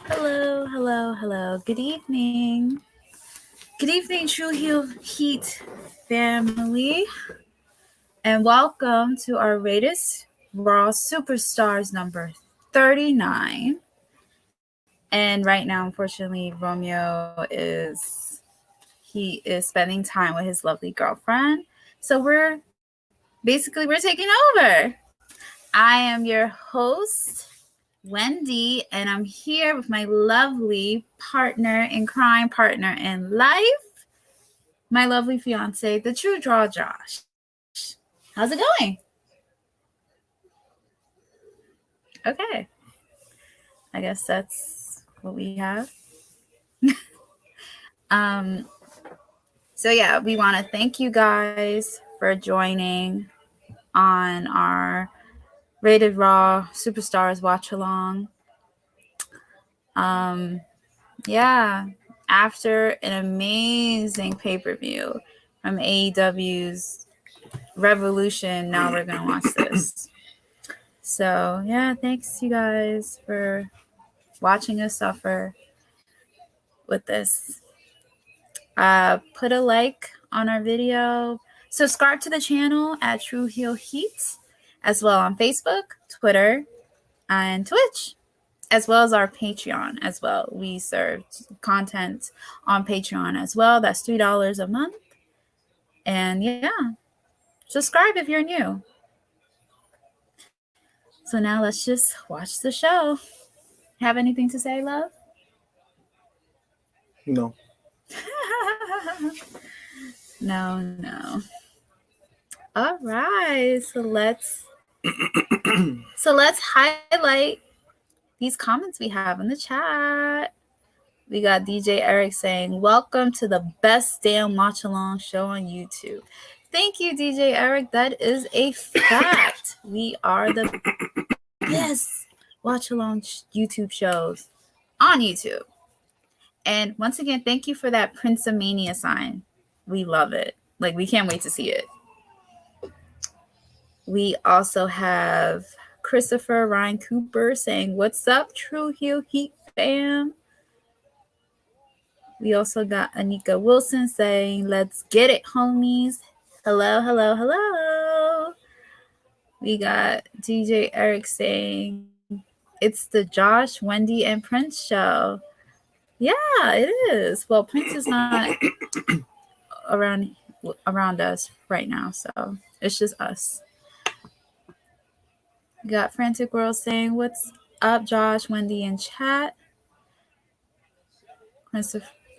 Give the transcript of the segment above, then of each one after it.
Hello. Good evening. Good evening, True Heat family. And welcome to our latest Raw Superstars number 39. And right now, unfortunately, Romeo is spending time with his lovely girlfriend. So we're taking over. I am your host, Wendy, and I'm here with my lovely partner in crime, partner in life, my lovely fiance, the True Draw Josh. How's it going? Okay. I guess that's what we have. So yeah, we want to thank you guys for joining on our Rated Raw Superstars watch along. Yeah, after an amazing pay-per-view from AEW's Revolution, now we're gonna watch this. So yeah, thanks you guys for watching us suffer with this. Put a like on our video. Subscribe to the channel at True Heel Heat, as well on Facebook, Twitter, and Twitch, as well as our Patreon as well. We serve content on Patreon as well. That's $3 a month. And yeah, subscribe if you're new. So now let's just watch the show. Have anything to say, love? No. No. All right. So let's highlight these comments we have in the chat. We got DJ Eric saying, "Welcome to the best damn watch along show on YouTube." Thank you, DJ Eric. That is a fact. We are the best watch along YouTube shows on YouTube. And once again, thank you for that Prince of Mania sign. We love it. Like, we can't wait to see it. We also have Christopher Ryan Cooper saying, "What's up, True Heel Heat fam?" We also got Anika Wilson saying, "Let's get it, homies." Hello. We got DJ Eric saying, "It's the Josh, Wendy, and Prince show." Yeah, it is. Well, Prince is not around us right now, so it's just us. We got Frantic World saying, "What's up, Josh, Wendy, in chat?"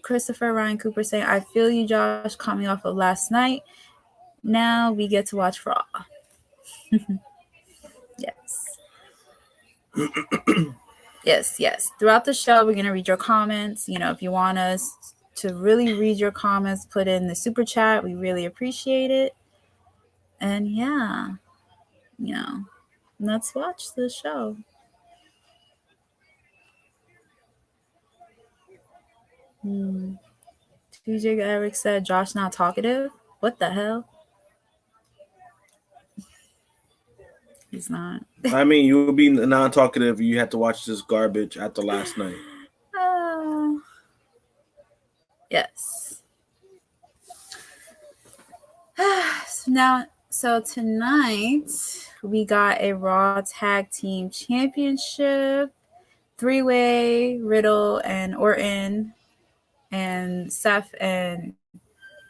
Christopher Ryan Cooper saying, "I feel you, Josh, coming off of last night. Now we get to watch Raw." Yes. Throughout the show, we're going to read your comments. If you want us to really read your comments, put in the super chat. We really appreciate it. And yeah, let's watch the show. DJ Eric said, "Josh not talkative." What the hell? He's not. I mean, you would be non-talkative. You had to watch this garbage after last night. Yes. So tonight we got a Raw Tag Team Championship 3-way, Riddle and Orton and Seth and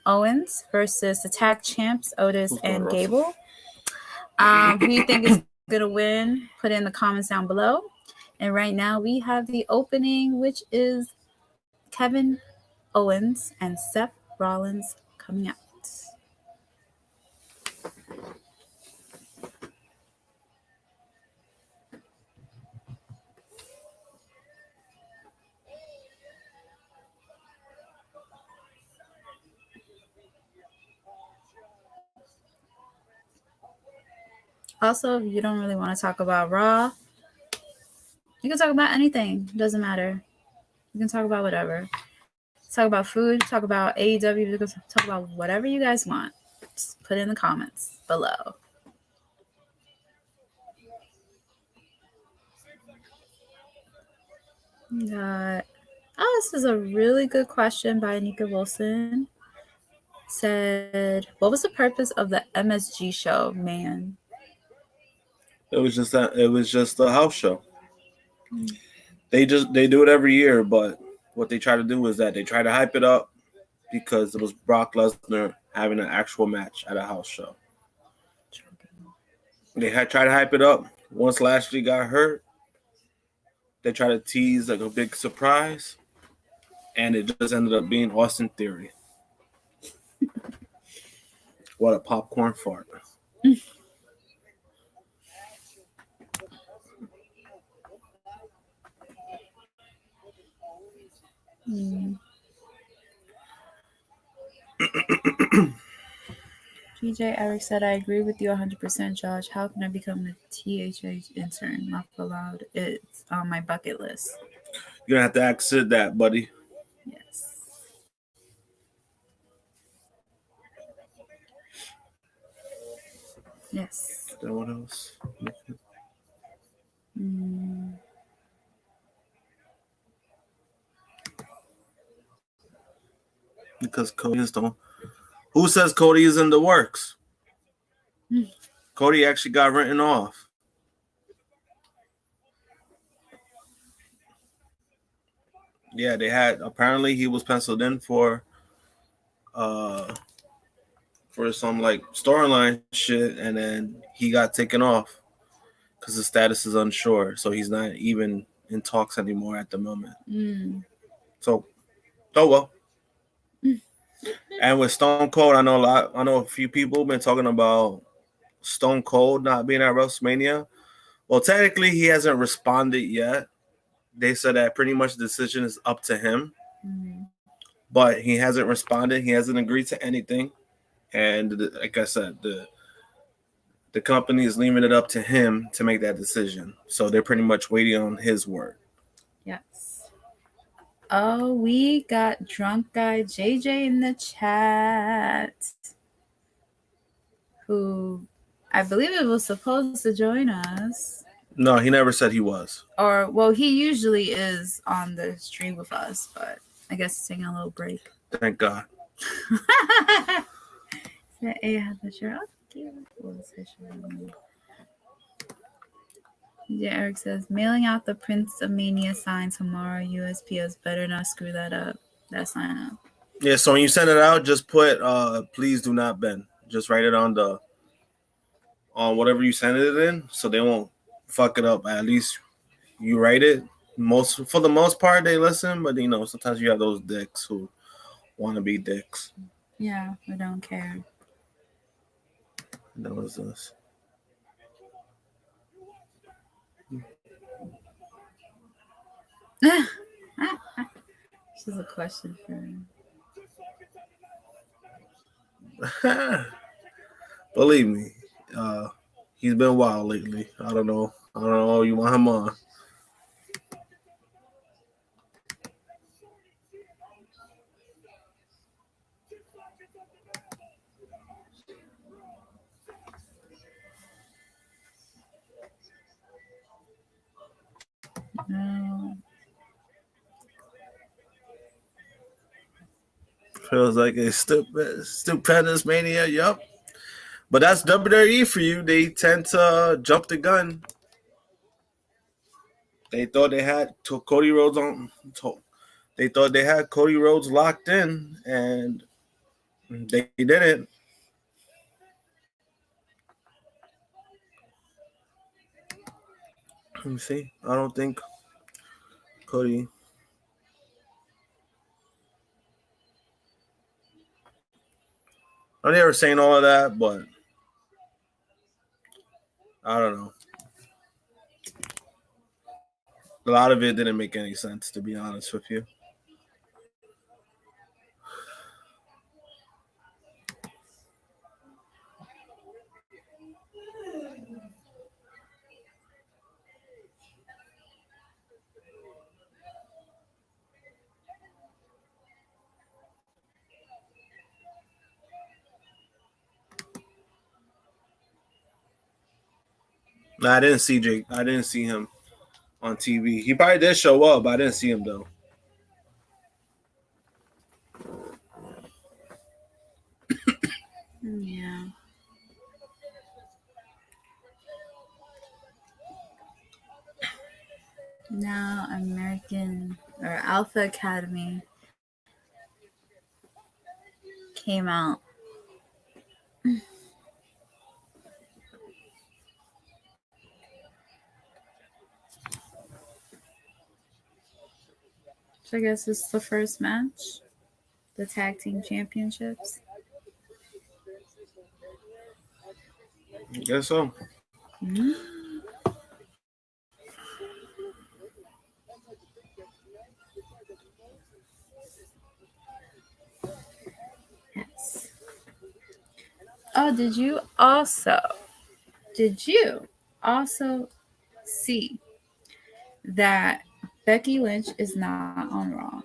Owens versus the tag champs Otis and Gable. Who you think is going to win? Put in the comments down below. And right now we have the opening, which is Kevin Owens and Seth Rollins coming out. Also, if you don't really want to talk about Raw, you can talk about anything. It doesn't matter. You can talk about whatever. Talk about food, talk about AEW, talk about whatever you guys want. Just put in the comments below. Got, this is a really good question by Nika Wilson. Said, what was the purpose of the MSG show, man? It was just that. It was just a house show. They do it every year, but what they try to do is that they try to hype it up because it was Brock Lesnar having an actual match at a house show. They had tried to hype it up. Once Lashley got hurt, they tried to tease like a big surprise, and it just ended up being Austin Theory. What a popcorn fart. PJ Eric said, I agree with you 100%, Josh. How can I become a THH intern? Laugh aloud. It's on my bucket list. You're going to have to ask Sid that, buddy. Yes. Yes. Then what else? Because Cody is the... Who says Cody is in the works? Cody actually got written off. Yeah, they had... Apparently, he was penciled in for some like storyline shit, and then he got taken off because his status is unsure, so he's not even in talks anymore at the moment. So, oh well. And with Stone Cold, I know a few people have been talking about Stone Cold not being at WrestleMania. Well, technically, he hasn't responded yet. They said that pretty much the decision is up to him, but he hasn't responded. He hasn't agreed to anything. And like I said, the company is leaving it up to him to make that decision. So they're pretty much waiting on his word. Yes. Oh, we got drunk guy JJ in the chat, who I believe it was supposed to join us. No, he never said he was. Or, well, he usually is on the stream with us, but I guess he's taking a little break. Thank God. Yeah, Eric says, mailing out the Prince of Mania sign tomorrow. USPS better not screw that up. That sign up. Yeah, so when you send it out, just put please do not bend. Just write it on whatever you send it in, so they won't fuck it up. At least you write it. For the most part, they listen, but sometimes you have those dicks who want to be dicks. Yeah, we don't care. That was this. This is a question for him. Believe me, he's been wild lately. I don't know. You want him on? No. Feels like a stupendous mania. Yup. But that's WWE for you. They tend to jump the gun. They thought they had Cody Rhodes on. They thought they had Cody Rhodes locked in, and they didn't. Let me see. I don't think Cody. I never saying all of that, but I don't know. A lot of it didn't make any sense, to be honest with you. No, I didn't see Jake. I didn't see him on TV. He probably did show up, but I didn't see him though. Yeah. Now American or Alpha Academy came out. So I guess it's the first match, the tag team championships. I guess so. Mm-hmm. Yes. Oh, did you also see that Becky Lynch is not on Raw?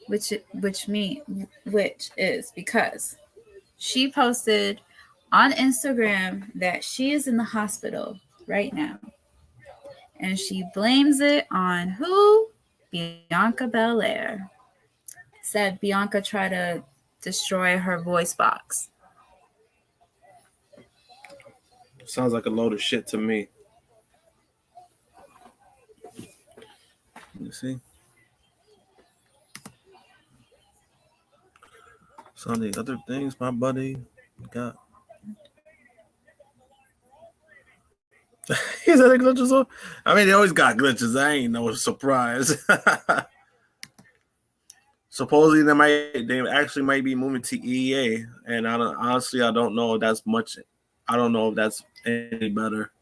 Which is because she posted on Instagram that she is in the hospital right now. And she blames it on who? Bianca Belair. Said Bianca tried to destroy her voice box. Sounds like a load of shit to me. You see? Some of the other things my buddy got. He's had glitches on. I mean, they always got glitches. I ain't no surprise. Supposedly they actually might be moving to EA, and I don't know if that's much. I don't know if that's any better.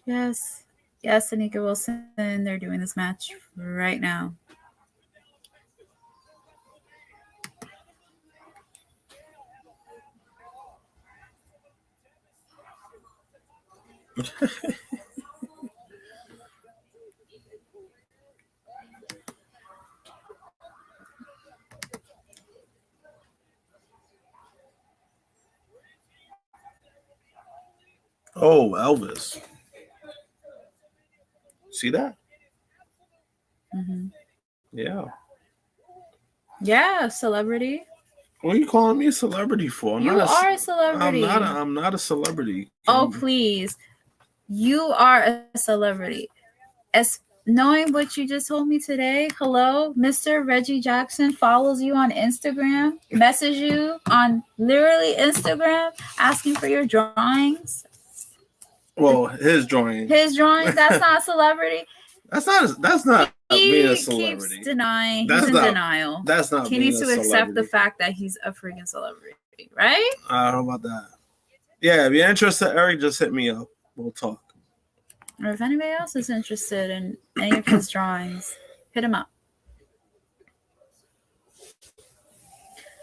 Yes, Anika Wilson. They're doing this match right now. Oh, Elvis. See that? Mm-hmm. Yeah. Yeah, celebrity. What are you calling me a celebrity for? You are a celebrity. I'm not a celebrity. Oh, please. You are a celebrity. As knowing what you just told me today, hello, Mr. Reggie Jackson follows you on Instagram, message you on literally Instagram, asking for your drawings. Well, his drawings, that's not a celebrity. That's not being a celebrity. Keeps denying. He's in denial. That's not. He needs to accept the fact that he's a freaking celebrity, right? I don't know about that. Yeah, if you're interested, Eric, just hit me up. We'll talk. Or if anybody else is interested in any of his drawings, hit him up.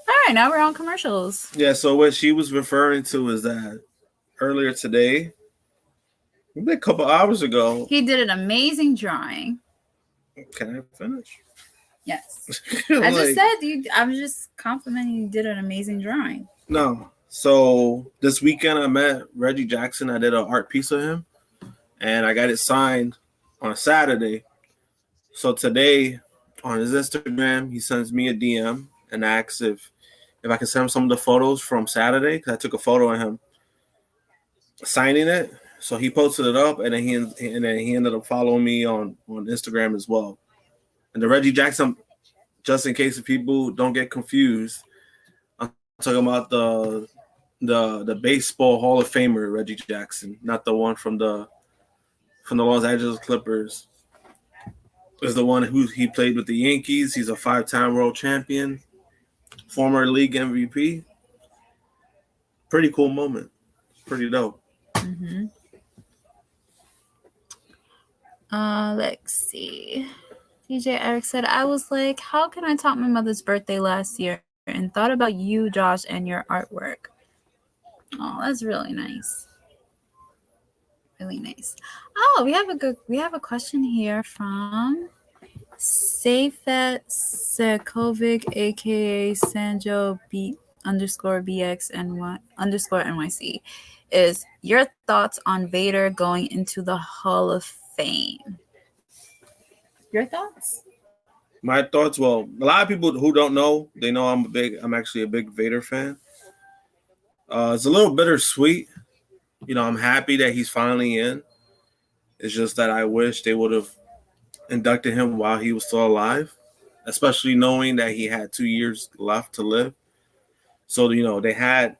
All right, now we're on commercials. Yeah, so what she was referring to is that earlier today, maybe a couple hours ago, he did an amazing drawing. Can I finish? Yes. I just said I was just complimenting you did an amazing drawing. No. So this weekend I met Reggie Jackson. I did an art piece of him, and I got it signed on a Saturday. So today on his Instagram, he sends me a DM and asks if I can send him some of the photos from Saturday, because I took a photo of him signing it. So he posted it up, and then he ended up following me on Instagram as well. And the Reggie Jackson, just in case if people don't get confused, I'm talking about the baseball Hall of Famer Reggie Jackson, not the one from the Los Angeles Clippers. Is the one who he played with the Yankees. He's a 5-time world champion, former league MVP. Pretty cool moment. Pretty dope. Mm-hmm. Let's see. DJ Eric said, I was like, how can I top my mother's birthday last year? And thought about you, Josh, and your artwork. Oh, that's really nice. Really nice. Oh, we have a question here from Seyfet Sekovic, aka Sanjo _BXNY_NYC is your thoughts on Vader going into the Hall of Fame. Your thoughts? My thoughts. Well, a lot of people who don't know, they know I'm actually a big Vader fan. It's a little bittersweet. I'm happy that he's finally in. It's just that I wish they would have inducted him while he was still alive, especially knowing that he had 2 years left to live. So they had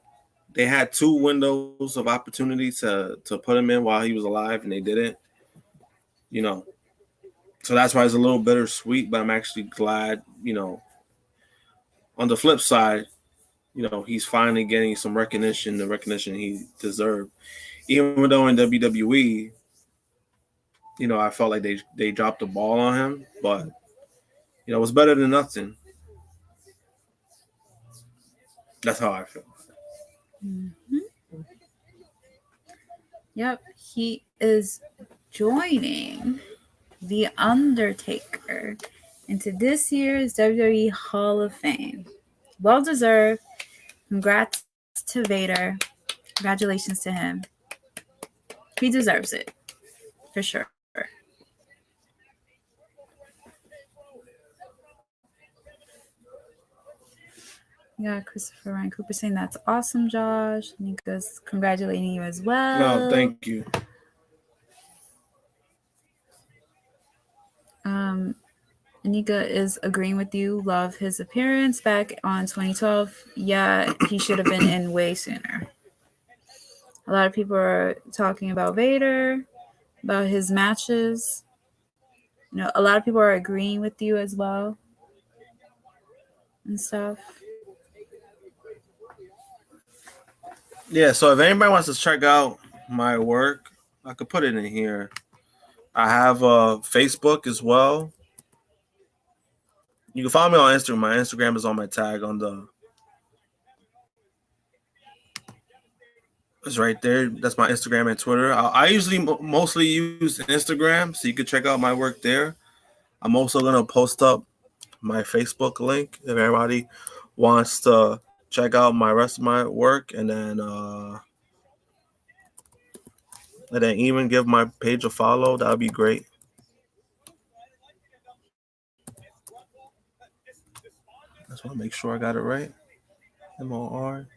2 windows of opportunity to put him in while he was alive, and they didn't. So that's why it's a little bittersweet. But I'm actually glad. On the flip side, he's finally getting some recognition, the recognition he deserved. Even though in WWE, I felt like they dropped the ball on him, but it was better than nothing. That's how I feel. Mm-hmm. Yep, he is joining The Undertaker into this year's WWE Hall of Fame. Well deserved. Congrats to Vader. Congratulations to him. He deserves it, for sure. Yeah, Christopher Ryan Cooper saying that's awesome, Josh. Nika's congratulating you as well. No, thank you. Anika is agreeing with you. Love his appearance back on 2012. Yeah, he should have been in way sooner. A lot of people are talking about Vader, about his matches. A lot of people are agreeing with you as well and stuff. Yeah, so if anybody wants to check out my work, I could put it in here. I have Facebook as well. You can follow me on Instagram. My Instagram is on my tag on the. It's right there. That's my Instagram and Twitter. I usually mostly use Instagram, so you can check out my work there. I'm also gonna post up my Facebook link if everybody wants to check out my rest of my work, and then even give my page a follow. That would be great. I just want to make sure I got it right. MOR.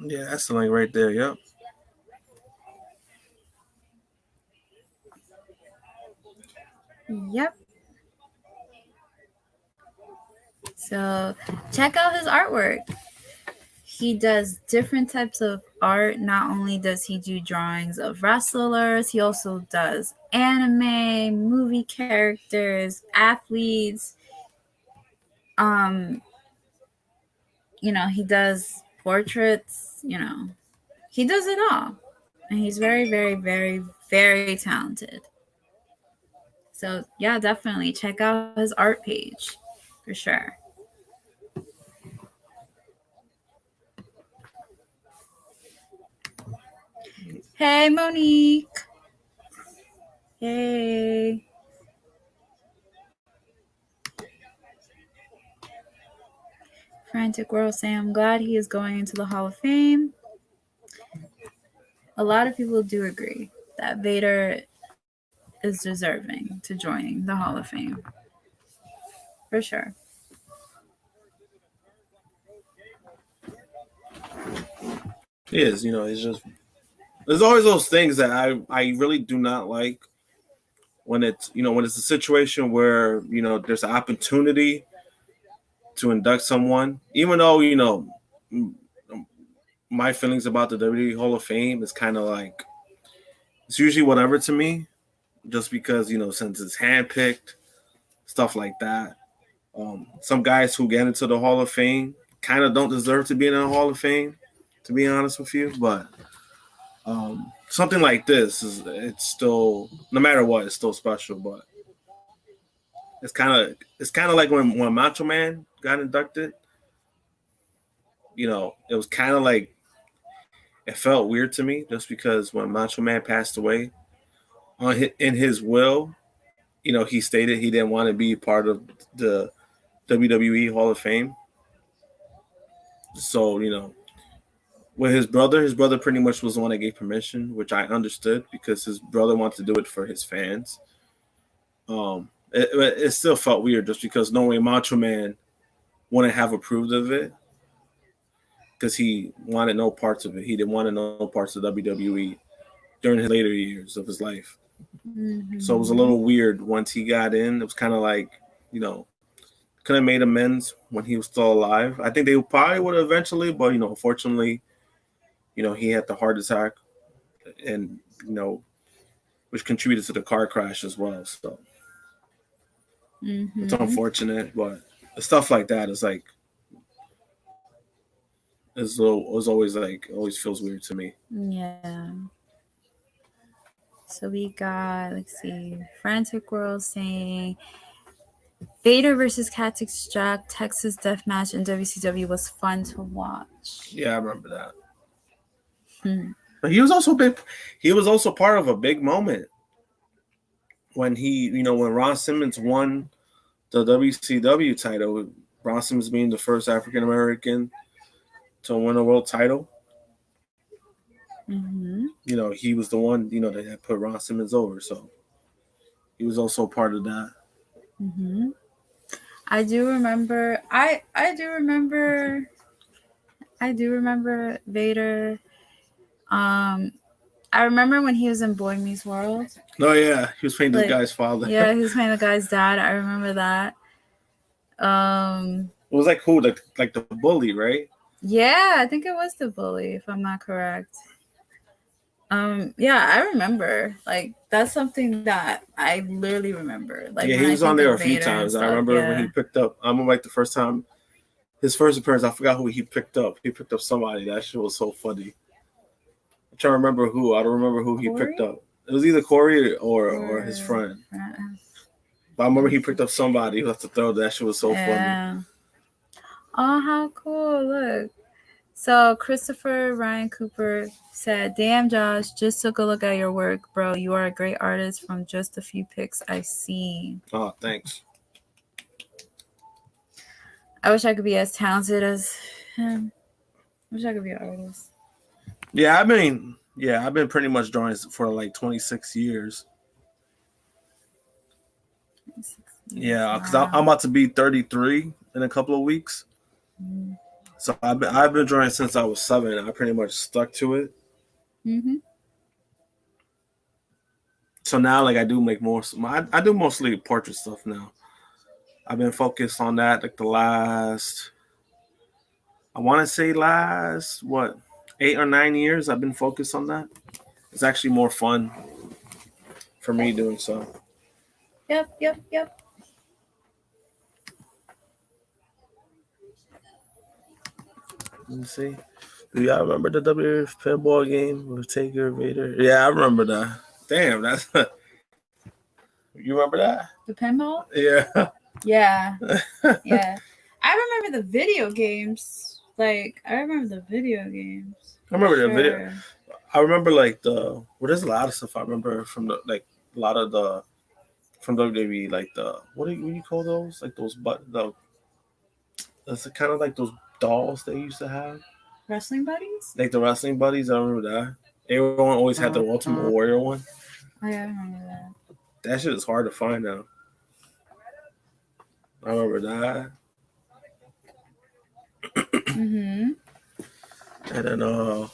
Yeah, that's the link right there. Yep. Yep. So check out his artwork. He does different types of art. Not only does he do drawings of wrestlers, he also does anime, movie characters, athletes. He does portraits, he does it all. And he's very, very, very, very talented. So yeah, definitely check out his art page for sure. Hey, Monique. Hey. Frantic World saying, I'm glad he is going into the Hall of Fame. A lot of people do agree that Vader is deserving to join the Hall of Fame. For sure. He is. It's just there's always those things that I really do not like when it's a situation where there's an opportunity to induct someone, even though my feelings about the WWE Hall of Fame is kind of like it's usually whatever to me, just because since it's handpicked, stuff like that. Some guys who get into the Hall of Fame kind of don't deserve to be in the Hall of Fame, to be honest with you. But something like this it's still, no matter what, it's still special. But it's kind of like when Macho Man got inducted. It was kind of like it felt weird to me just because when Macho Man passed away, in his will, he stated he didn't want to be part of the WWE Hall of Fame. So, with his brother pretty much was the one that gave permission, which I understood because his brother wanted to do it for his fans. It still felt weird just because knowing Macho Man wouldn't have approved of it because he wanted no parts of it. He didn't want to know parts of WWE during his later years of his life. Mm-hmm. So it was a little weird once he got in. It was kind of like, could have made amends when he was still alive. I think they probably would have eventually, but unfortunately, he had the heart attack, and which contributed to the car crash as well. So it's unfortunate, but stuff like that is like, always feels weird to me. Yeah. So we got, let's see, Frantic World saying Vader versus Cactus Jack Texas Death Match in WCW was fun to watch. Yeah, I remember that. But he was also big. He was also part of a big moment when when Ron Simmons won the WCW title. Ron Simmons being the first African American to win a world title. Mm-hmm. He was the one that had put Ron Simmons over, so he was also part of that. Mm-hmm. I do remember Vader. I remember when he was in Boy Meets World. Oh yeah, he was playing the guy's father. Yeah, he was playing the guy's dad. I remember that. It was like who, like the bully, right? Yeah, I think it was the bully, if I'm not correct. Yeah, I remember. Like, that's something that I literally remember. Like, yeah, he was on there a few times. I remember when he picked up. I remember like the first time, his first appearance. I forgot who he picked up. He picked up somebody. That shit was so funny. I'm trying to remember who. I don't remember who he picked up. It was either Corey or his friend. But I remember he picked up somebody who had to throw. That shit was so funny. Oh, how cool! Look. So Christopher Ryan Cooper said, "Damn, Josh, just took a look at your work, bro. You are a great artist from just a few pics I've seen." Oh, thanks. I wish I could be as talented as him. I wish I could be an artist. Yeah, I've been pretty much drawing for like 26 years. Yeah, because I'm about to be 33 in a couple of weeks. Mm-hmm. So I've been drawing since I was 7. I pretty much stuck to it. Mm-hmm. So now, like, I do make more. I do mostly portrait stuff now. I've been focused on that like the last, I want to say 8 or 9 years. I've been focused on that. It's actually more fun for me doing so. Yep. Let me see. Do y'all remember the WWF pinball game with Taker Vader? Yeah, I remember that. Damn, that's. You remember that? The pinball? Yeah. Yeah. Yeah. I remember the video games. Like, I remember the video games. I remember the video. I remember there's a lot of stuff I remember from from WWE, like what do you call those? Like those that's kind of like those dolls they used to have. Wrestling buddies? Like the wrestling buddies, I remember that. Everyone always had the Ultimate Warrior one. Oh yeah, I remember that. That shit is hard to find now. I remember that. Mm-hmm. And then I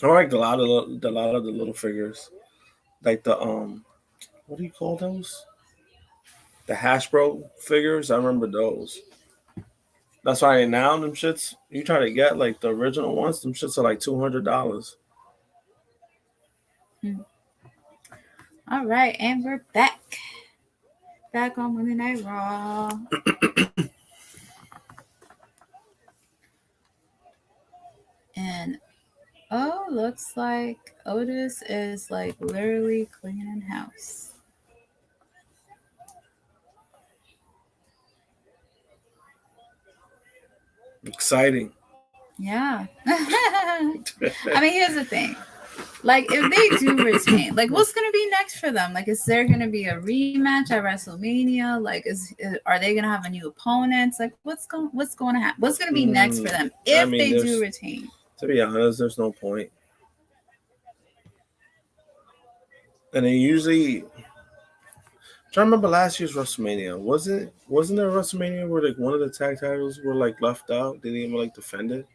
liked a lot of the little figures, like the what do you call those? The Hasbro figures. I remember those. That's why now them shits, you try to get like the original ones, them shits are like $200. All right, and we're back. Back on Monday Night Raw. And looks like Otis is like literally cleaning house. Exciting. Yeah. I mean, here's the thing. Like, if they do retain, like, what's gonna be next for them? Like, is there gonna be a rematch at WrestleMania? Like, are they gonna have a new opponent? Like, what's going to happen? What's gonna be next for them if they do retain? To be honest, there's no point. And then usually, I'm trying to remember last year's WrestleMania. Wasn't there a WrestleMania where like one of the tag titles were like left out? They didn't even like defend it,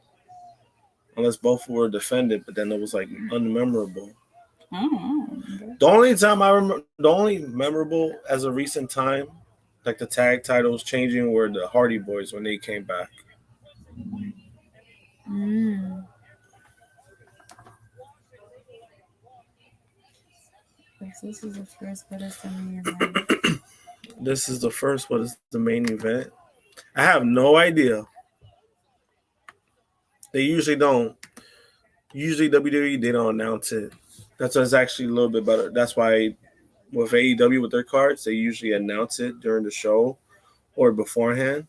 unless both were defended, but then it was like unmemorable. The only time I remember, the only memorable as a recent time, like the tag titles changing, were the Hardy Boys when they came back. This is the first, but it's the main event. This is the first, but it's the main event. I have no idea. They usually don't. Usually WWE, they don't announce it. That's why it's actually a little bit better. That's why with AEW with their cards, they usually announce it during the show or beforehand,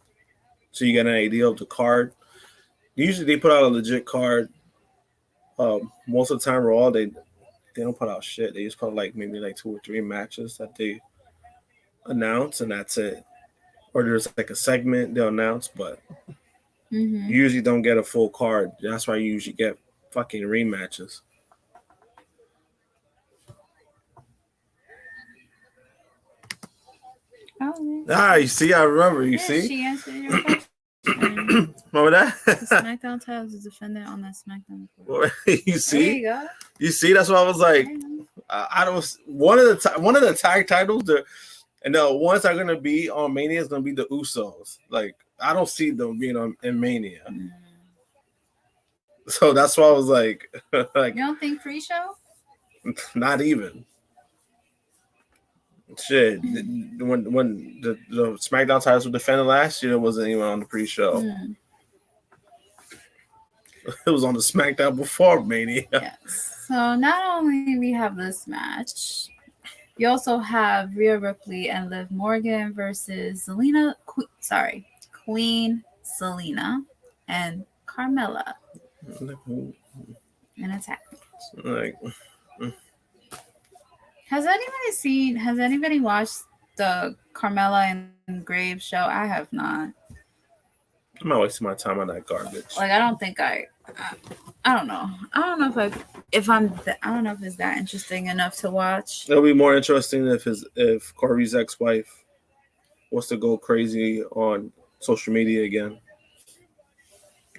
so you get an idea of the card. Usually they put out a legit card. Most of the time, Raw they don't put out shit. They just put like maybe like 2 or 3 matches that they announce, and that's it. Or there's like a segment they'll announce, but you usually don't get a full card. That's why you usually get fucking rematches. Oh, you see, I remember. You see, she answered your question. Remember that? The SmackDown titles is defended on that SmackDown. You see, there you go. You see, that's why I was like, I don't. One of the tag titles, and the ones that are gonna be on Mania is gonna be the Usos. Like, I don't see them being in Mania. So that's why I was like, you don't think pre-show? Not even. Shit, when the SmackDown titles were defended last year, it wasn't even on the pre-show. It was on the SmackDown before Mania. Yes. So not only we have this match, you also have Rhea Ripley and Liv Morgan versus Queen Selena and Carmella in a tag match. Like, Has anybody watched the Carmella and Graves show? I have not. I'm not wasting my time on that garbage. Like, I don't think I don't know. I don't know if it's that interesting enough to watch. It'll be more interesting if Corey's ex-wife was to go crazy on social media again.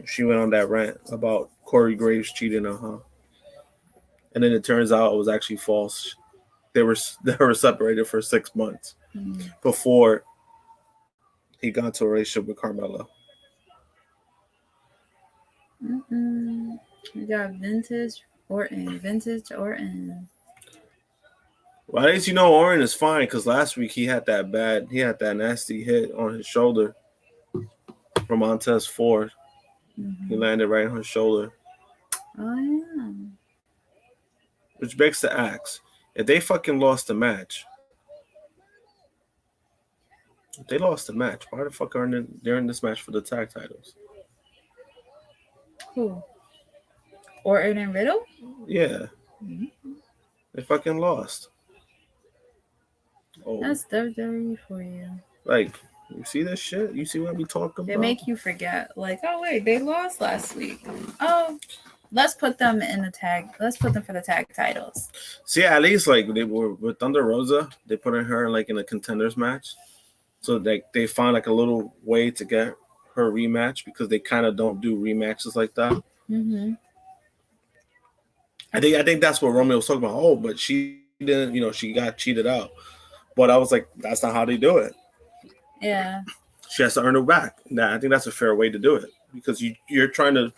She went on that rant about Corey Graves cheating on her, and then it turns out it was actually false. They were separated for 6 months before he got into a relationship with Carmella. We got Vintage Orton. Well, at least you know Orton is fine, because last week he had that nasty hit on his shoulder from Montez Ford. He landed right on his shoulder. Oh yeah. Which begs to ask, if they fucking lost the match, why the fuck aren't they in this match for the tag titles? Who? Orton and Riddle? Yeah. They fucking lost. Oh. That's WWE for you. Like, you see this shit? You see what we talking about? They make you forget. Like, oh wait, they lost last week. Oh, let's put them for the tag titles. See, at least like they were with Thunder Rosa, they put her like in a contenders match. So they found like a little way to get her rematch, because they kind of don't do rematches like that. I think that's what Romeo was talking about. Oh, but she didn't, she got cheated out. But I was like, that's not how they do it. Yeah. She has to earn her back. Nah, I think that's a fair way to do it, because you're trying to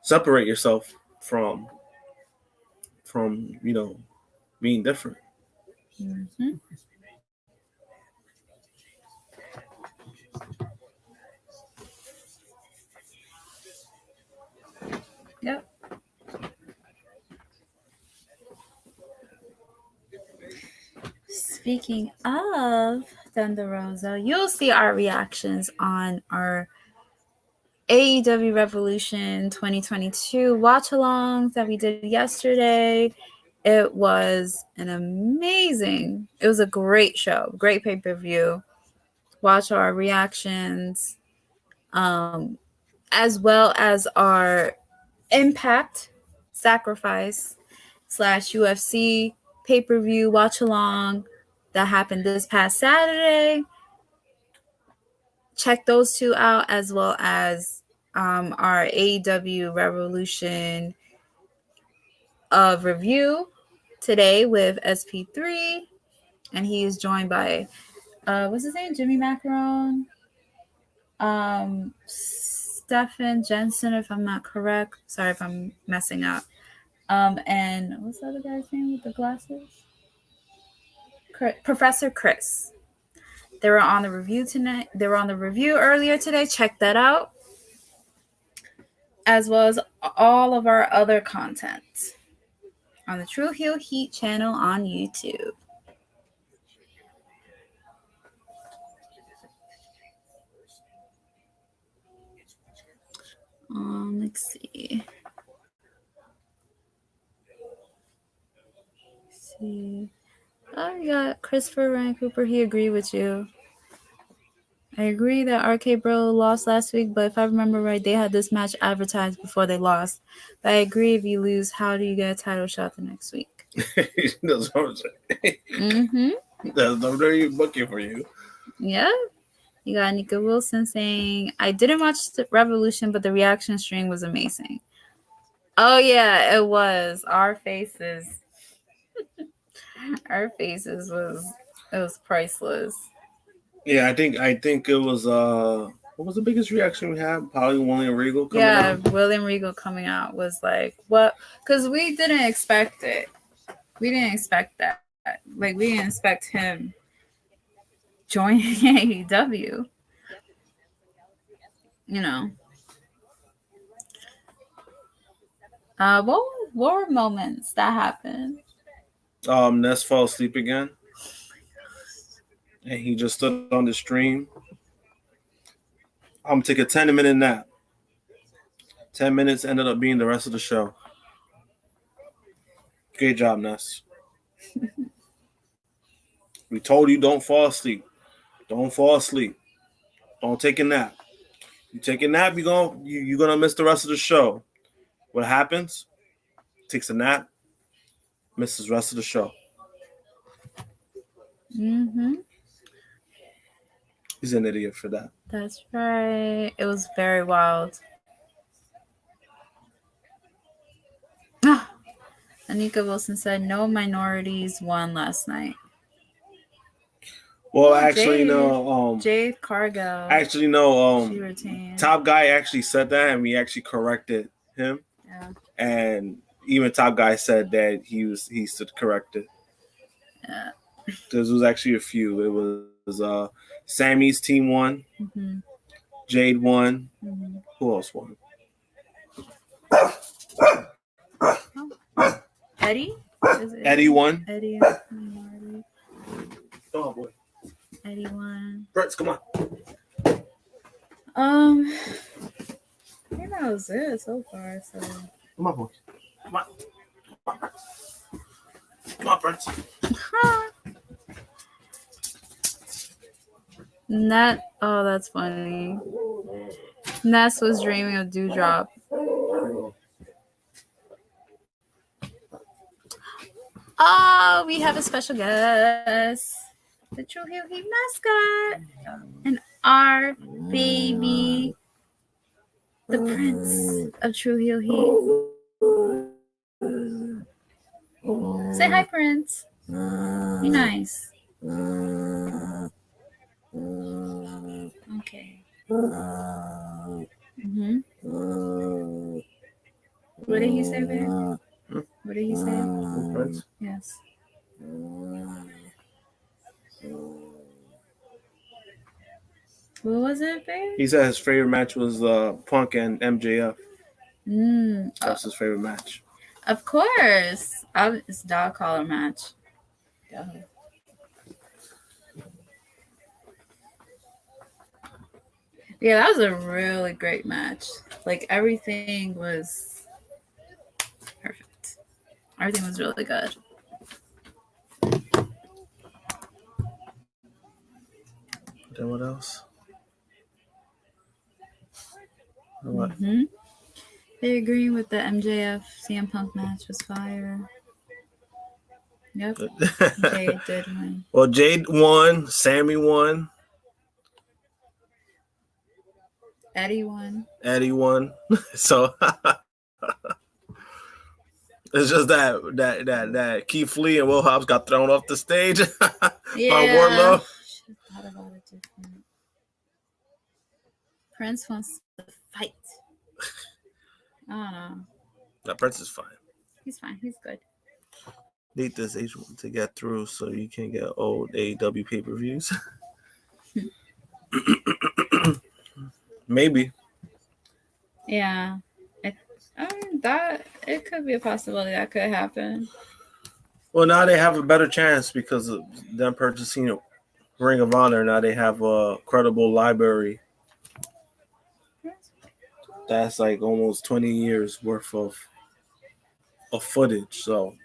separate yourself from being different. Yep. Speaking of Thunder Rosa, you'll see our reactions on our AEW Revolution 2022 watch-alongs that we did yesterday. It was it was a great show, great pay-per-view. Watch our reactions, as well as our Impact Sacrifice / UFC pay-per-view watch-along that happened this past Saturday. Check those two out, as well as our AEW Revolution review today with SP3, and he is joined by what's his name, Jimmy Macaron, Stefan Jensen, if I'm not correct. Sorry if I'm messing up. And what's the other guy's name with the glasses? Professor Chris. They were on the review tonight. They were on the review earlier today. Check that out, as well as all of our other content on the True Heel Heat channel on YouTube. Let's see. Oh, you got Christopher Ryan Cooper. He agreed with you. I agree that RK Bro lost last week, but if I remember right, they had this match advertised before they lost. But I agree, if you lose, how do you get a title shot the next week? That's what I'm saying. Mm-hmm. That's WWE booking for you. Yeah. You got Nika Wilson saying, I didn't watch the Revolution, but the reaction stream was amazing. Oh, yeah, it was. Our faces. It was priceless. Yeah, I think it was what was the biggest reaction we had? Probably William Regal coming out. Yeah, William Regal coming out was like, what? Because we didn't expect it. We didn't expect that. Like, we didn't expect him joining AEW. You know. What were moments that happened? Ness fell asleep again. And he just stood on the stream. I'm gonna take a 10-minute nap. 10 minutes ended up being the rest of the show. Great job, Ness. We told you don't fall asleep. Don't fall asleep. Don't take a nap. You take a nap, you're gonna miss the rest of the show. What happens? Takes a nap, misses the rest of the show. Mm-hmm. He's an idiot for that. That's right. It was very wild. Anika Wilson said no minorities won last night. Well, actually, no. Jade Cargill. Actually, no. She retained. Top Guy actually said that, and we actually corrected him. Yeah. And even Top Guy said that he stood corrected. Yeah. This was actually a few. It was Sammy's team won. Mm-hmm. Jade won. Mm-hmm. Who else won? Eddie? Eddie won. Eddie. Oh boy. Eddie won. Brett, come on. I think that was it so far. So. Come on, boy. Come on. Come on, Brett. That's funny. Ness was dreaming of Dewdrop. Oh, we have a special guest. The True Heel Heat mascot. And our baby. The Prince of True Heel Heat. Say hi, Prince. Be nice. Okay. Mm-hmm. What did he say, babe? What did he say? Prince? Yes. What was it, babe? He said his favorite match was Punk and MJF. That's his favorite match. Of course. It's dog collar match. Duh. Yeah, that was a really great match. Like everything was perfect. Everything was really good. Then what else? What? Mm-hmm. They agree with the MJF CM Punk match was fire. Yep. Jade did win. Well, Jade won. Sammy won. Eddie won. Eddie won. So it's just that Keith Lee and Will Hobbs got thrown off the stage by Wardlow. Should have thought about it different. Prince wants to fight. I don't know. That Prince is fine. He's fine. He's good. Need this H1 to get through so you can get old AEW pay-per-views. Maybe. Yeah. That it could be a possibility that could happen. Well, now they have a better chance because of them purchasing Ring of Honor. Now they have a credible library that's like almost 20 years worth of footage. So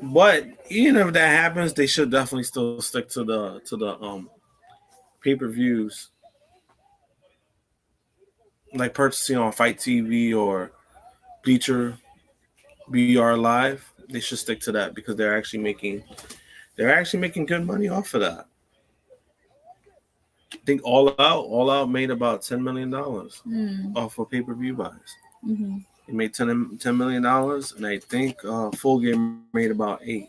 but even if that happens, they should definitely still stick to the pay-per-views, like purchasing on Fight TV or Bleacher BR Live. They should stick to that because they're actually making good money off of that. I think All Out made about $10 million off of pay-per-view buys. Mm-hmm. It made $10 million, and I think Full Game made about $8 million.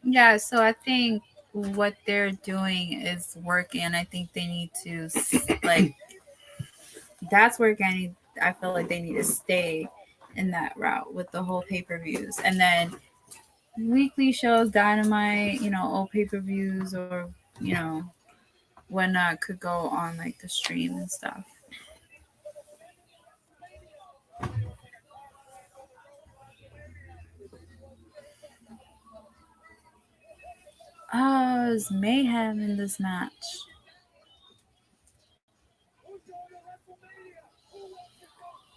Yeah, so I think what they're doing is working. I think they need to like that's working. I feel like they need to stay in that route with the whole pay-per-views, and then weekly shows, Dynamite, old pay-per-views, or whatnot could go on like the stream and stuff. Oh, it's mayhem in this match.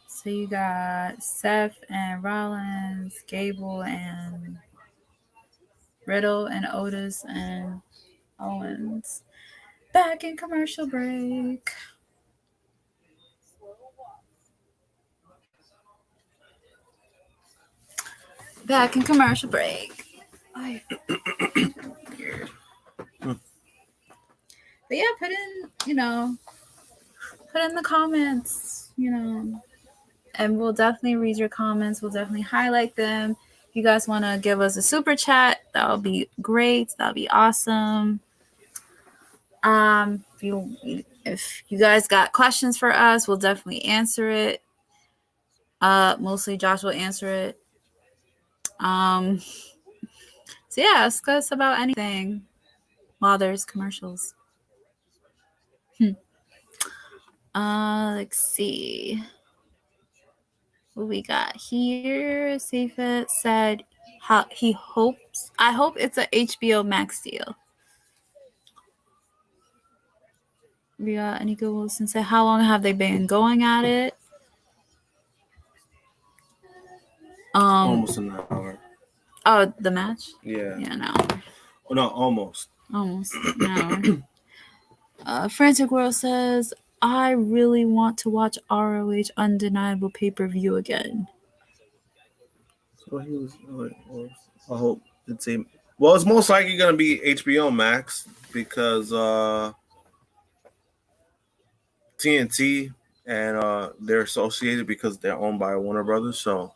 So you got Seth and Rollins, Gable and Riddle, and Otis and Owens. Back in commercial break. Back in commercial break. Weird. But yeah, put in the comments, and we'll definitely read your comments. We'll definitely highlight them. If you guys want to give us a super chat, that would be great. That would be awesome. If you guys got questions for us, we'll definitely answer it. Mostly Josh will answer it. So yeah, ask us about anything while there's commercials. Let's see what we got here. Safet said how he hopes. I hope it's a HBO Max deal. We got Anika Wilson said, how long have they been going at it? Almost an hour. Oh, the match? Yeah. Yeah, an hour. Oh, no, almost. Almost an hour. Frantic World says, I really want to watch ROH Undeniable pay-per-view again. So he was. I hope it's a. Well, it's most likely going to be HBO Max because TNT and they're associated because they're owned by Warner Brothers. So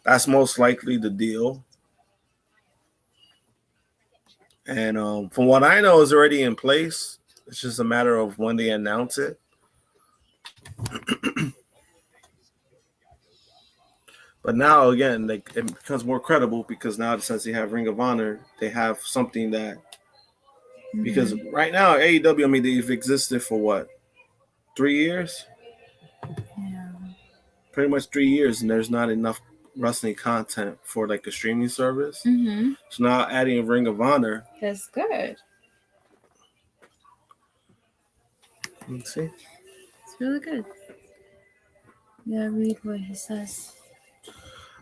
that's most likely the deal. And from what I know, it's already in place. It's just a matter of when they announce it. But now, again, like it becomes more credible because now, since they have Ring of Honor, they have something that. Mm-hmm. Because right now, AEW, I mean, they've existed for what, 3 years? Yeah. Pretty much 3 years, and there's not enough wrestling content for like a streaming service. Mm-hmm. So now adding Ring of Honor. That's good. Let's see. It's really good. Yeah, read what he says.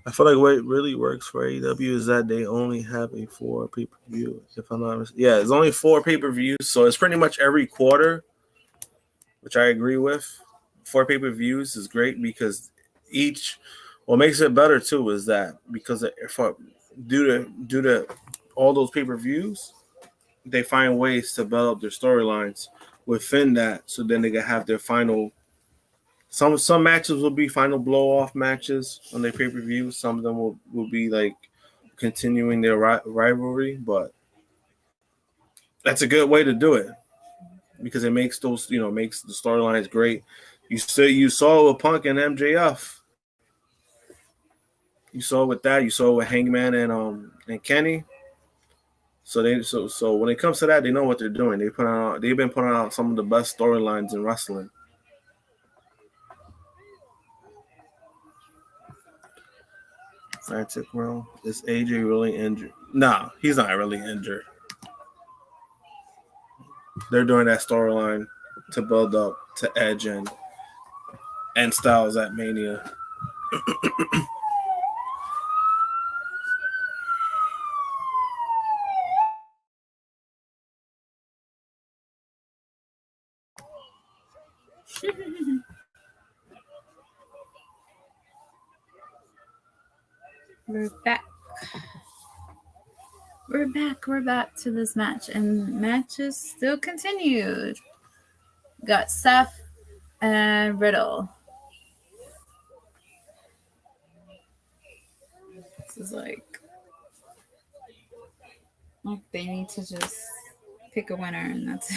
I feel like what really works for AEW is that they only have a 4 pay-per-view. If I'm not mistaken. Yeah, it's only 4 pay-per-views, so it's pretty much every quarter, which I agree with. 4 pay-per-views is great because what makes it better too is that because due to all those pay-per-views, they find ways to build up their storylines within that, so then they can have their final. Some matches will be final blow-off matches on their pay-per-view. Some of them will be like continuing their rivalry, but that's a good way to do it because it makes makes the storylines great. You saw with Punk and MJF. You saw with that. You saw with Hangman and Kenny. So when it comes to that, they know what they're doing. They've been putting out some of the best storylines in wrestling. Frantic World. Is AJ really injured? No, he's not really injured. They're doing that storyline to build up to Edge and Styles at Mania. We're back. We're back to this match, and matches still continued. Got Seth and Riddle. This is like, they need to just pick a winner, and that's it.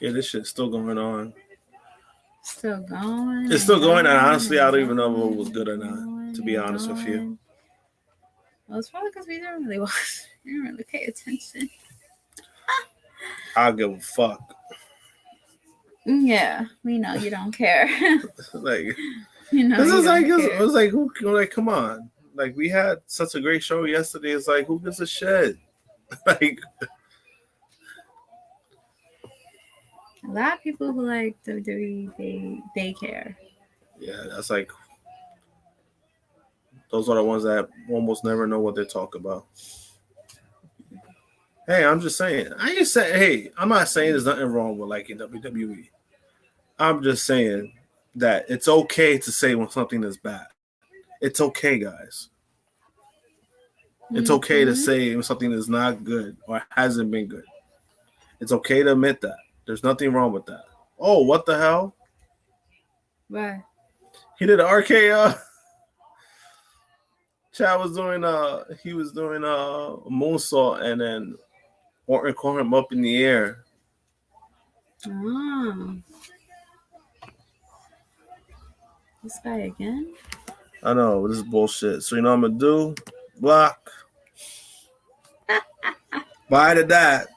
Yeah, this shit's still going on. Still going. It's still going, and honestly, I don't even know if it was good or not, to be honest with you. Well, it's probably because we didn't really watch. We didn't really pay attention. I'll give a fuck. Yeah, we know you don't care. Like, you know, this is like, care. it was like, come on. Like, we had such a great show yesterday. It's like, who gives a shit? Like, a lot of people who like WWE, they care. Yeah, that's like, those are the ones that almost never know what they're talking about. Hey, I'm just saying. I'm not saying there's nothing wrong with liking WWE. I'm just saying that it's okay to say when something is bad. It's okay, guys. It's okay to say when something is not good or hasn't been good. It's okay to admit that. There's nothing wrong with that. Oh, what the hell? What? He did an RKO. Chad was doing a moonsault, and then Orton caught him up in the air. Oh. This guy again? I know, this is bullshit. So you know what I'm gonna do? Block. Bye to that.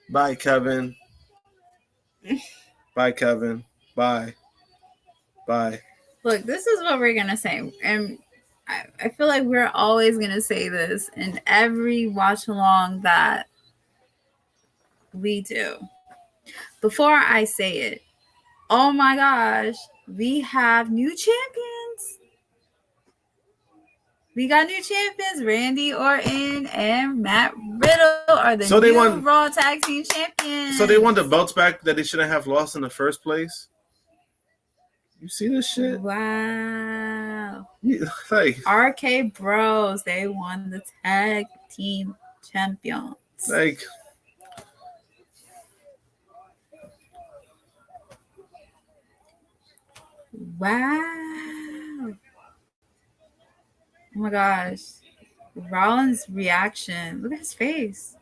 Bye, Kevin. Bye, Kevin. Bye. Bye. Look, this is what we're gonna say, and I feel like we're always gonna say this in every watch along that we do. Before I say it, oh my gosh, we have new champions. We got new champions. Randy Orton and Matt Riddle are the new Raw Tag Team Champions. So they won the belts back that they shouldn't have lost in the first place? You see this shit? Wow. Like, RK Bros, they won the Tag Team Champions. Like, wow. Oh my gosh. Rollins' reaction. Look at his face.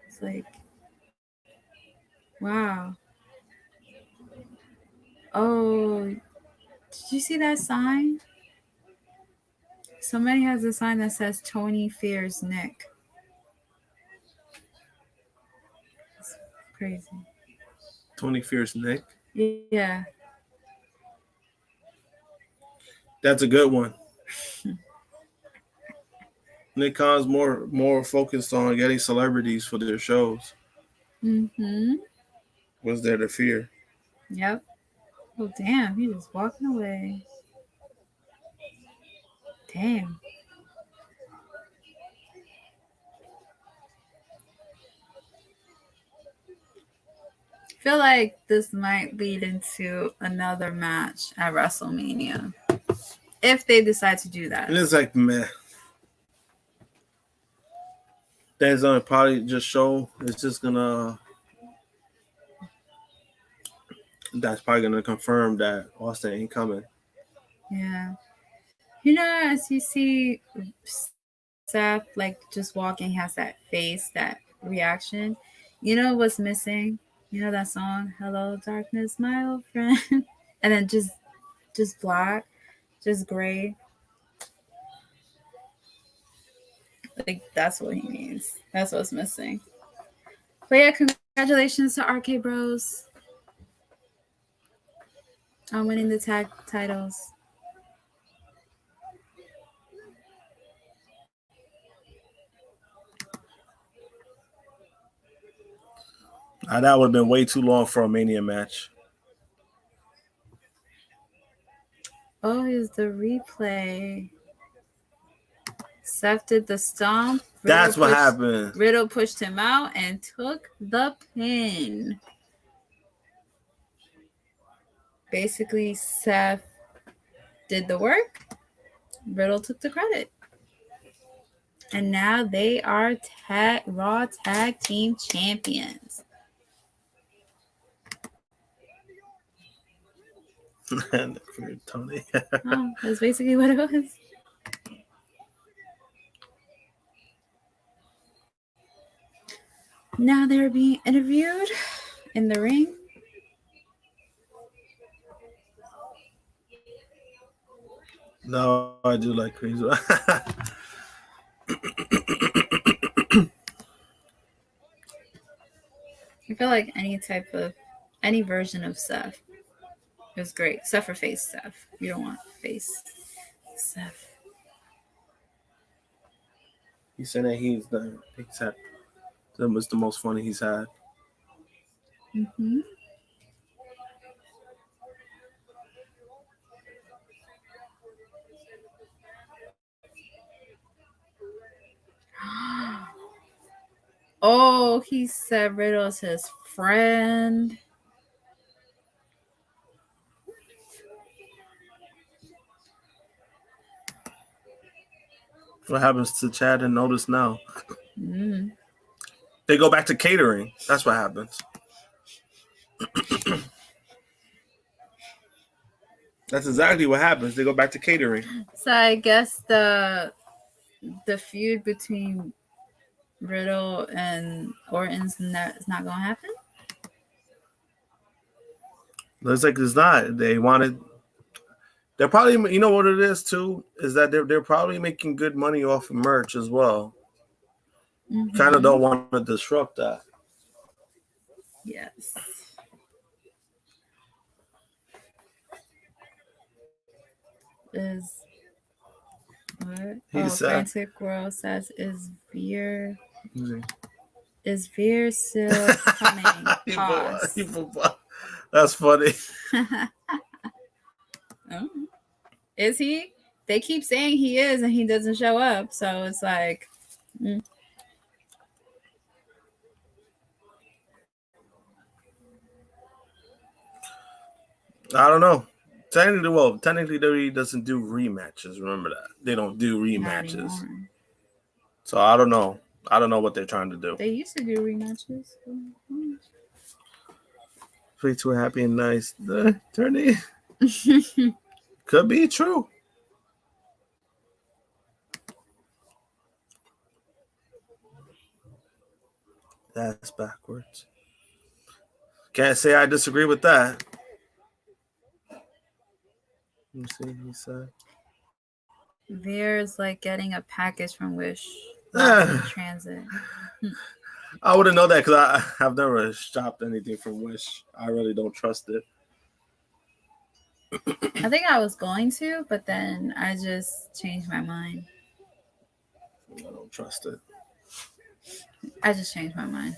It's like, wow. Oh, did you see that sign? Somebody has a sign that says Tony fears Nick. It's crazy. Tony fears Nick. Yeah. That's a good one. Nick Khan's more focused on getting celebrities for their shows. Mm-hmm. What's there to fear? Yep. Oh, damn. He's just walking away. Damn. I feel like this might lead into another match at WrestleMania. If they decide to do that. And it's like, meh. That's gonna probably just show. It's just gonna. That's probably gonna confirm that Austin ain't coming. Yeah. You know, as you see Seth like just walking, has that face, that reaction. You know what's missing? You know that song, Hello Darkness, my old friend? And then just black, just gray. Like that's what he means. That's what's missing. But yeah, congratulations to RK Bros on winning the tag titles. That would have been way too long for a Mania match. Oh, here's the replay. Seth did the stomp. That's what happened. Riddle pushed him out and took the pin. Basically, Seth did the work. Riddle took the credit. And now they are Raw Tag Team Champions. Tony. Oh, that's basically what it was. Now they're being interviewed in the ring. No, I do like crazy. I feel like any version of Seth is great, except for face Seth. You don't want face Seth. He said that that was the most funny he's had. Mm-hmm. Oh, he said Riddle's his friend. What happens to Chad and Notice now? Mm. They go back to catering. That's what happens. That's exactly what happens. They go back to catering. So I guess the feud between Riddle and Orton's not gonna happen. Looks like it's not. They're probably, you know what it is too, is that they're probably making good money off of merch as well. Mm-hmm. Kind of don't want to disrupt that. Yes. Is what? Frantic World says is Veer still coming? That's funny. Oh. Is he? They keep saying he is, and he doesn't show up. So it's like, I don't know. Technically, WWE doesn't do rematches. Remember that. They don't do rematches. So I don't know. I don't know what they're trying to do. They used to do rematches. Pretty too happy and nice. Attorney. Could be true. That's backwards. Can't say I disagree with that. Let me see. He said. There's like getting a package from Wish. In transit. I wouldn't know that because I've never shopped anything from Wish. I really don't trust it. I think I was going to, but then I just changed my mind. I don't trust it. I just changed my mind.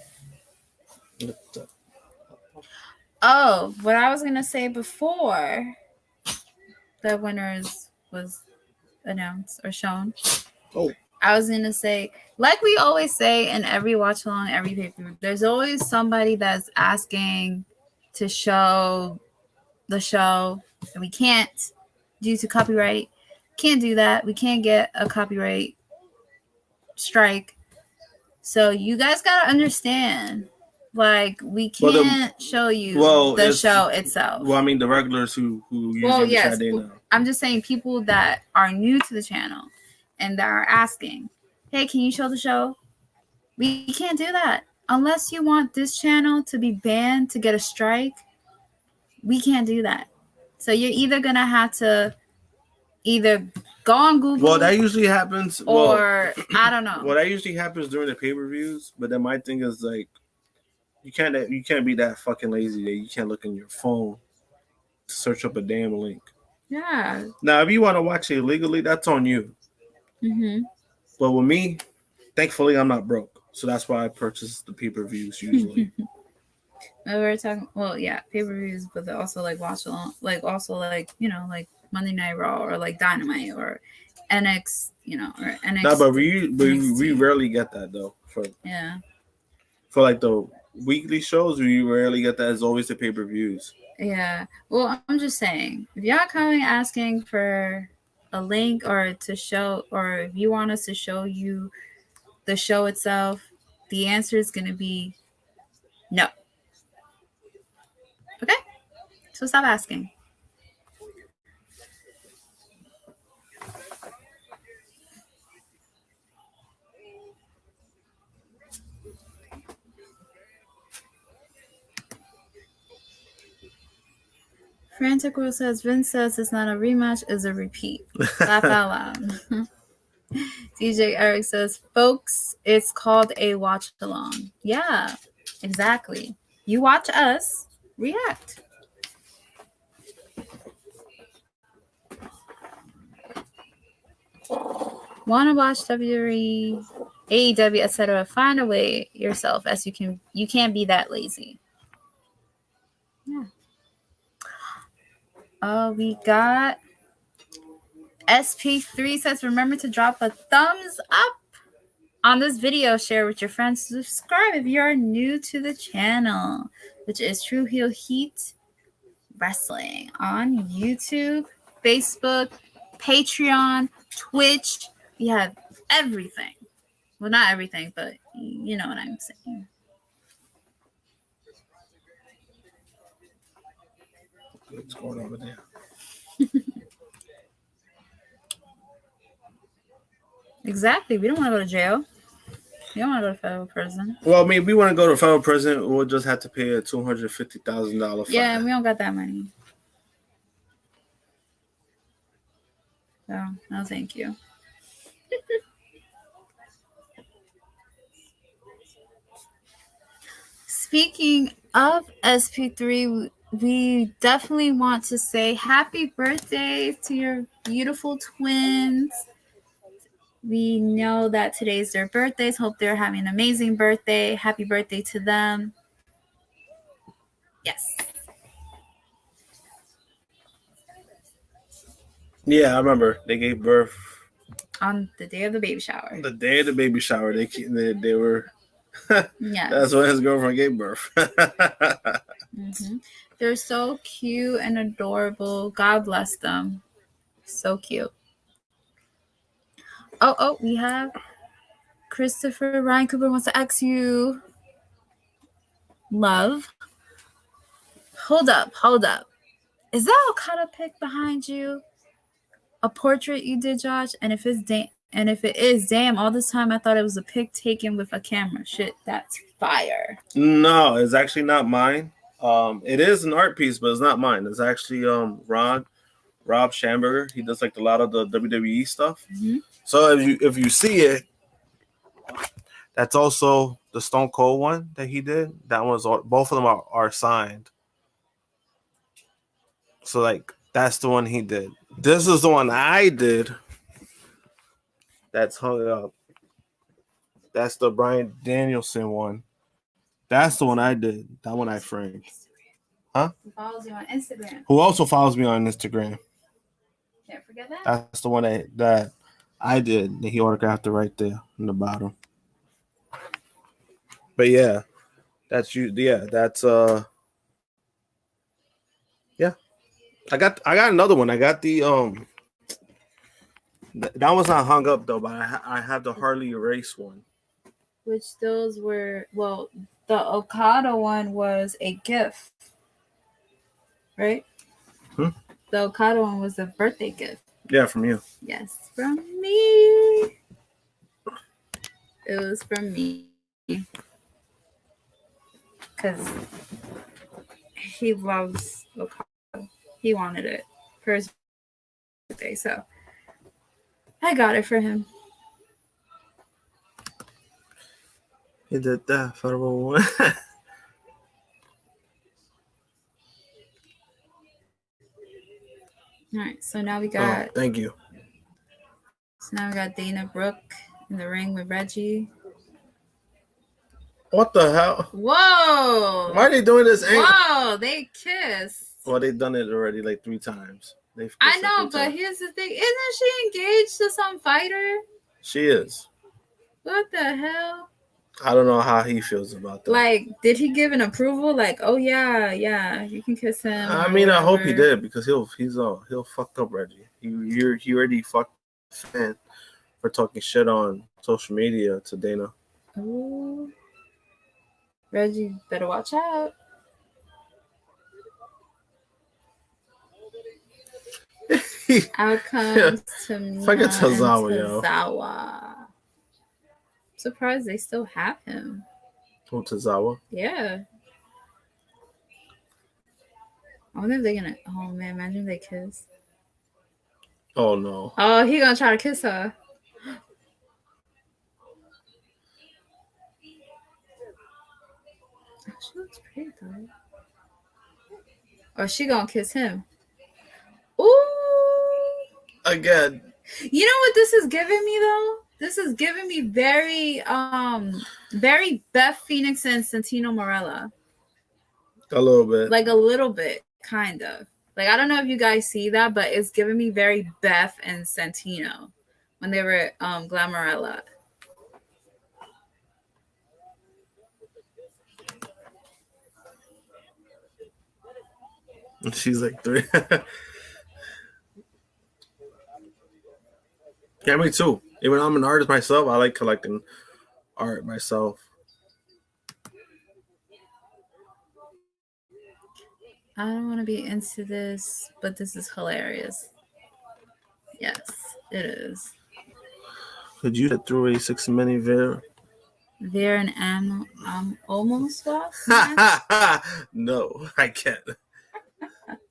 Oh, what I was going to say before the winners was announced or shown. Oh. I was going to say, like we always say in every watch along, every pay-per-view, there's always somebody that's asking to show the show, and we can't due to copyright. Can't do that. We can't get a copyright strike. So you guys got to understand, like, we can't show you the show itself. Well, I mean, the regulars who usually Saturday now. I'm just saying people that are new to the channel and that are asking, hey, can you show the show? We can't do that. Unless you want this channel to be banned to get a strike, we can't do that. So you're either going to have to either go on Google. Well, that usually happens. Or, I don't know. Well, that usually happens during the pay-per-views. But then my thing is, like, you can't be that fucking lazy that you can't look in your phone to search up a damn link. Yeah. Now, if you want to watch it illegally, that's on you. Mm-hmm. But with me, thankfully, I'm not broke. So that's why I purchase the pay-per-views usually. We were talking, well, yeah, pay-per-views, but also like watch along, like also like, you know, like Monday Night Raw or like Dynamite or NX, you know, or NX. No, but we rarely get that though. For like the weekly shows, we rarely get that. It's always the pay-per-views. Yeah. Well, I'm just saying, if y'all coming asking for a link or to show, or if you want us to show you the show itself, the answer is going to be no. Okay? So stop asking. Frantic World says, Vince says it's not a rematch, it's a repeat. Laugh out loud. DJ Eric says, folks, it's called a watch along. Yeah, exactly. You watch us react. Want to watch WWE, AEW, etc. Find a way yourself as you can. You can't be that lazy. Yeah. We got SP3 says, remember to drop a thumbs up on this video, share with your friends, subscribe if you're new to the channel, which is True Heel Heat Wrestling on YouTube, Facebook, Patreon, Twitch. We have everything. Well, not everything, but you know what I'm saying. What's going on over there? Exactly. We don't want to go to jail. We don't want to go to federal prison. Well, I mean, if we want to go to federal prison, we'll just have to pay a $250,000 fine. Yeah, we don't got that money. So, no, thank you. Speaking of SP3, we definitely want to say happy birthday to your beautiful twins. We know that today's their birthdays. Hope they're having an amazing birthday. Happy birthday to them. Yes. Yeah, I remember they gave birth on the day of the baby shower. The day of the baby shower, they were. Yeah, that's when his girlfriend gave birth. Mm-hmm. They're so cute and adorable. God bless them. So cute. Oh, we have Christopher Ryan Cooper wants to ask you, love. Hold up. Is that Okada pic behind you? A portrait you did, Josh? And if it is, damn, all this time I thought it was a pic taken with a camera. Shit, that's fire. No, it's actually not mine. It is an art piece, but it's not mine. It's actually Ron Rob Schamberger. He does like a lot of the WWE stuff. Mm-hmm. So if you see it, that's also the Stone Cold one that he did. That one's both of them are signed. So like that's the one he did. This is the one I did. That's hung up. That's the Bryan Danielson one. That's the one I did. That one I framed. Huh? Who follows you on Instagram? Who also follows me on Instagram. Can't forget that. That's the one that I did. That he autographed it right there in the bottom. But yeah, that's you. Yeah, that's yeah. I got another one. I got the that was not hung up though, but I have the Harley race one. Which those were, well, the Okada one was a gift, right? The Okada one was a birthday gift. Yeah, from you. Yes, from me. It was from me. Because he loves Okada. He wanted it for his birthday, so I got it for him. He did that for one. All right, so now we got. Oh, thank you. So now we got Dana Brooke in the ring with Reggie. What the hell? Whoa! Why are they doing this? Whoa! They kissed. Well, they've done it already like 3 times. I know, but here's the thing: isn't she engaged to some fighter? She is. What the hell? I don't know how he feels about that. Like, did he give an approval? Like, oh yeah, you can kiss him. I mean, I hope he did because he'll fuck up Reggie. He already fucked fan for talking shit on social media to Dana. Ooh. Reggie, better watch out. Out comes Tamina Fucking Tozawa, and yo. Tozawa. Surprised they still have him. Who, Tozawa? Yeah. I wonder if they're gonna. Oh man, imagine they kiss. Oh no. Oh, he gonna try to kiss her. Oh, she looks pretty though. Or she gonna kiss him. Ooh. Again. You know what this is giving me though? This is giving me very Beth Phoenix and Santino Marella. A little bit. Like a little bit, kind of. Like, I don't know if you guys see that, but it's giving me very Beth and Santino when they were Glamourella. She's like 3. Yeah, me too. Even though I'm an artist myself, I like collecting art myself. I don't want to be into this, but this is hilarious. Yes, it is. Could you get through a 6-minute video? They're an almost lost. No, I can't.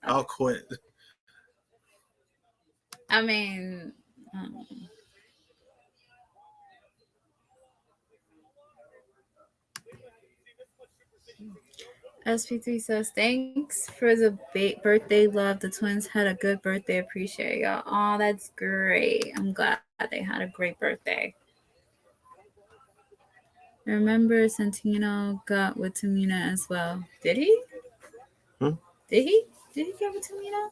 I'll quit. I mean, SP3 says, thanks for the birthday love. The twins had a good birthday. Appreciate y'all. Oh, that's great. I'm glad they had a great birthday. Remember Santino got with Tamina as well. Did he? Did he? Did he get with Tamina?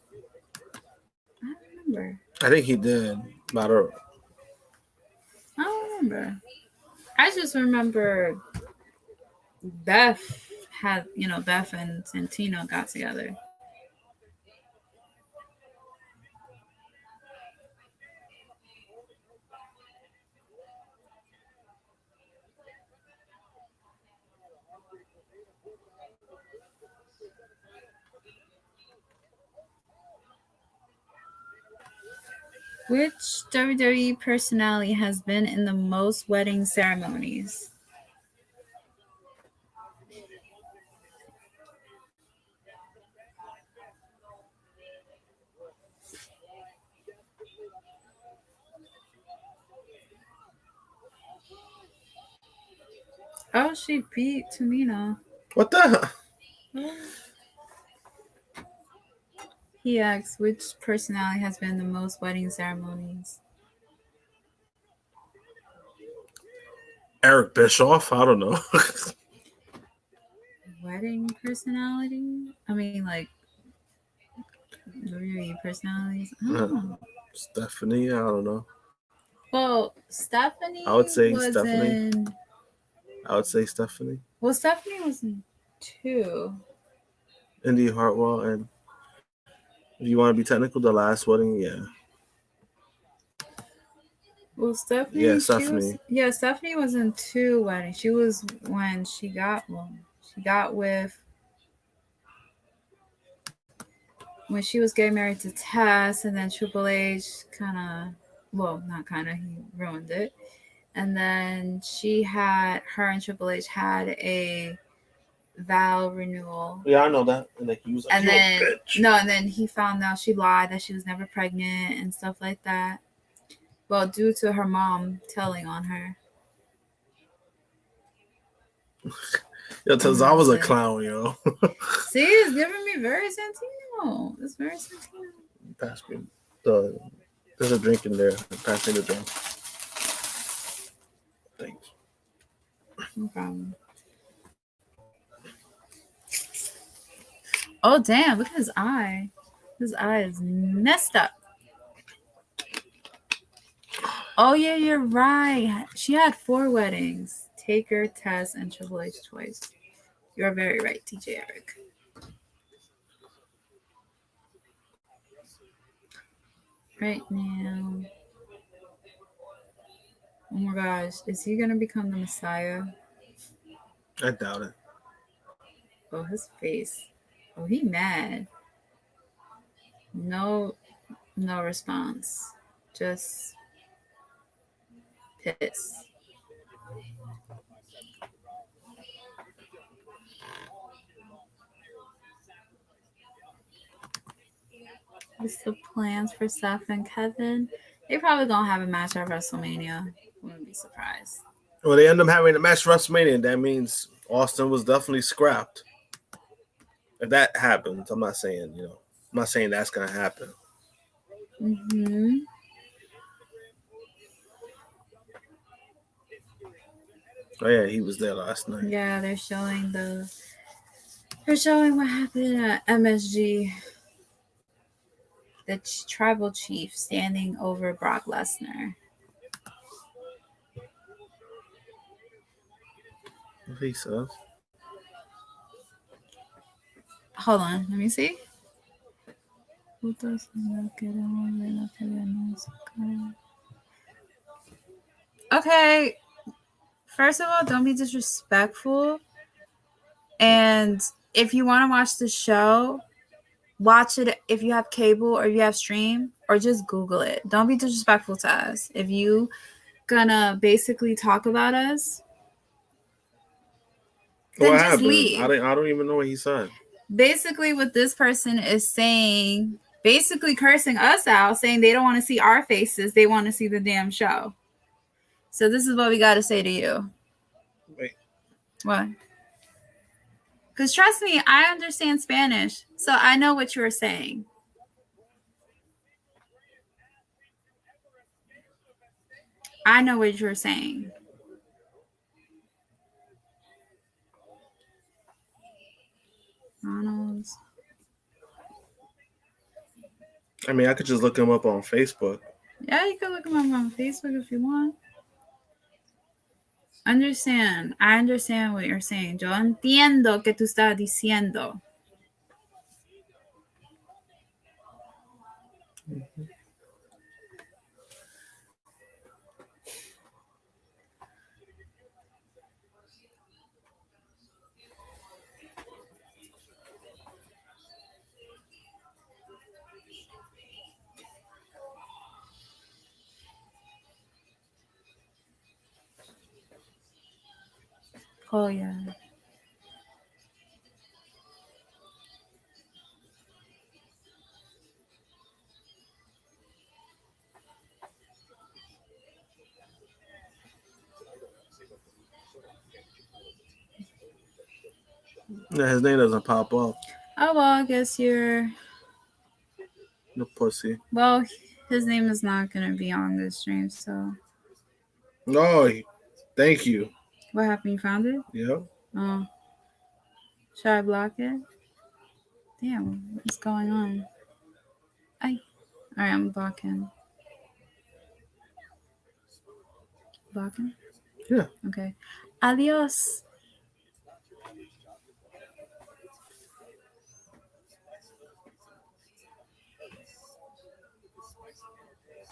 I don't remember. I think he did. I don't remember. I just remember Beth had, Beth and Santino got together. Which WWE personality has been in the most wedding ceremonies? Oh, she beat Tamina. What the? He asks, which personality has been the most wedding ceremonies? Eric Bischoff? I don't know. Wedding personality? I mean, like, WWE personalities? I don't know. Stephanie? I don't know. Well, Stephanie I would say was Stephanie. in... I would say Stephanie. Well, Stephanie was in 2. Indy Hartwell, and if you want to be technical, the last wedding, yeah. Well, Stephanie, Yeah, Stephanie. Stephanie was in 2 weddings. She was when she got with when she was getting married to Tess, and then Triple H kind of, well, not kind of, he ruined it. And then her and Triple H had a vow renewal. Yeah, I know that. And then he was like, and then he found out she lied, that she was never pregnant and stuff like that. Well, due to her mom telling on her. Yo, Tazar was a clown, yo. See, it's giving me very Santino. It's very Santino. Pass me there's a drink in there. Pass me the drink. Thanks. No problem. Oh, damn. Look at his eye. His eye is messed up. Oh, yeah, you're right. She had 4 weddings. Taker, Tess, and Triple H twice. You're very right, DJ Eric. Right now. Oh my gosh. Is he going to become the Messiah? I doubt it. Oh, his face. Oh, he mad. No response. Just piss. What's the plans for Seth and Kevin? They probably gonna have a match at WrestleMania. Wouldn't be surprised. Well, they end up having a match at WrestleMania. That means Austin was definitely scrapped. If that happens, I'm not saying that's gonna happen. Mm-hmm. Oh yeah, he was there last night. Yeah, they're showing what happened at MSG. The tribal chief standing over Brock Lesnar. He says. Hold on, let me see. Okay, first of all, don't be disrespectful. And if you want to watch the show, watch it if you have cable or you have stream, or just Google it. Don't be disrespectful to us. If you gonna basically talk about us, then What just happened? leave. I don't even know what he said. Basically, what this person is saying, basically cursing us out, saying they don't want to see our faces, they want to see the damn show. So this is what we got to say to you. Wait. What? Because trust me, I understand Spanish, so I know what you're saying. I know what you're saying. Ronald's. I mean, I could just look him up on Facebook. Yeah, you can look him up on Facebook if you want. I understand what you're saying. Yo entiendo que tú estás diciendo. Mm-hmm. Oh, yeah. Yeah, his name doesn't pop up. Oh, well, I guess you're... The pussy. Well, his name is not going to be on this stream, so... Oh, thank you. What happened? You found it? Yep. Oh. Should I block it? Damn, what's going on? Alright, I'm blocking. Blocking? Yeah. Okay. Adios.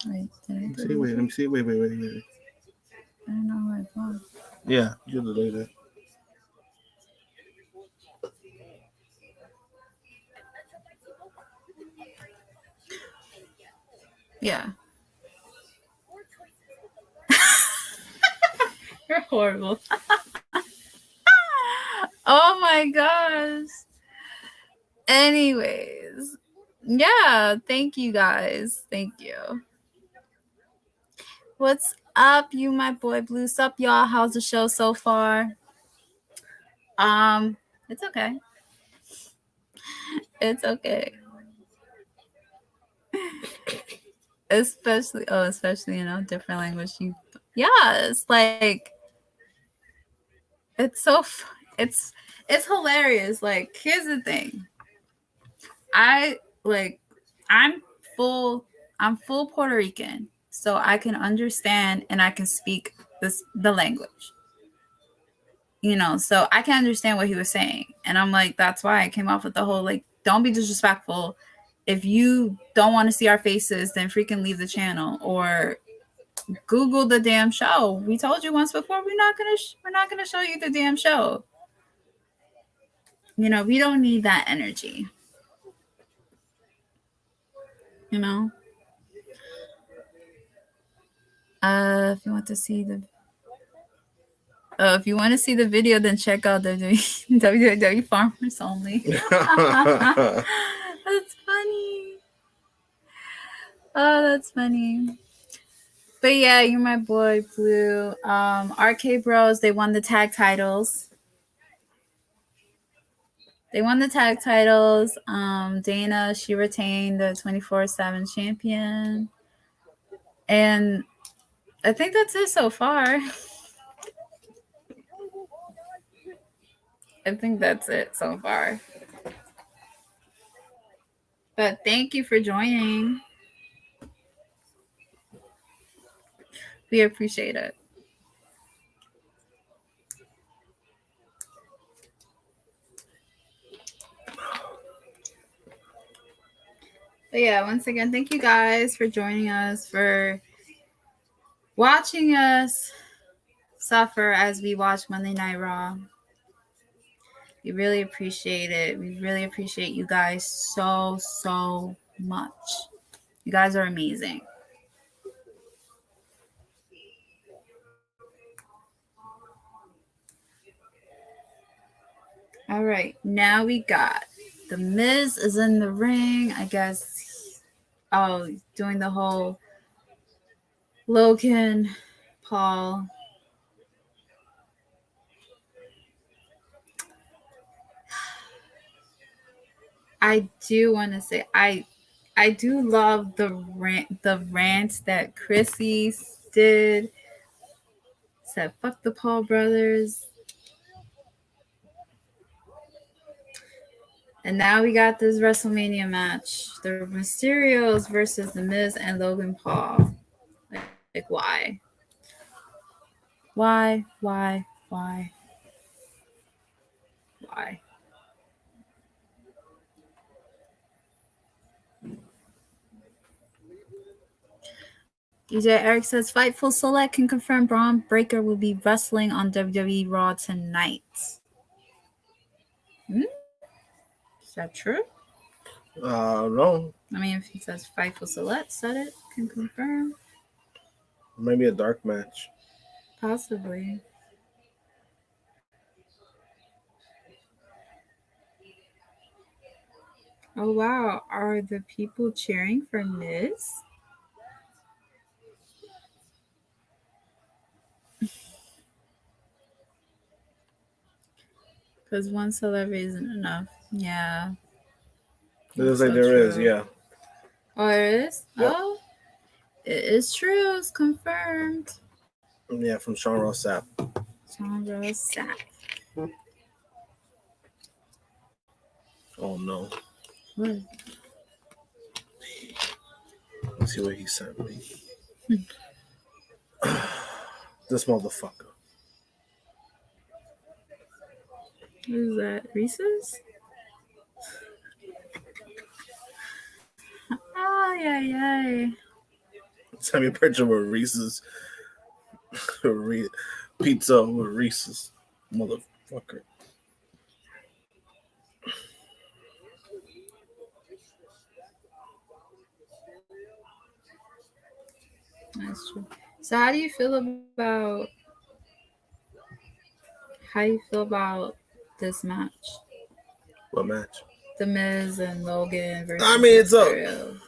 Wait, did I See, wait, let me see. Wait. I don't know who I blocked. Yeah, you delete it. Yeah. You're horrible. Oh my gosh. Anyways. Yeah, thank you guys. Thank you. What's up, you my boy Blue? What's up, y'all? How's the show so far? It's okay. It's okay. Especially different language. Yes, like it's so it's hilarious. Like, here's the thing. I'm full Puerto Rican, so I can understand and I can speak the language. So I can understand what he was saying. And I'm like, that's why I came off with the whole, like, don't be disrespectful. If you don't want to see our faces, then freaking leave the channel or Google the damn show. We told you once before, we're not gonna show you the damn show. We don't need that energy. If you want to see the video, then check out the WWE Farmers Only. That's funny. Oh, that's funny. But yeah, you're my boy, Blue. RK Bros, they won the tag titles. Dana, she retained the 24/7 champion. And I think that's it so far. But thank you for joining. We appreciate it. But yeah, once again, thank you guys for joining us, for watching us suffer as we watch Monday Night Raw. We really appreciate it. We really appreciate you guys so, so much. You guys are amazing. All right, now we got The Miz is in the ring, I guess. Doing the whole Logan Paul. I do want to say I do love the rant that Chrissy did. Said fuck the Paul brothers. And now we got this WrestleMania match. The Mysterios versus The Miz and Logan Paul. Like why? Why? DJ Eric says Fightful Select can confirm Braun Breaker will be wrestling on WWE Raw tonight. Is that true? No. I mean, if he says Fightful Select said it, can confirm. Maybe a dark match. Possibly. Oh wow, are the people cheering for Miz? Because one celebrity isn't enough. Yeah. It looks like there is, yeah. Oh, it is? Yep. Oh, it is true. It's confirmed. Yeah, from Sean Ross Sapp. Sean Ross Sapp. Oh no. What? Let's see what he sent me. This motherfucker. What is that? Reese's? Ay. Send me a picture with Reese's pizza with Reese's. Motherfucker. That's true. So how do you feel about this match? What match? The Miz and Logan versus I mean, Mysterio.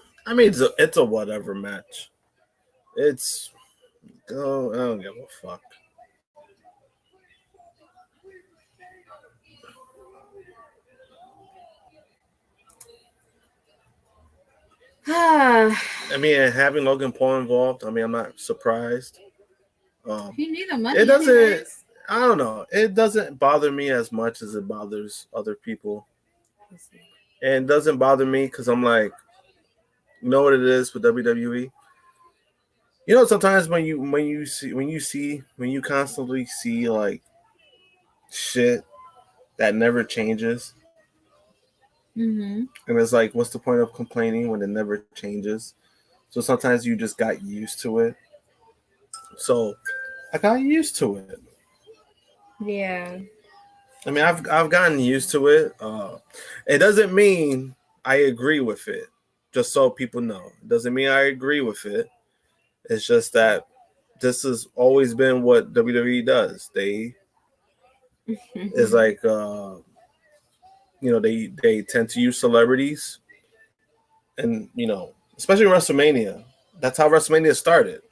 it's a whatever match. It's I don't give a fuck. I mean, having Logan Paul involved, I mean, I'm not surprised. You need the money. It doesn't. Anyways. I don't know. It doesn't bother me as much as it bothers other people, and it doesn't bother me because I'm like, you know what it is with WWE. You know, sometimes when you constantly see like shit that never changes, Mm-hmm. and it's like, what's the point of complaining when it never changes? So sometimes you just got used to it. So I got used to it. Yeah. I mean, I've gotten used to it. It doesn't mean I agree with it. Just so people know, it doesn't mean I agree with it. It's just that this has always been what WWE does. They it's like they tend to use celebrities, and especially WrestleMania. That's how WrestleMania started,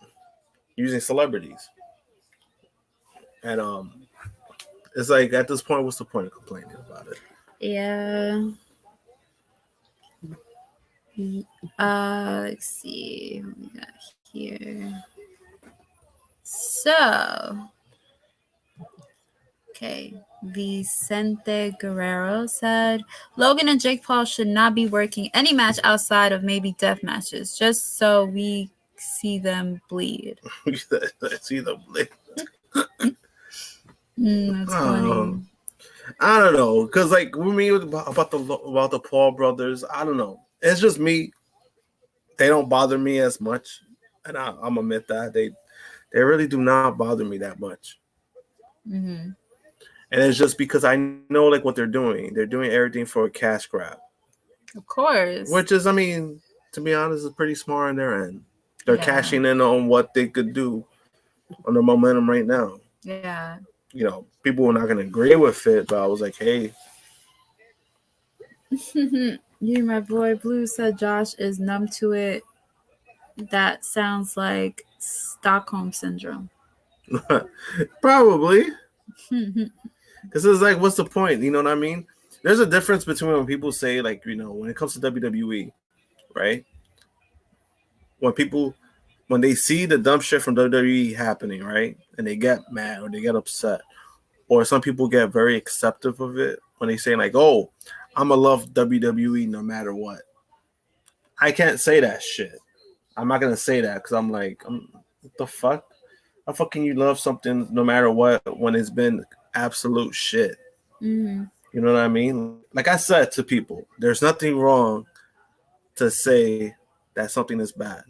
using celebrities. And it's like at this point, what's the point of complaining about it? Yeah. Let's see what we got here. So, okay. Vicente Guerrero said Logan and Jake Paul should not be working any match outside of maybe death matches, just so we see them bleed. See them bleed. That's funny. I don't know, because like with me about the Paul brothers, I don't know. It's just me. They don't bother me as much, and I'm admit that they really do not bother me that much. Mm-hmm. And it's just because I know like what they're doing. They're doing everything for a cash grab. Of course. Which is, I mean, to be honest, is pretty smart on their end. They're cashing in on what they could do on the momentum right now. Yeah. People were not going to agree with it, but I was like, hey. My boy Blue said Josh is numb to it. That sounds like Stockholm Syndrome. Probably. Because it's like, what's the point? You know what I mean? There's a difference between when people say, like, when it comes to WWE, right? When they see the dumb shit from WWE happening, right? And they get mad or they get upset. Or some people get very acceptive of it when they say, like, oh, I'm going to love WWE no matter what. I can't say that shit. I'm not going to say that because I'm like, what the fuck? How fucking you love something no matter what when it's been absolute shit? Mm-hmm. You know what I mean? Like I said to people, there's nothing wrong to say that something is bad.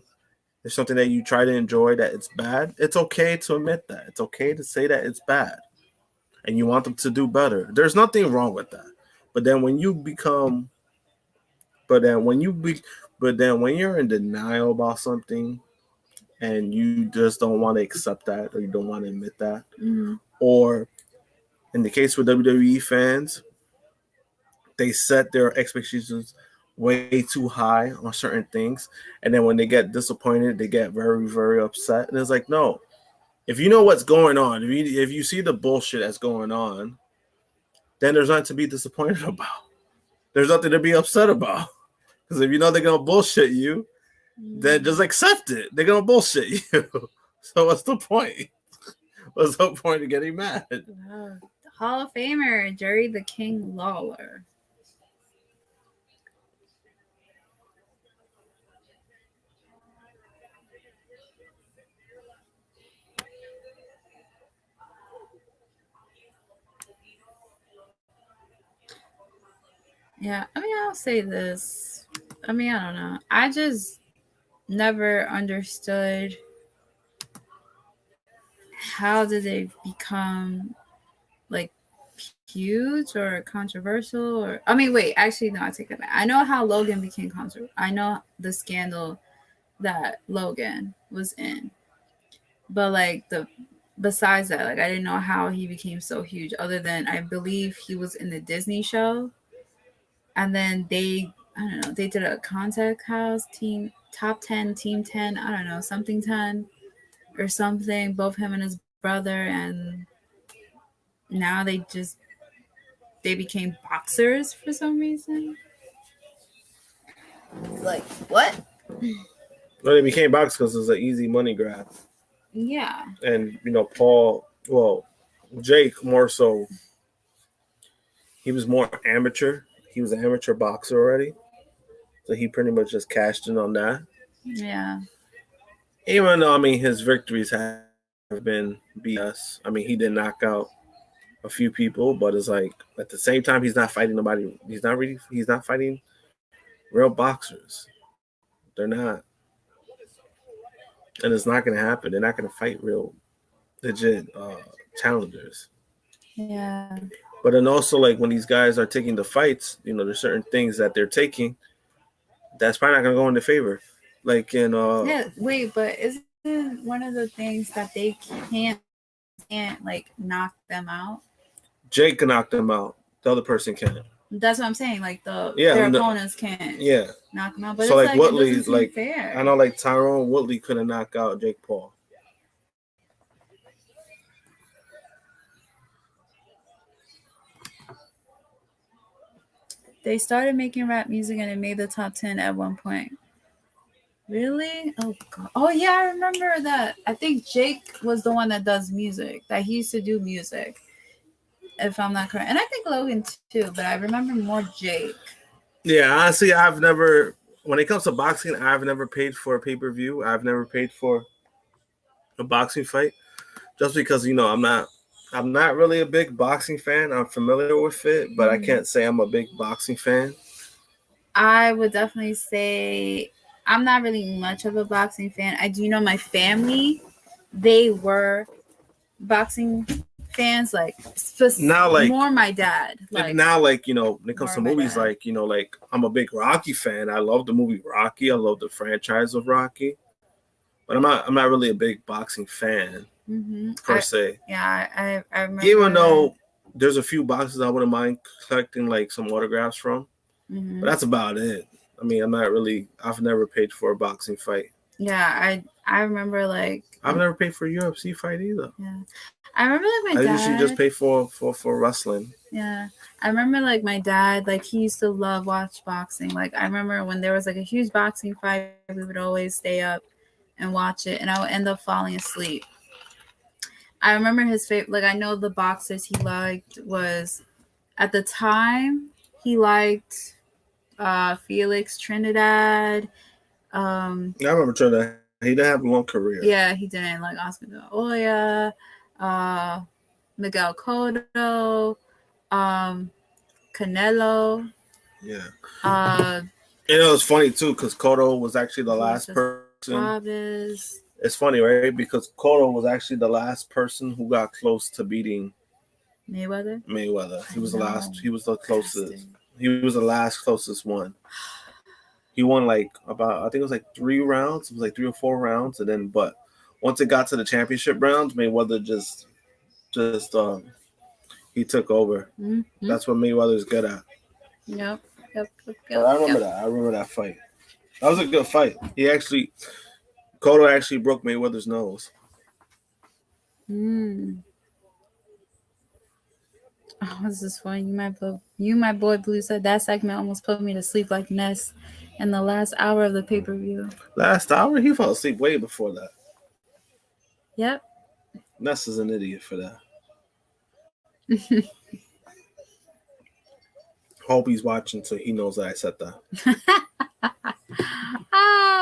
There's something that you try to enjoy that it's bad. It's okay to admit that. It's okay to say that it's bad. And you want them to do better. There's nothing wrong with that. But then when you're in denial about something and you just don't want to accept that or you don't want to admit that, mm-hmm. or in the case with WWE fans, they set their expectations way too high on certain things, and then when they get disappointed, they get very, very upset. And it's like, no, if you know what's going on, if you see the bullshit that's going on, then there's nothing to be disappointed about. There's nothing to be upset about. Because if you know they're going to bullshit you, then just accept it. They're going to bullshit you. So what's the point? What's the point of getting mad? Wow. Hall of Famer, Jerry the King Lawler. Yeah, I mean, I'll say this. I mean, I don't know. I just never understood how did they become like huge or controversial or I mean wait, actually no, I take that back. I know how Logan became controversial. I know the scandal that Logan was in. But like besides that, like I didn't know how he became so huge other than I believe he was in the Disney show. And then I don't know, they did a contact house team top 10, team 10, I don't know, something 10 or something, both him and his brother, and now they became boxers for some reason. Like what? Well, they became boxers because it was an easy money grab. Yeah. And Jake more so. He was more amateur. He was an amateur boxer already, so he pretty much just cashed in on that. Yeah. Even though his victories have been BS. He did knock out a few people, but it's like at the same time he's not fighting nobody. He's not fighting real boxers. They're not, and it's not going to happen. They're not going to fight real legit challengers. Yeah. But then also like when these guys are taking the fights, there's certain things that they're taking that's probably not going to go in their favor. Like in yeah, wait, but isn't one of the things that they can't like knock them out? Jake can knock them out. The other person can't. That's what I'm saying. Like their opponents can't knock them out. But so it's like Woodley, it doesn't seem fair. I know like Tyrone Woodley couldn't knock out Jake Paul. They started making rap music and it made the top 10 at one point. Really? Oh god. Oh yeah, I remember that. I think Jake was the one that does music. That he used to do music. If I'm not correct. And I think Logan too, but I remember more Jake. Yeah, honestly, I've never when it comes to boxing, I've never paid for a pay-per-view. I've never paid for a boxing fight. Just because, I'm not really a big boxing fan. I'm familiar with it, but I can't say I'm a big boxing fan. I would definitely say I'm not really much of a boxing fan. I do know my family, they were boxing fans, like now, like more my dad. Like now, like when it comes to movies, like like I'm a big Rocky fan. I love the movie Rocky. I love the franchise of Rocky, but I'm not really a big boxing fan per se. Yeah, I remember. Even though there's a few boxers I wouldn't mind collecting like some autographs from, but that's about it. I'm not really. I've never paid for a boxing fight. Yeah, I remember like I've never paid for a UFC fight either. Yeah, I remember like my dad. I usually just pay for wrestling. Yeah, I remember like my dad, like he used to love watch boxing. Like I remember when there was like a huge boxing fight, we would always stay up and watch it, and I would end up falling asleep. I remember his favorite. Like I know the boxers he liked was at the time he liked Felix Trinidad. I remember Trinidad. He didn't have a long career. Yeah, he didn't. Like Oscar De La Hoya, Miguel Cotto, Canelo. Yeah. And it was funny too because Cotto was actually the last person. It's funny, right? Because Cotto was actually the last person who got close to beating Mayweather. He was the last. He was the closest. He was the last closest one. He won like about, I think it was like 3 rounds. It was like 3 or 4 rounds, and then but once it got to the championship rounds, Mayweather just he took over. Mm-hmm. That's what Mayweather's good at. Yep. But I remember that. I remember that fight. That was a good fight. Cotto actually broke Mayweather's nose. Oh, this is funny. My boy Blue said that segment almost put me to sleep like Ness in the last hour of the pay-per-view. Last hour? He fell asleep way before that. Yep. Ness is an idiot for that. Hope he's watching so he knows that I said that.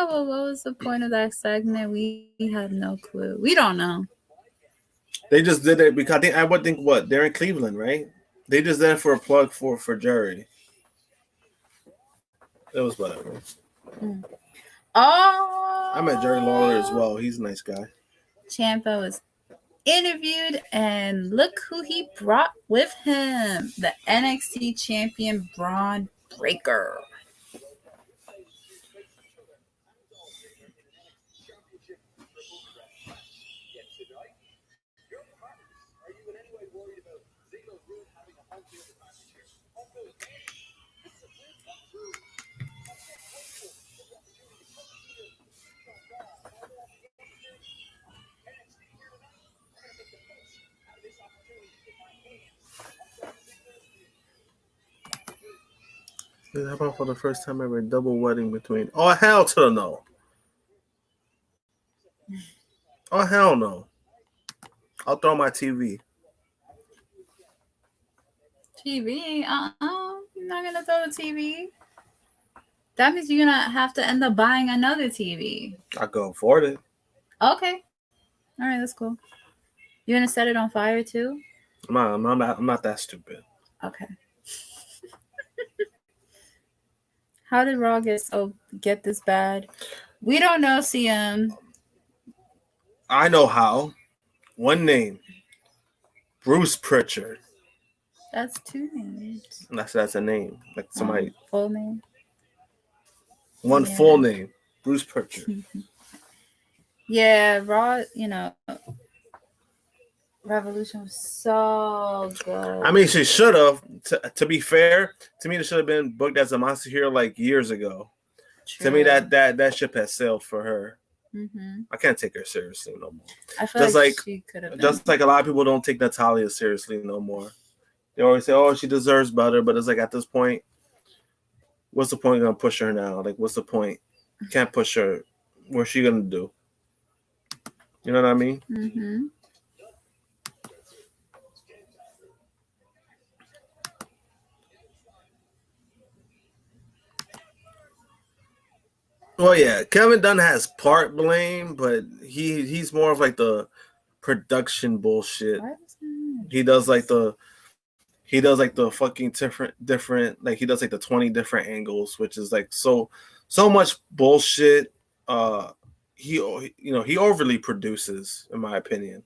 Well, what was the point of that segment? We had no clue. We don't know. They just did it because I would think what? They're in Cleveland, right? They just did it for a plug for Jerry. It was whatever. Oh, I met Jerry Lawler as well. He's a nice guy. Ciampa was interviewed, and look who he brought with him: the NXT champion Braun Breaker. How about for the first time ever, double wedding between? Oh, hell to the no. Oh, hell no. I'll throw my TV. TV? You're not gonna throw the TV. That means you're gonna have to end up buying another TV. I go afford it. Okay. All right, that's cool. You're gonna set it on fire too? I'm not that stupid. Okay. How did Raw get this bad? We don't know, CM. I know how. One name. Bruce Pritchard. That's two names. That's a name. Like somebody. Full name. One full name. Bruce Pritchard. Yeah, Raw, Revolution was so good. I mean, she should have. To be fair, to me, it should have been booked as a monster hero like years ago. True. To me, that ship has sailed for her. Mm-hmm. I can't take her seriously no more. I feel like she could have been. Just like a lot of people don't take Natalya seriously no more. They always say, "Oh, she deserves better," but it's like at this point, what's the point of gonna push her now? Like, what's the point? You can't push her. What's she gonna do? You know what I mean? Mm-hmm. Well, yeah, Kevin Dunn has part blame, but he's more of like the production bullshit. He does like the fucking different like he does like the 20 different angles, which is like so much bullshit. He overly produces, in my opinion.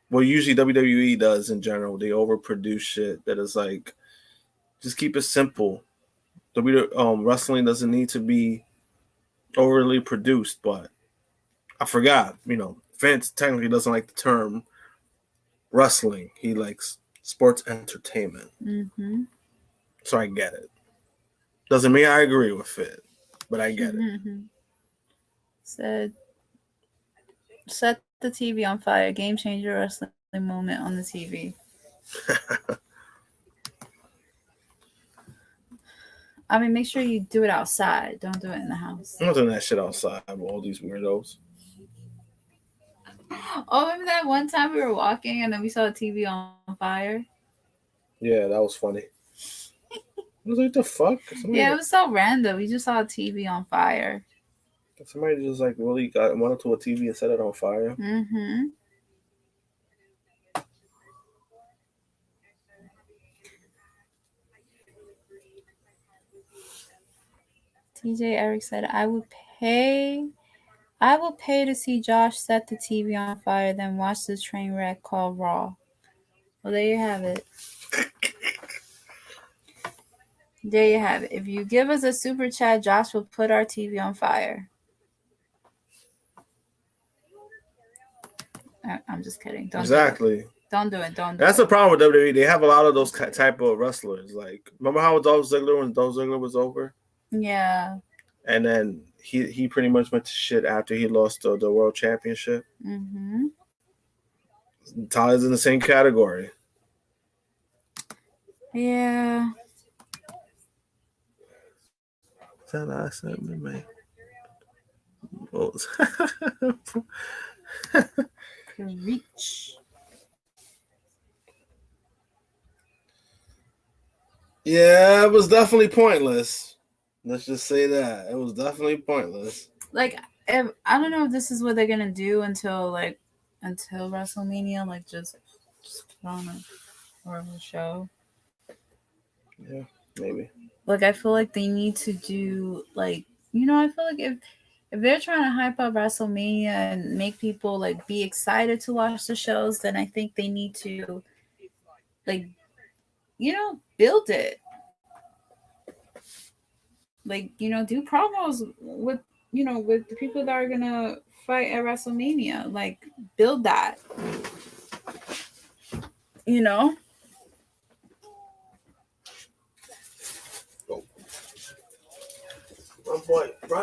Well, usually WWE does in general. They overproduce shit that is like, just keep it simple. Wrestling doesn't need to be overly produced, but I forgot, Vince technically doesn't like the term wrestling. He likes sports entertainment. Mm-hmm. So I get it. Doesn't mean I agree with it, but I get it. Mm-hmm. Said, set the TV on fire. Game changer wrestling moment on the TV. I mean, make sure you do it outside. Don't do it in the house. I'm not doing that shit outside with all these weirdos. Oh, remember that one time we were walking and then we saw a TV on fire? Yeah, that was funny. I was like, the fuck? It was so random. We just saw a TV on fire. Somebody just like really went up to a TV and set it on fire. Mm-hmm. TJ Eric said, I will pay to see Josh set the TV on fire, then watch the train wreck called Raw. Well, there you have it. There you have it. If you give us a super chat, Josh will put our TV on fire. I'm just kidding. Don't exactly. Don't do it. That's the problem with WWE. They have a lot of those type of wrestlers. Like, remember how Dolph Ziggler, when Dolph Ziggler was over? Yeah. And then he pretty much went to shit after he lost the World Championship. Mm-hmm. Tyler's in the same category. Yeah. That I said, man. Reach. Yeah, it was definitely pointless. Let's just say that. It was definitely pointless. Like, I don't know if this is what they're gonna do until WrestleMania, like just put on a horrible show. Yeah, maybe. Like, I feel like they need to do like, I feel like if they're trying to hype up WrestleMania and make people like be excited to watch the shows, then I think they need to like, build it. Like, do promos with the people that are gonna fight at WrestleMania. Like, build that. You know?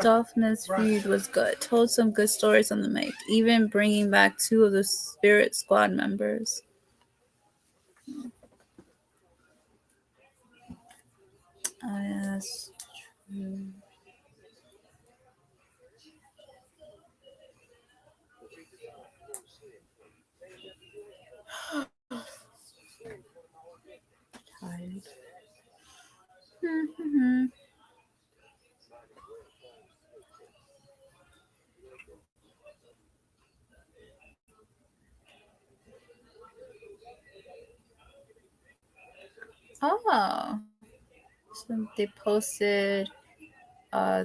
Dolphin's feud was good. Told some good stories on the mic, even bringing back 2 of the Spirit Squad members. Yes, true. Tired. Oh, so they posted uh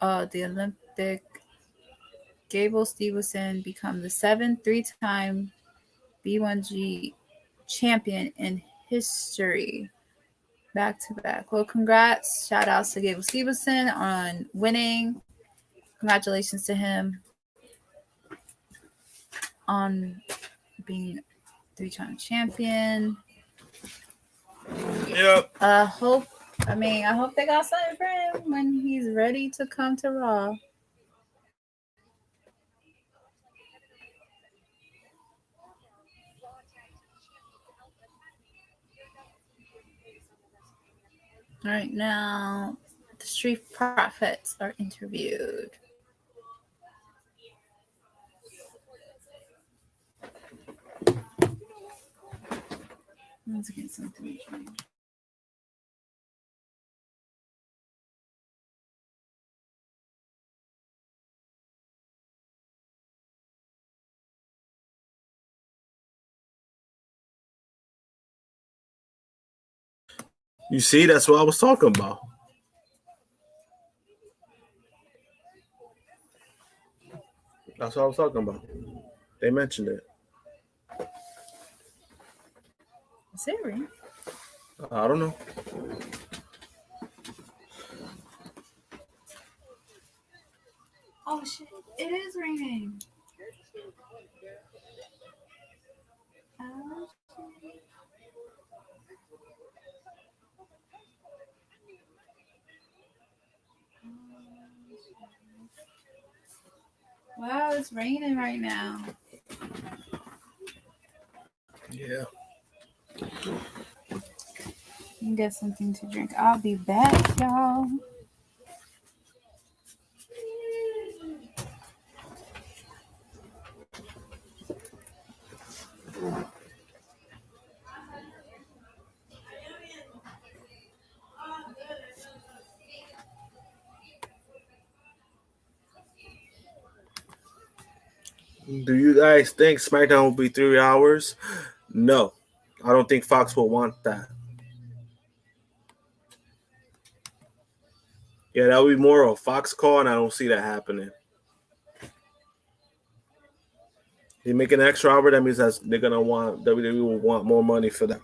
the Olympic. Gable Stevenson become the 7th three-time B1G champion in history. Back to back. Well, congrats. Shout outs to Gable Stevenson on winning. Congratulations to him on being 3-time champion. Yep. I hope they got something for him when he's ready to come to Raw. All right, now the Street Profits are interviewed. Let's get something. You see, that's what I was talking about. That's what I was talking about. They mentioned it. Is it ring? I don't know. Oh shit! It is raining. Oh, wow, it's raining right now. Yeah. You can get something to drink. I'll be back, y'all. Do you guys think SmackDown will be 3 hours? No. I don't think Fox will want that. Yeah, that would be more of a Fox call, and I don't see that happening. They make an extra hour, that means that they're gonna want WWE will want more money for that.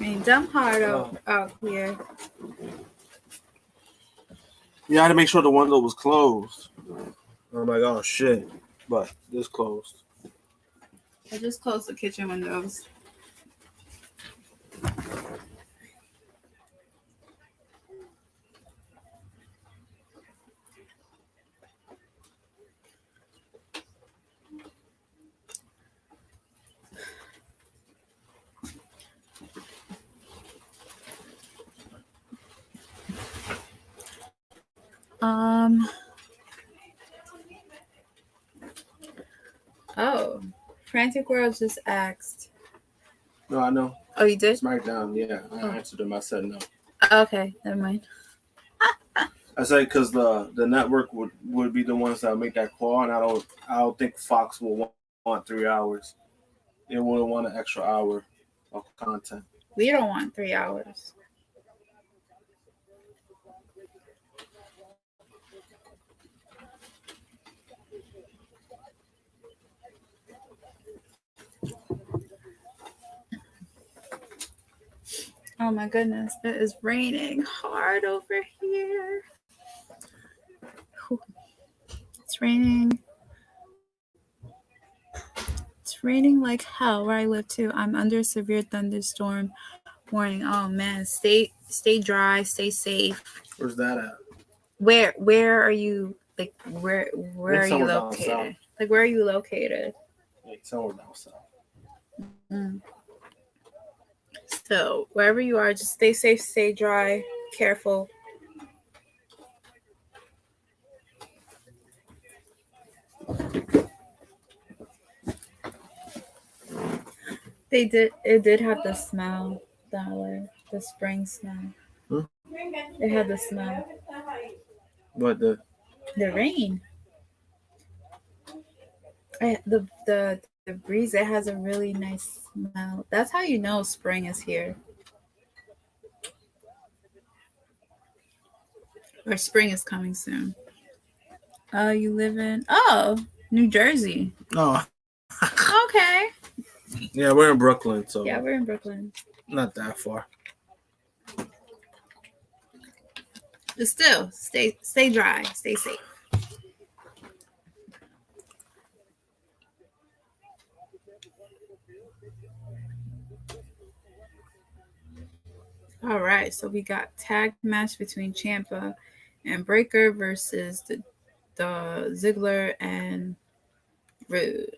mean, dumb hard out here. Yeah, I had to make sure the window was closed. I'm like, oh shit, but it's closed. I just closed the kitchen windows. Oh, Frantic World just asked. No, I know. Oh, you did? SmackDown, yeah. I answered him. I said no. Okay, never mind. I said because the network would be the ones that make that call, and I don't think Fox will want 3 hours. They wouldn't want an extra hour of content. We don't want 3 hours. Oh my goodness, it is raining hard over here. It's raining. It's raining like hell where I live too. I'm under severe thunderstorm warning. Oh man, stay dry, stay safe. Where's that at? Where are you? Like where are you located? Like where are you located? Like somewhere down south. Mm. So wherever you are, just stay safe, stay dry, careful. It did have the smell, the spring smell. It had the smell. What the rain. The breeze, it has a really nice smell. That's how you know spring is here. Or spring is coming soon. You live in New Jersey. Oh. Okay. Yeah, we're in Brooklyn, so yeah, we're in Brooklyn. Not that far. But still, stay dry, stay safe. All right, so we got tag match between Ciampa and Breaker versus the Ziggler and Rude.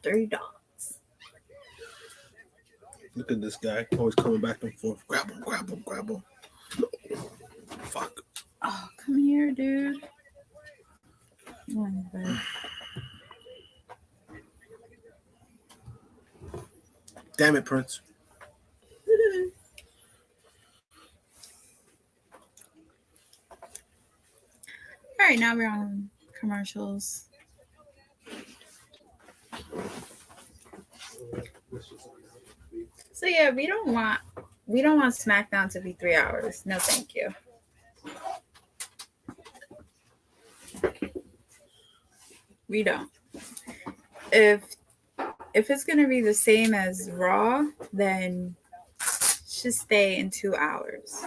3 dogs. Look at this guy always coming back and forth. Grab him. Fuck. Oh, come here, dude. Oh, damn it, Prince. All right, now we're on commercials. So yeah, we don't want SmackDown to be 3 hours. No, thank you. We don't. If it's gonna be the same as Raw, then just stay in 2 hours.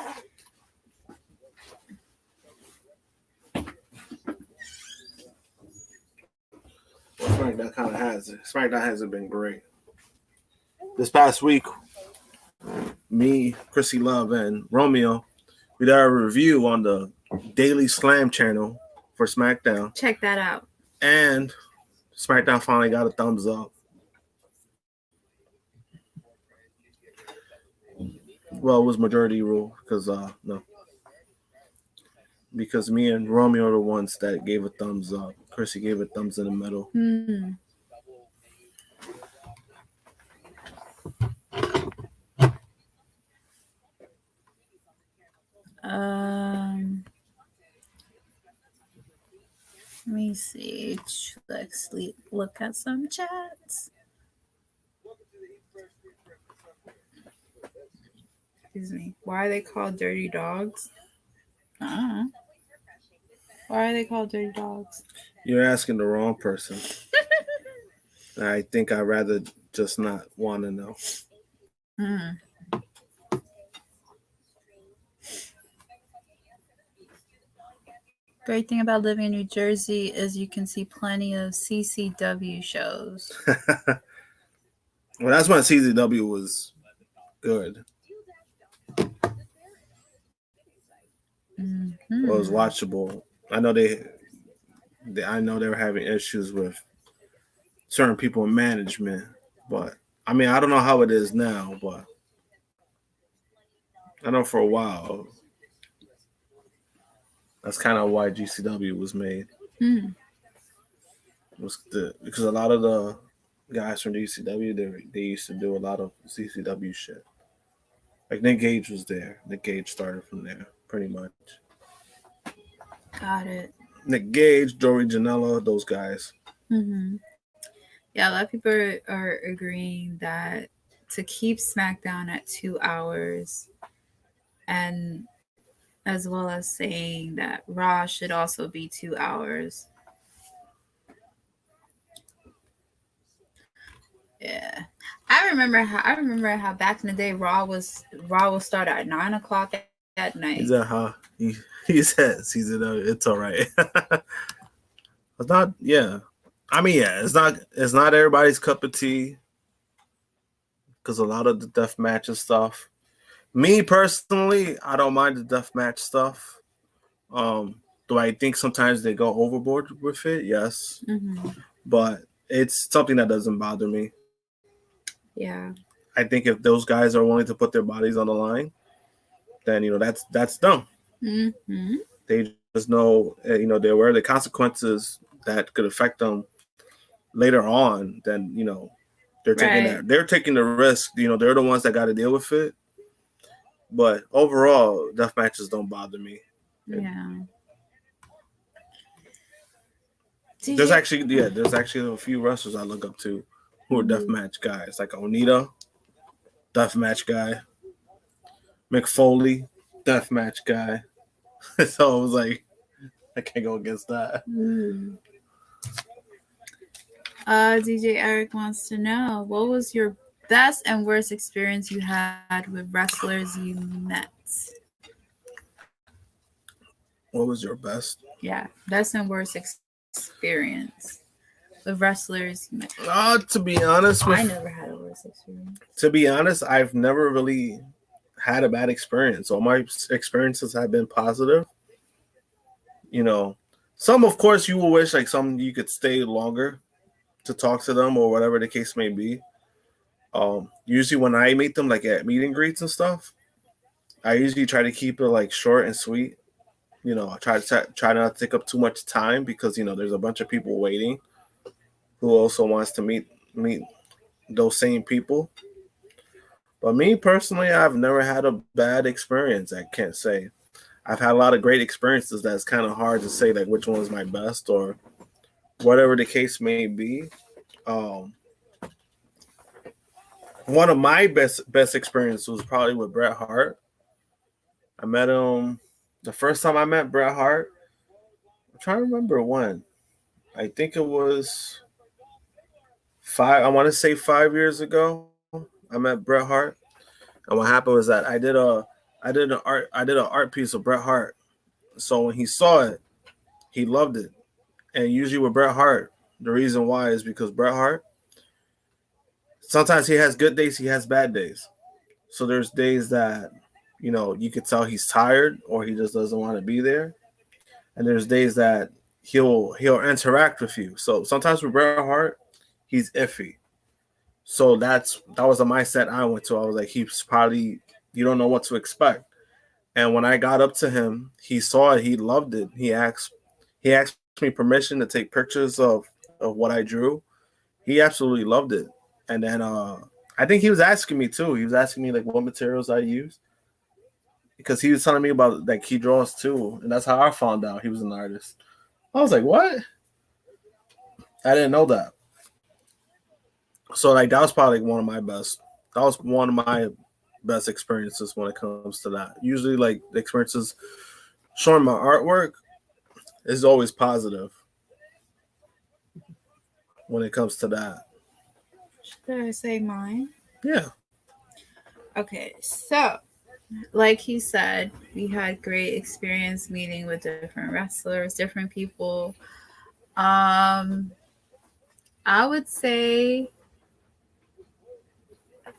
SmackDown kind of has it. SmackDown hasn't been great. This past week, me, Chrissy Love, and Romeo, we did a review on the Daily Slam channel for SmackDown. Check that out. And SmackDown finally got a thumbs up. Well, it was majority rule because no. Because me and Romeo are the ones that gave a thumbs up. Chrissy gave a thumbs in the middle. Let me see. Let's look at some chats. Excuse me. Why are they called dirty dogs? Why are they called dirty dogs? You're asking the wrong person. I think I'd rather just not want to know. Great thing about living in New Jersey is you can see plenty of CCW shows. Well, that's when CZW was good. Mm-hmm. It was watchable. I know I know they were having issues with certain people in management, but I mean, I don't know how it is now, but I know for a while that's kind of why GCW was made. Mm. Because a lot of the guys from GCW they used to do a lot of CCW shit. Like Nick Gage was there. Nick Gage started from there, pretty much. Got it. Nick Gage, Joey Janela, those guys. Mm-hmm. Yeah, a lot of people are agreeing that to keep SmackDown at 2 hours, and as well as saying that Raw should also be 2 hours. Yeah, I remember how back in the day Raw was start at 9 o'clock at night. He said, "Huh?" He says, "He's it's all right." It's not. Yeah, I mean, yeah, it's not everybody's cup of tea because a lot of the death match and stuff. Me personally, I don't mind the death match stuff. Do I think sometimes they go overboard with it? Yes, but it's something that doesn't bother me. Yeah. I think if those guys are willing to put their bodies on the line, then that's dumb. Mm-hmm. They just know they're aware of the consequences that could affect them later on. Then they're taking the risk. They're the ones that got to deal with it. But overall, death matches don't bother me. Yeah. There's actually a few wrestlers I look up to who are death match guys, like Onita, death match guy, Mick Foley, death match guy. So I was like, I can't go against that. DJ Eric wants to know, what was your best and worst experience you had with wrestlers you met? What was your best? Yeah, best and worst experience with wrestlers you met. To be honest, I never had a worst experience. To be honest, I've never really had a bad experience. All my experiences have been positive. Some, of course, you will wish like some you could stay longer to talk to them or whatever the case may be. Usually when I meet them, like at meet and greets and stuff, I usually try to keep it like short and sweet. I try not to take up too much time because there's a bunch of people waiting who also wants to meet those same people. But me personally, I've never had a bad experience. I can't say. I've had a lot of great experiences. That's kind of hard to say like which one is my best or whatever the case may be. One of my best experiences was probably with Bret Hart. I met him the first time I met Bret Hart. I'm trying to remember when. I think it was I want to say 5 years ago. I met Bret Hart, and what happened was that I did an art piece of Bret Hart. So when he saw it, he loved it. And usually with Bret Hart, the reason why is because Bret Hart, sometimes he has good days, he has bad days. So there's days that you could tell he's tired or he just doesn't want to be there, and there's days that he'll interact with you. So sometimes with Bret Hart, he's iffy. So that was the mindset I went to. I was like, he's probably, you don't know what to expect. And when I got up to him, he saw it. He loved it. He asked me permission to take pictures of what I drew. He absolutely loved it. And then I think he was asking me too. He was asking me like what materials I use, because he was telling me about like he draws too, and that's how I found out he was an artist. I was like, what? I didn't know that. So like that was probably like one of my best. That was one of my best experiences when it comes to that. Usually, like the experiences showing my artwork is always positive when it comes to that. Should I say mine? Yeah. Okay, so like he said, we had great experience meeting with different wrestlers, different people. I would say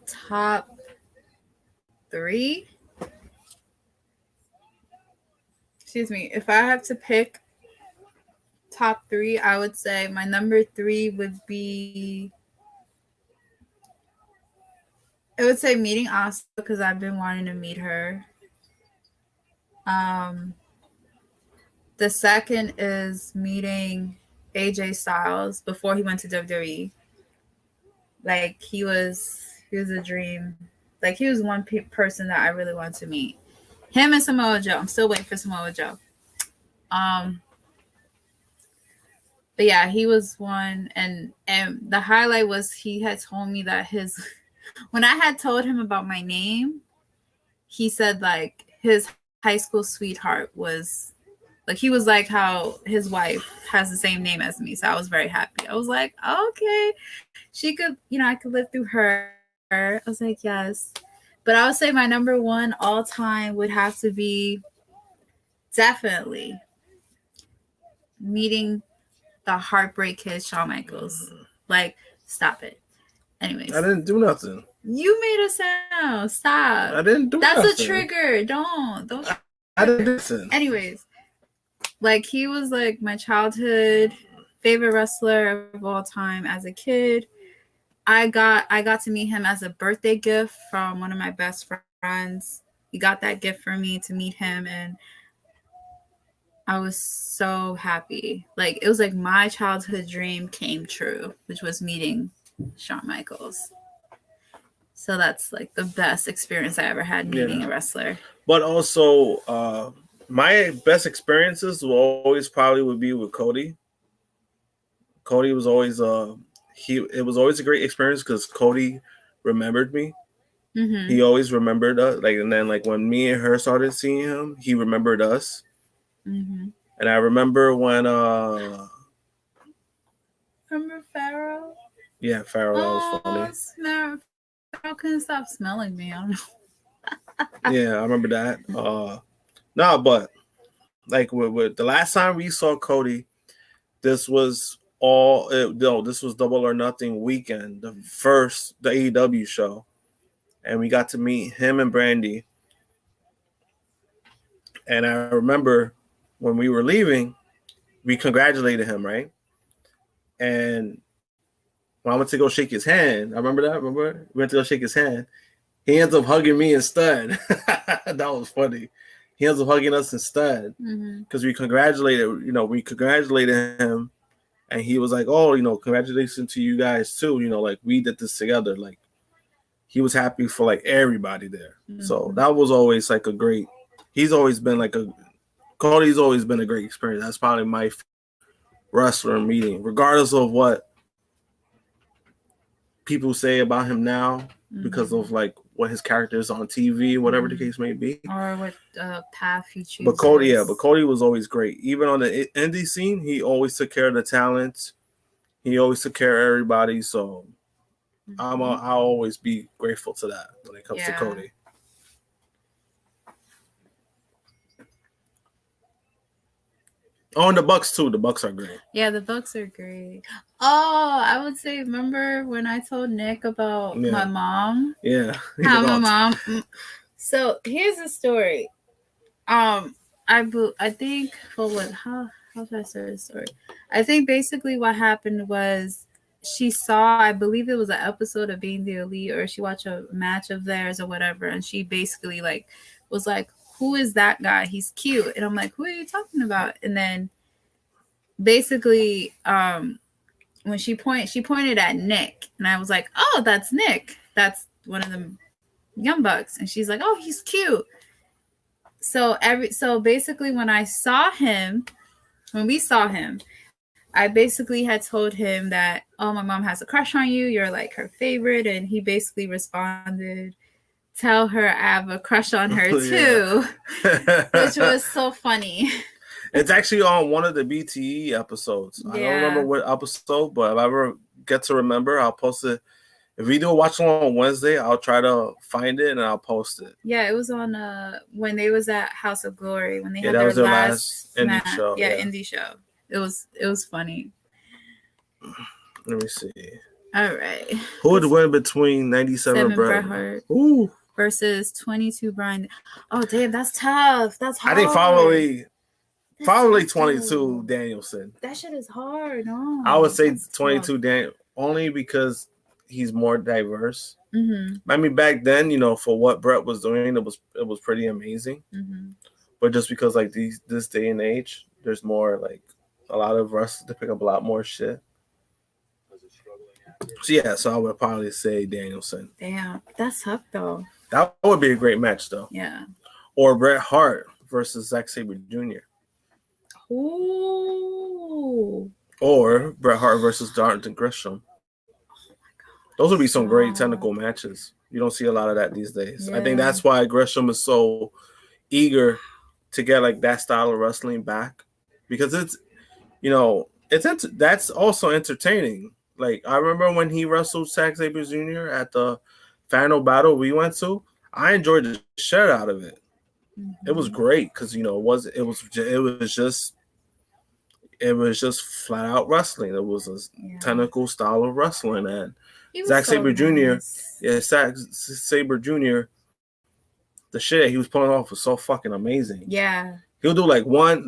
top 3. Excuse me. If I have to pick top 3, I would say my number 3 would be. I would say meeting Asuka because I've been wanting to meet her. The second is meeting AJ Styles before he went to WWE. Like he was a dream. Like he was one person that I really wanted to meet. Him and Samoa Joe. I'm still waiting for Samoa Joe. But yeah, he was one, and the highlight was he had told me that his when I had told him about my name, he said like his high school sweetheart was like he was like how his wife has the same name as me. So I was very happy. I was like, okay, she could, I could live through her. I was like, yes. But I would say my number 1 all time would have to be definitely meeting the Heartbreak Kid, Shawn Michaels. Like, stop it. Anyways. I didn't do nothing. You made a sound. Stop. I didn't do nothing. That's a trigger. Don't. I didn't do nothing. Anyways. Like, he was, like, my childhood favorite wrestler of all time as a kid. I got to meet him as a birthday gift from one of my best friends. He got that gift for me to meet him, and I was so happy. Like, it was like my childhood dream came true, which was meeting Shawn Michaels. So that's like the best experience I ever had meeting a wrestler. But also, my best experiences would be with Cody. Cody was always it was always a great experience because Cody remembered me. Mm-hmm. He always remembered us. Like, and then like when me and her started seeing him, he remembered us. Mm-hmm. And I remember when remember Pharaoh? Yeah, Pharaoh. That was funny. Pharaoh couldn't stop smelling me. I don't know. Yeah, I remember that. No, but like with the last time we saw Cody, this was this was Double or Nothing weekend, the AEW show, and we got to meet him and Brandy. And I remember when we were leaving, we congratulated him, right? And when I went to go shake his hand, I remember that. Remember, we went to go shake his hand. He ends up hugging me instead. That was funny. He ends up hugging us instead because we congratulated him, and he was like, "Oh, congratulations to you guys too. Like we did this together." Like he was happy for like everybody there. Mm-hmm. So that was always like a great. Cody's always been a great experience. That's probably my wrestler meeting, regardless of what people say about him now, because of like what his character is on TV, whatever the case may be, or what path he chooses. But Cody was always great. Even on the indie scene, he always took care of the talent. He always took care of everybody. So I'll always be grateful to that when it comes to Cody. Oh, and the Bucks too. The Bucks are great. Yeah, the Bucks are great. Oh, I would say, remember when I told Nick about my mom? Yeah. How my mom. So here's the story. I think how should I start the story? I think basically what happened was she saw, I believe it was an episode of Being the Elite, or she watched a match of theirs or whatever, and she basically like was like, who is that guy? He's cute. And I'm like, who are you talking about? And then basically when she pointed at Nick, and I was like, oh, that's Nick. That's one of the Young Bucks. And she's like, oh, he's cute. So basically when we saw him, I basically had told him that, oh, my mom has a crush on you. You're like her favorite. And he basically responded, tell her I have a crush on her too, which was so funny. It's actually on one of the BTE episodes. I don't remember what episode, but if I ever get to remember, I'll post it If we do a watch along on Wednesday, I'll try to find it and I'll post it. Yeah, it was on when they was at House of Glory when they had that was their their last indie show. Yeah, indie show. It was funny. Let me see. All right. Who would win between 97 Bret Hart versus 22 Brian? Oh damn, that's tough. That's hard. I think probably 22 Danielson. That shit is hard. No, I would say 22 Daniel only because he's more diverse. Mm-hmm. I mean, back then, for what Bret was doing, it was pretty amazing. Mm-hmm. But just because like this day and age, there's more like a lot of wrestlers to pick up a lot more shit. So I would probably say Danielson. Damn, that's tough though. That would be a great match though. Yeah. Or Bret Hart versus Zack Sabre Jr. Ooh. Or Bret Hart versus Darton Gresham. Those would be some great technical matches. You don't see a lot of that these days. Yeah. I think that's why Gresham is so eager to get like that style of wrestling back, because it's that's also entertaining. Like I remember when he wrestled Zack Sabre Jr. at the final battle we went to, I enjoyed the shit out of it. Mm-hmm. It was great because it was just flat out wrestling. It was a technical style of wrestling, and Zack Sabre Jr. Zack Sabre Jr. The shit he was pulling off was so fucking amazing. Yeah. He'll do one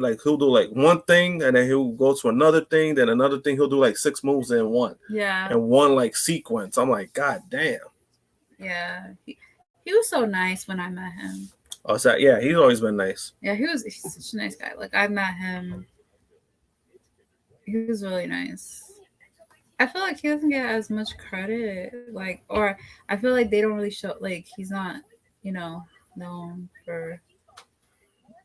thing, and then he'll go to another thing, then another thing. He'll do like 6 moves in one. Yeah. And one like sequence. I'm like, God damn. Yeah. He was so nice when I met him. Oh, so yeah, he's always been nice. Yeah, he's such a nice guy. Like I met him. He was really nice. I feel like he doesn't get as much credit. Or I feel like they don't really show, like he's not, known for.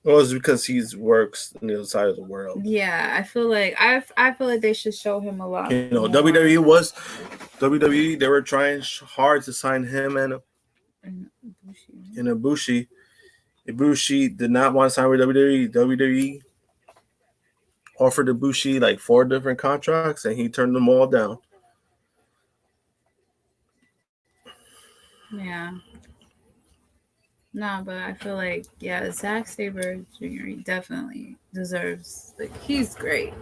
Well, it's because he works on the other side of the world. Yeah, I feel like they should show him a lot. WWE. They were trying hard to sign him and Ibushi. Ibushi did not want to sign with WWE. WWE offered Ibushi like 4 different contracts, and he turned them all down. Yeah. No, but I feel like, Zack Sabre Jr. He definitely deserves, he's great.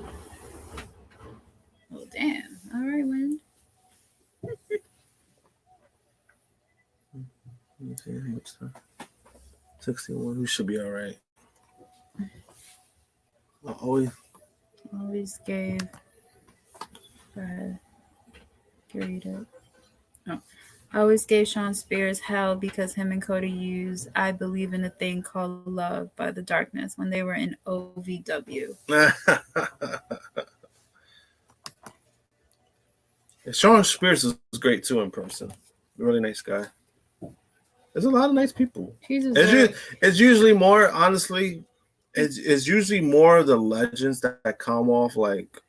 Oh, damn. All right, Wendy. 61. We should be all right. Always gave Brad. Read it. Oh. I always gave Sean Spears hell because him and Cody used I Believe in a Thing Called Love by the Darkness when they were in OVW. Sean Spears is great too in person. Really nice guy. There's a lot of nice people. It's usually more, honestly, it's usually more the legends that come off like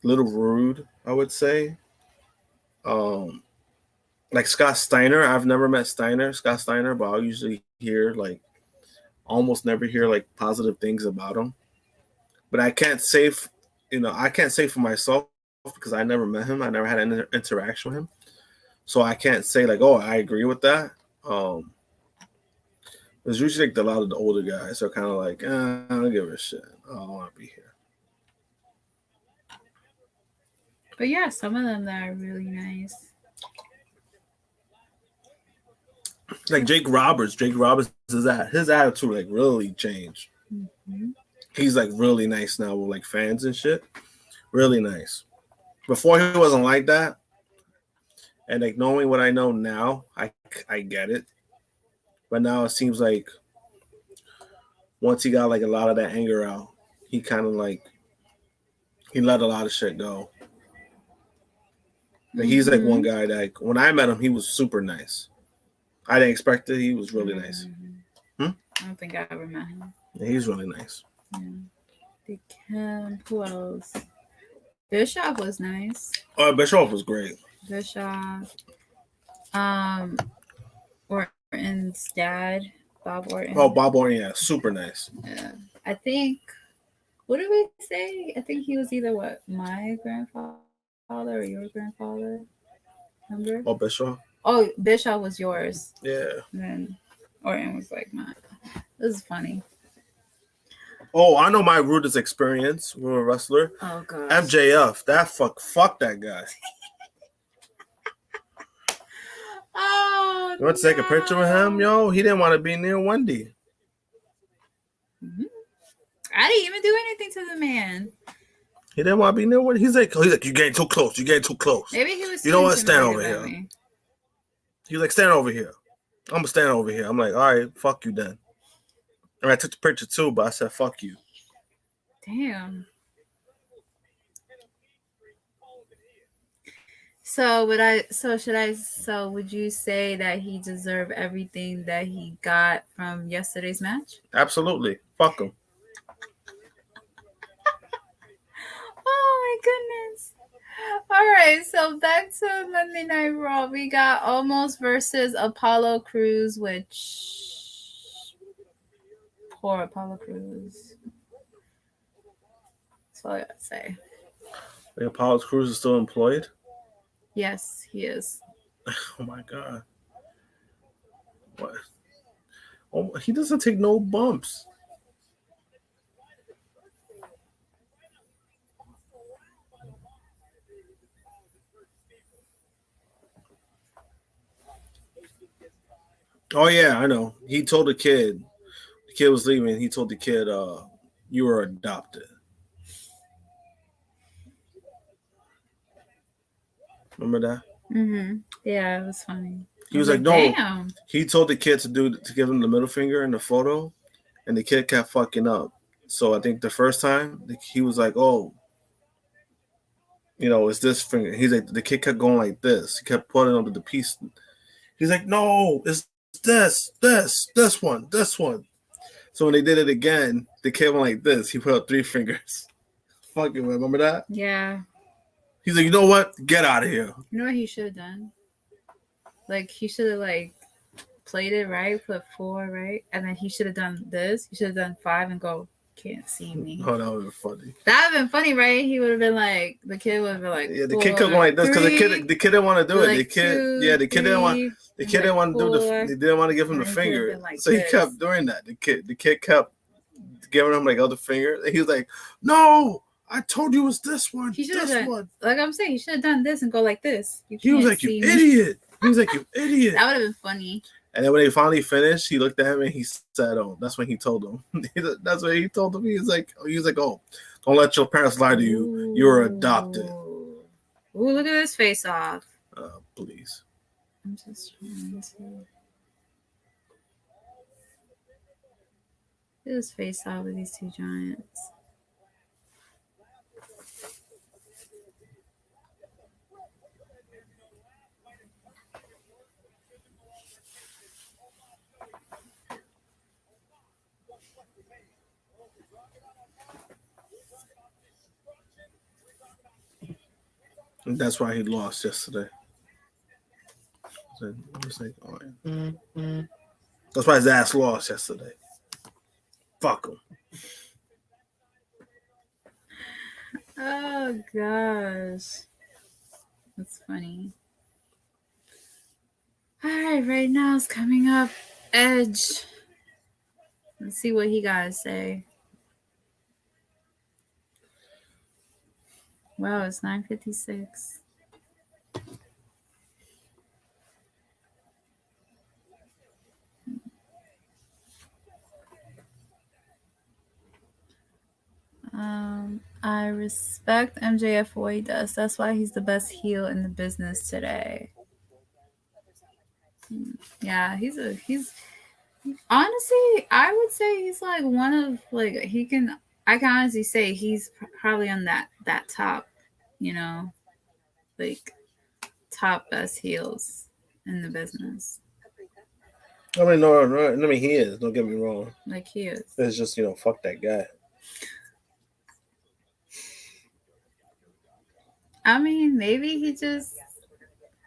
a little rude, I would say. Like Scott Steiner. I've never met Scott Steiner, but I'll usually hear almost never hear positive things about him. But I can't say, for myself because I never met him. I never had an interaction with him. So I can't say I agree with that. There's usually a lot of the older guys are kind of I don't give a shit. I don't want to be here. But yeah, some of them that are really nice. Like Jake Roberts. His attitude really changed. Mm-hmm. He's really nice now with fans and shit. Really nice. Before he wasn't like that. And knowing what I know now, I get it. But now it seems like once he got a lot of that anger out, he kind of he let a lot of shit go. Mm-hmm. He's one guy that when I met him, he was super nice. I didn't expect it. He was really nice. I don't think I ever met him. Yeah, he's really nice. Yeah. Who else? Bischoff was nice. Oh, Bischoff was great. Bischoff. Orton's dad, Bob Orton. Oh, Bob Orton, yeah, super nice. Yeah. I think, what did we say? I think he was either my grandfather or your grandfather. Remember? Oh, Bischoff. Oh, Bischoff was yours. Yeah. And then Orton was like mine. This is funny. Oh, I know my rudest experience with a wrestler. Oh gosh. MJF. That fuck that guy. Oh, You want to take a picture with him, yo? He didn't want to be near Wendy. Mm-hmm. I didn't even do anything to the man. He didn't want to be near Wendy. He's like, you getting too close. You getting too close. Maybe he was. You know what? Stand over here. He was like, stand over here. I'm gonna stand over here. I'm like, all right, fuck you then. And I took the picture too, but I said, fuck you. Damn. So would you say that he deserved everything that he got from yesterday's match? Absolutely. Fuck him. Oh my goodness. All right, so back to Monday Night Raw. We got Omos versus Apollo Crews, which poor Apollo Crews. That's all I gotta say. The Apollo Crews is still employed? Yes, he is. Oh my god. What? Oh, he doesn't take no bumps. Oh yeah, I know. He told the kid was leaving. He told the kid, you were adopted. Remember that? Mm-hmm. Yeah, it was funny. He was like, no. Damn. He told the kid to give him the middle finger in the photo, and the kid kept fucking up. So I think the first time he was like, oh, it's this finger. He's like, the kid kept going like this. He kept putting under the piece. He's like, no, it's this one. So when they did it again, the kid went like this. He put up 3 fingers. Fucking remember that? Yeah. He's like, you know what? Get out of here. You know what he should have done? Like, he should have, played it right, put 4, right? And then he should have done this. He should have done 5 and go, can't see me. Oh, that would have been funny. That would have been funny, right? He would have been like, the kid would have been like, yeah, the kid kept going like this because the kid didn't want to do it. The kid, the kid didn't want. The kid didn't want to do they didn't want to give him the finger, so he kept doing that. The kid kept giving him other finger. And he was like, "No, I told you it was this one. He should have done one." Like I'm saying, he should have done this and go like this. He was like, "You idiot." He was like, "You idiot." That would have been funny. And then when they finally finished, he looked at him and he said, "Oh, that's when he told him." That's what he told him. He was like, "Oh, don't let your parents lie to you. Ooh. You were adopted." Ooh, look at this face off. Please. I'm just trying to. Look at this face off with these 2 giants. And that's why he lost yesterday. That's why his ass lost yesterday. Fuck him. Oh gosh, that's funny. All right now it's coming up. Edge. Let's see what he got to say. Wow, it's 9:56. I respect MJF for what he does. That's why he's the best heel in the business today. Yeah, he's honestly, I would say he's one of I can honestly say he's probably on that top, top best heels in the business. I mean, no, he is. Don't get me wrong. He is. It's just, fuck that guy. I mean, maybe he just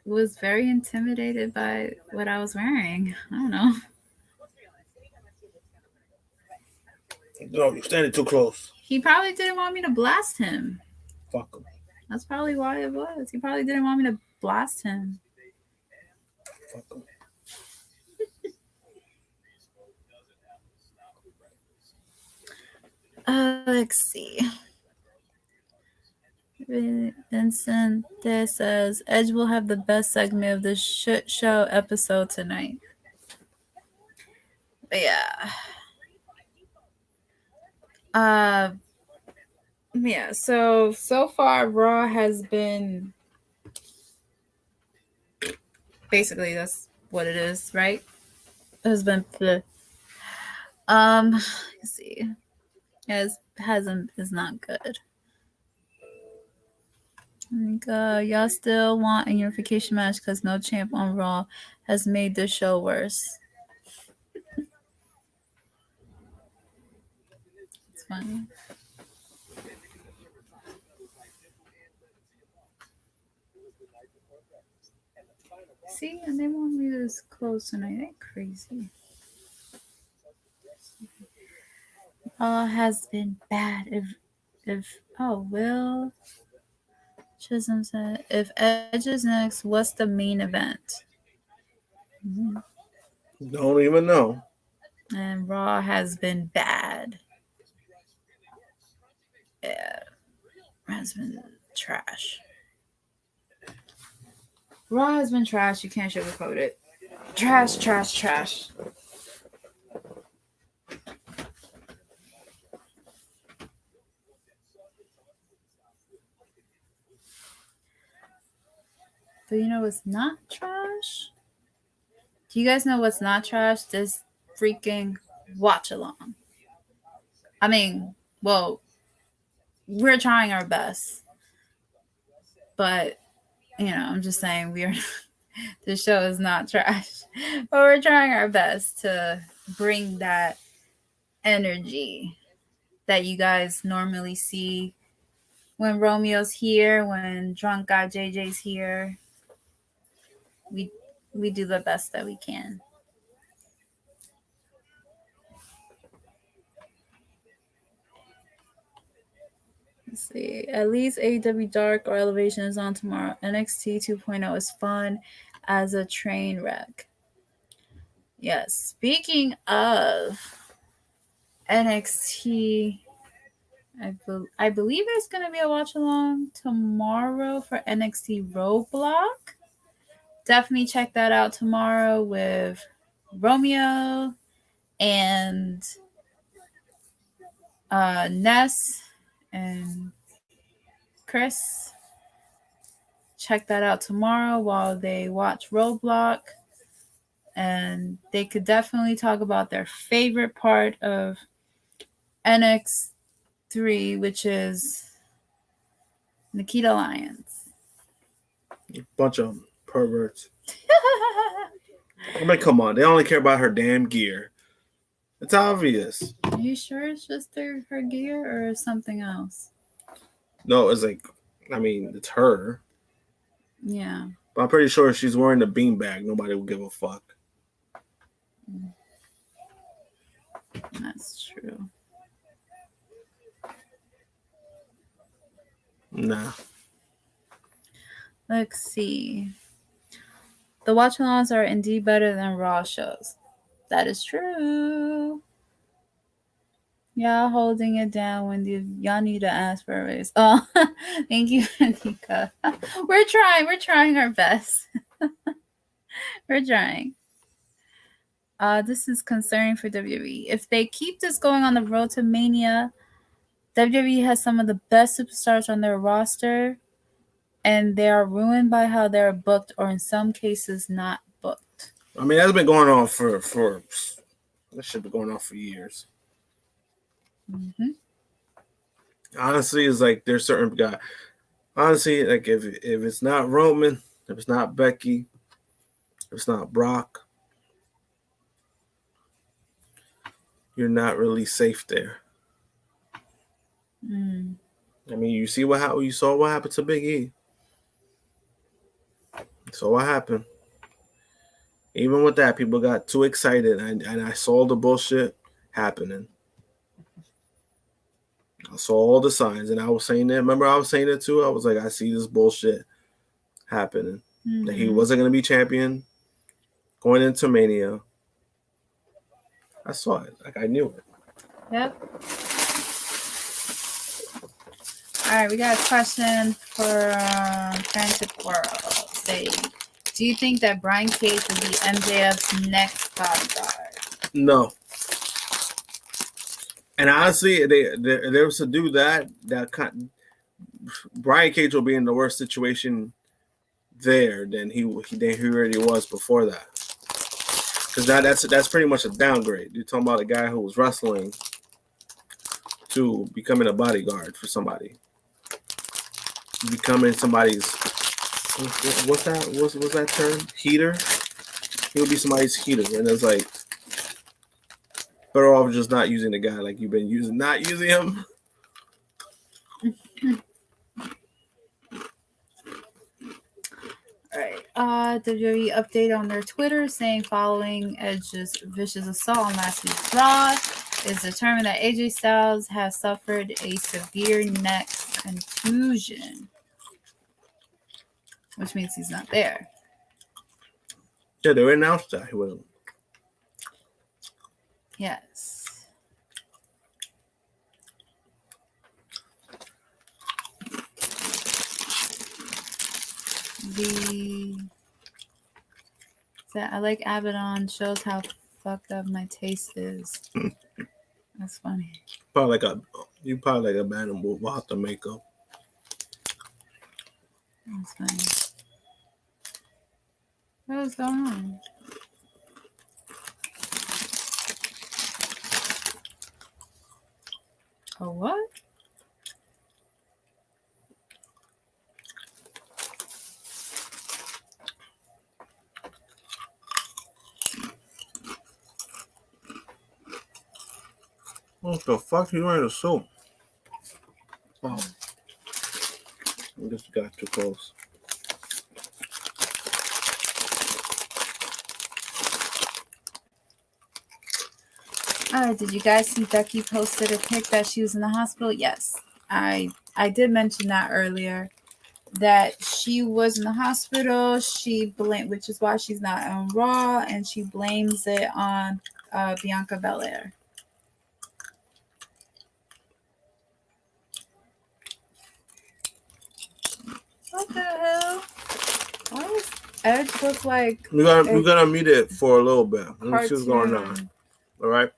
was very intimidated by what I was wearing. I don't know. No, you're standing too close. He probably didn't want me to blast him. Fuck him. That's probably why it was. He probably didn't want me to blast him. fuck them. Let's see. Vincent there says Edge will have the best segment of the shit show episode tonight. But yeah. Yeah, so far Raw has been basically that's what it is, right? It has been let's see. Is not good. Y'all still want a unification match because no champ on Raw has made the show worse. It's funny. See, and they want me to close tonight. They're crazy. Has been bad. If Will Chisholm said, if Edge is next, what's the main event? Don't even know. And Raw has been bad. Yeah, has been trash. Raw has been trash. You can't sugarcoat it. Trash, trash, trash. But you know what's not trash? Do you guys know what's not trash? This freaking watch along. I mean, well, we're trying our best. But, you know, I'm just saying the show is not trash. But we're trying our best to bring that energy that you guys normally see when Romeo's here, when drunk guy JJ's here. We do the best that we can. Let's see. At least AEW Dark or Elevation is on tomorrow. NXT 2.0 is fun as a train wreck. Yes. Speaking of NXT, I believe there's going to be a watch along tomorrow for NXT Roadblock. Definitely check that out tomorrow with Romeo and Ness and Chris. Check that out tomorrow while they watch Roadblock. And they could definitely talk about their favorite part of NX3, which is Nikita Lyons. A bunch of perverts. I mean, come on. They only care about her damn gear. It's obvious. Are you sure it's just her gear or something else? No, it's like, I mean, it's her. Yeah. But I'm pretty sure if she's wearing the beanbag, nobody will give a fuck. That's true. Nah. Let's see. The watch-alongs are indeed better than Raw shows. That is true. Y'all holding it down when y'all need to ask for a raise. Oh, thank you, Anika. We're trying our best. We're trying. This is concerning for WWE. If they keep this going on the road to Mania, WWE has some of the best superstars on their roster, and they are ruined by how they're booked, or in some cases, not booked. I mean, that's been going on for that should be going on for years. Mm-hmm. Honestly, it's like there's certain guys. Honestly, like if it's not Roman, if it's not Becky, if it's not Brock, you're not really safe there. Mm. I mean, you saw what happened to Big E. So what happened? Even with that, people got too excited, and I saw the bullshit happening. I saw all the signs, and I was saying that. Remember, I was saying it too. I was like, I see this bullshit happening. Mm-hmm. That he wasn't going to be champion. going into Mania. I saw it. Like, I knew it. Yep. All right, we got a question from Friendship World. Say, do you think that Brian Cage will be MJF's next bodyguard? No. And honestly, they was to do that Brian Cage will be in the worst situation there than he already was before that. Because that's pretty much a downgrade. You're talking about a guy who was wrestling to becoming a bodyguard for somebody, becoming somebody's what's that term? Heater. He would be somebody's heater, and it's like better off just not using the guy like you've been using, not using him. All right. WWE update on their Twitter saying following Edge's vicious assault on last week's Raw, it's determined that AJ Styles has suffered a severe neck contusion, which means he's not there. Yeah, they announced that he wasn't. Yes. I like Abaddon shows how fucked up my taste is. That's funny. You probably like a band we'll have to make up. That's funny. What is going on? A what? What the fuck? You wearing a suit? Oh, I just got too close. Did you guys see Becky posted a pic that she was in the hospital? Yes, I did mention that earlier. That she was in the hospital. She blamed, which is why she's not on Raw, and she blames it on Bianca Belair. What the hell? Why does Edge look like? We gotta mute it for a little bit. Let me see what's going on. All right.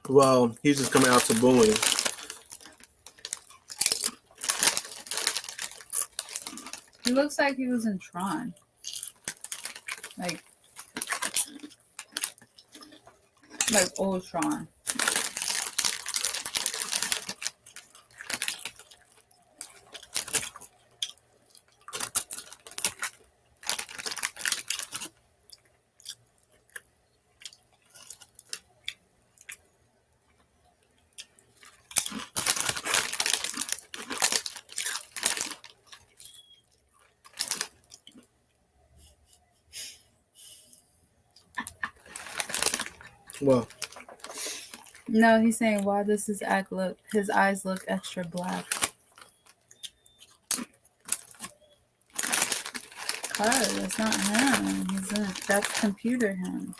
Well, he's just coming out to booing. He looks like he was in Tron. Like old Tron. Well, no, he's saying why does his eyes look extra black? Cause that's not him. That's computer him.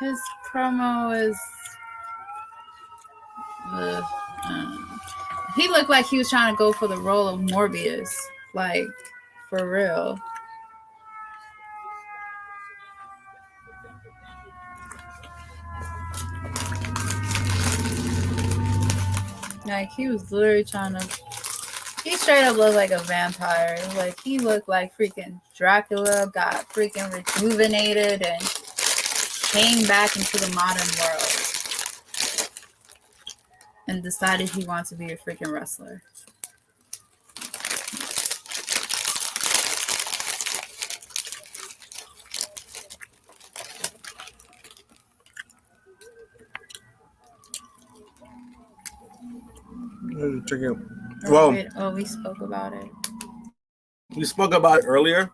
His promo is. He looked like he was trying to go for the role of Morbius, like for real. Like he was literally trying to. He straight up looked like a vampire. Like he looked like freaking Dracula, got freaking rejuvenated and came back into the modern world and decided he wants to be a freaking wrestler. Well, we spoke about it. We spoke about it earlier,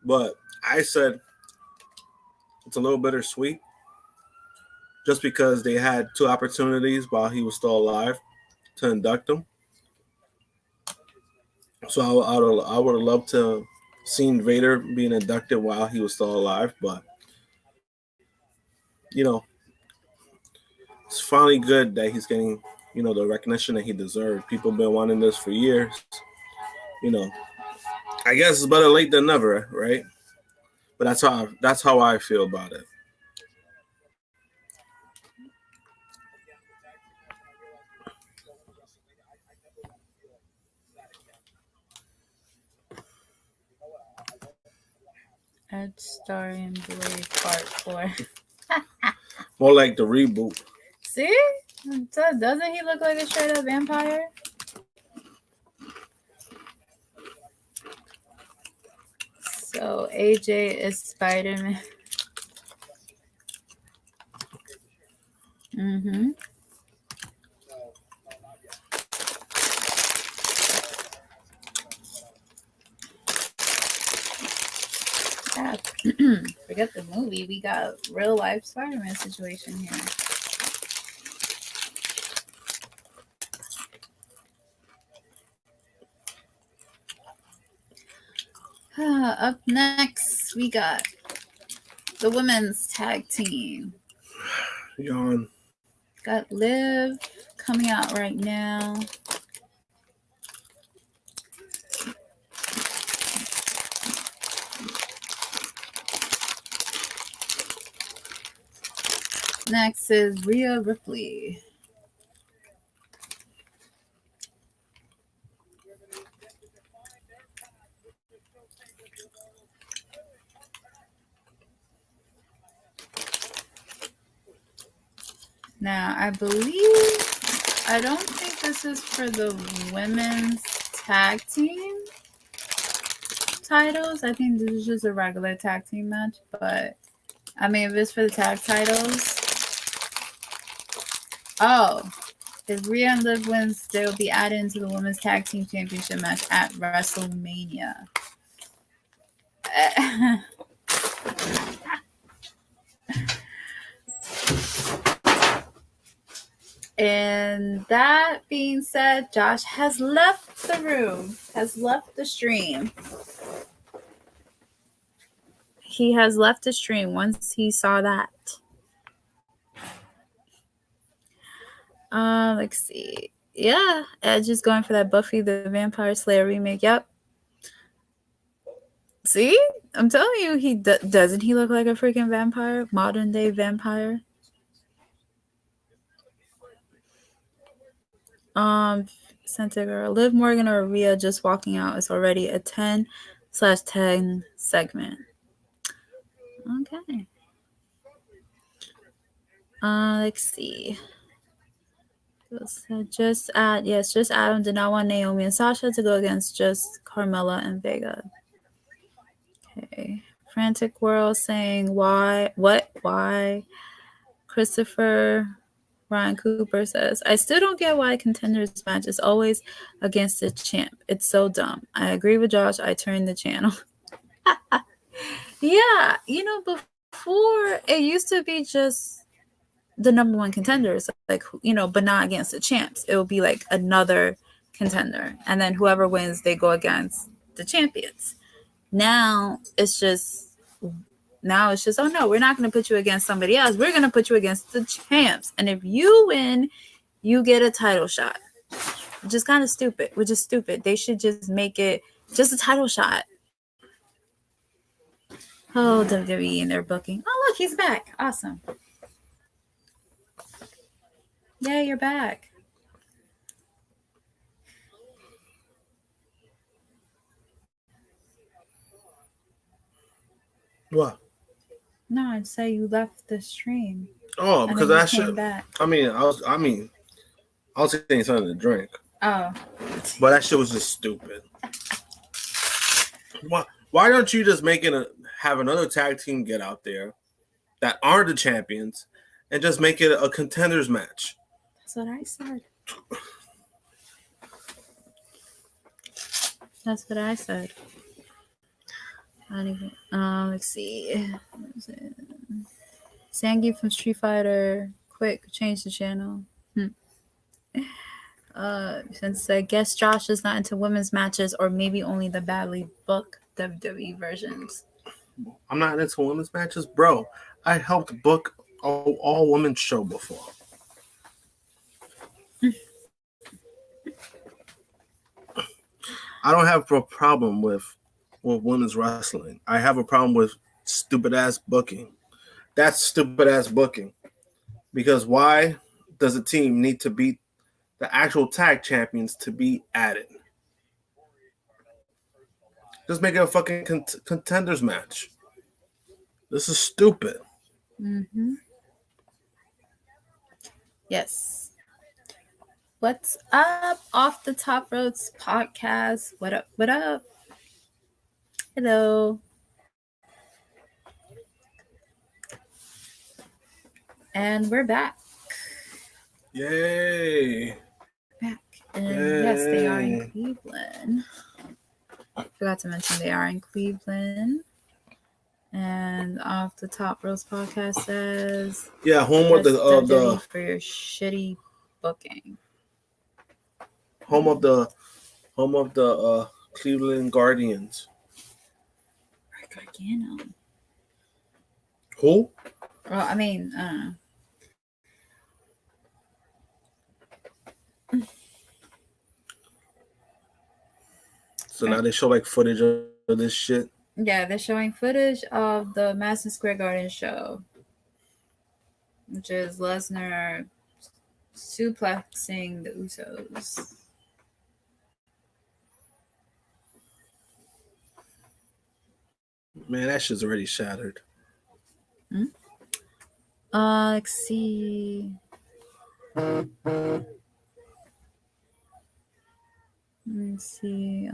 but I said it's a little bittersweet just because they had 2 opportunities while he was still alive to induct him. So I would have loved to seen Vader being inducted while he was still alive, but you know, it's finally good that he's getting, the recognition that he deserved. People have been wanting this for years. I guess it's better late than never, right? But that's how I feel about it. Edge Star and Blade Part 4. More like the reboot. See? Doesn't he look like a straight up vampire? So AJ is Spider-Man. Mm-hmm. Yeah. Forget the movie. We got real life Spider-Man situation here. Up next, we got the women's tag team. Yawn. Got Liv coming out right now. Next is Rhea Ripley. Now, I don't think this is for the women's tag team titles. I think this is just a regular tag team match, but I mean, if it's for the tag titles. Oh, if Rhea and Liv wins, they will be added into the women's tag team championship match at WrestleMania. And that being said, Josh has left the room, has left the stream. He has left the stream once he saw that. Let's see. Yeah, Edge is going for that Buffy the Vampire Slayer remake. Yep. See? I'm telling you, he doesn't he look like a freaking vampire? Modern day vampire? Santa Girl. Liv Morgan or Rhea just walking out is already a 10/10 segment. Okay. Let's see. Just Adam did not want Naomi and Sasha to go against just Carmella and Vega. Okay. Frantic World saying why? Christopher Ryan Cooper says, I still don't get why contenders match is always against the champ. It's so dumb. I agree with Josh. I turned the channel. Yeah, before it used to be just the number one contenders, like, but not against the champs. It would be like another contender. And then whoever wins, they go against the champions. Now it's just Now it's just, oh no, we're not going to put you against somebody else. We're going to put you against the champs. And if you win, you get a title shot. Which is kind of stupid. Which is stupid. They should just make it just a title shot. Oh, WWE and their booking. Oh, look, he's back. Awesome. Yeah, you're back. What? No, I'd say you left the stream. Oh, because that shit. Back. I was getting something to drink. Oh. But that shit was just stupid. Why don't you just have another tag team get out there that aren't the champions and just make it a contenders match? That's what I said. That's what I said. I don't even. Let's see. Sangi from Street Fighter. Quick, change the channel. Since I guess Josh is not into women's matches, or maybe only the badly booked WWE versions. I'm not into women's matches, bro. I helped book all women's show before. I don't have a problem with women's wrestling. I have a problem with stupid ass booking. That's stupid ass booking. Because why does a team need to beat the actual tag champions to be added? Just make it a fucking contenders match. This is stupid. Mm-hmm. Yes. What's up? Off the Top Roads podcast. What up? What up? Hello. And we're back. Yay. Back. And yes, they are in Cleveland. I forgot to mention they are in Cleveland. And Off the Top Roads podcast says, yeah, home of the for your shitty booking. Home of the Cleveland Guardians. Gargano. Who? Well, I mean, So now they show like footage of this shit. Yeah, they're showing footage of the Madison Square Garden show, which is Lesnar suplexing the Usos. Man, that shit's already shattered. Let's see. Let's see.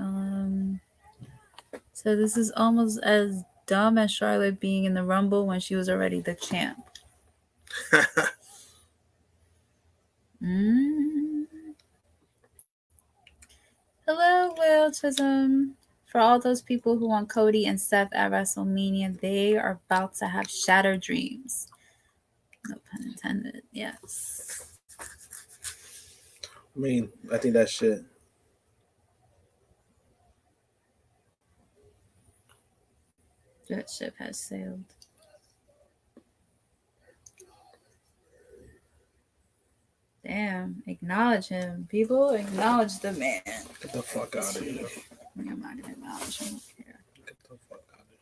So this is almost as dumb as Charlotte being in the Rumble when she was already the champ. Hello, Will Chisholm. For all those people who want Cody and Seth at WrestleMania, they are about to have shattered dreams. No pun intended. Yes. I mean, I think that shit. That ship has sailed. Damn, acknowledge him. People, acknowledge the man. Get the fuck out of here. I'm not going to acknowledge him here. Get the fuck out of here.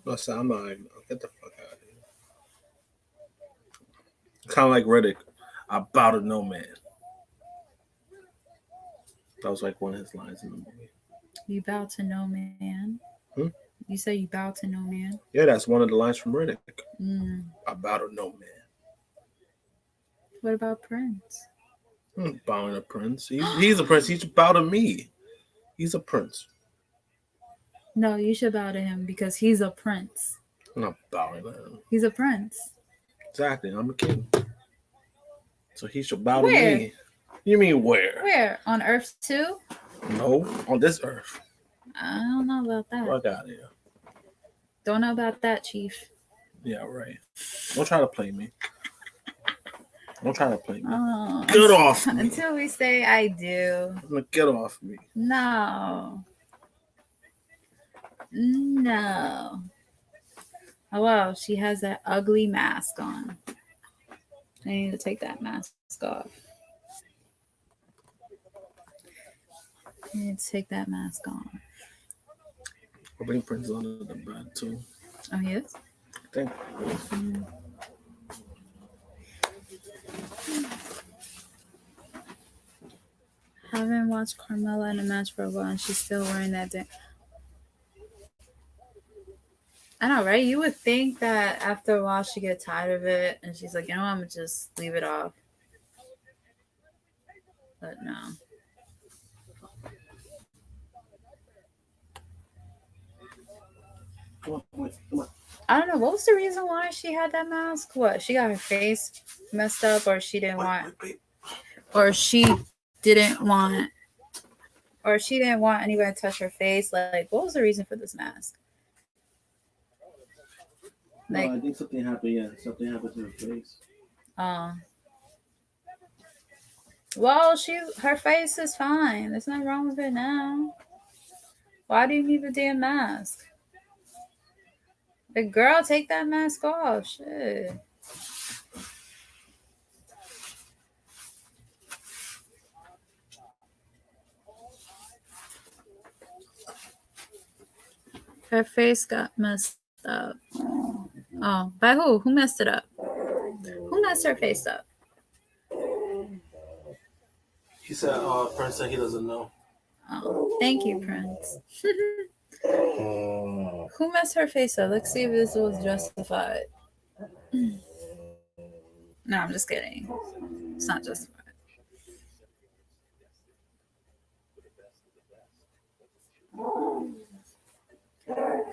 No, I'm not. Get the fuck out of here. Kind of like Riddick. I bow to no man. That was like one of his lines in the movie. You bow to no man? You say you bow to no man? Yeah, that's one of the lines from Riddick. I bow to no man. What about Prince? I'm bowing to Prince. He's a prince. He should bow to me. He's a prince. No, you should bow to him because he's a prince. I'm not bowing to him. He's a prince. Exactly. I'm a king. So he should bow to me. You mean where? Where? On Earth too? No, on this Earth. I don't know about that. Fuck out of here. Don't know about that, Chief. Yeah, right. Don't try to play me. Don't try to play me. Oh, get off me. Until we say I do. Get off me. No. Oh wow, she has that ugly mask on. I need to take that mask off. I need to take that mask off. I bring Prince under the bed too. Oh, he is? I think. Mm. Haven't watched Carmella in a match for a while and she's still wearing that I know, right? You would think that after a while she'd get tired of it and she's like, you know what, I'm gonna just leave it off. But no. Come on. I don't know. What was the reason why she had that mask? What? She got her face messed up or she didn't want or she didn't want anybody to touch her face. Like, what was the reason for this mask? Like, no, I think something happened. Yeah, something happened to her face. Well, her face is fine. There's nothing wrong with it now. Why do you need the damn mask? The girl, take that mask off. Shit. Her face got messed up. Oh, by who? Who messed it up? Who messed her face up? He said, Prince said he doesn't know. Oh, thank you, Prince. Who messed her face up? Let's see if this was justified. No, I'm just kidding. It's not justified.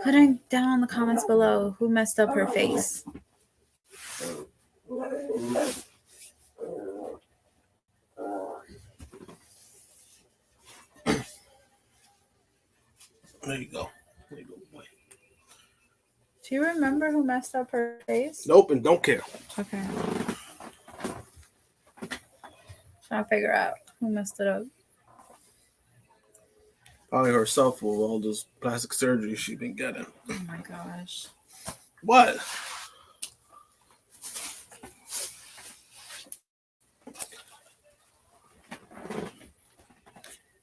Put it down in the comments below who messed up her face. There you go. There you go, boy. Do you remember who messed up her face? Nope, and don't care. Okay. Trying to figure out who messed it up. Probably herself with all this plastic surgery she's been getting. Oh my gosh. What?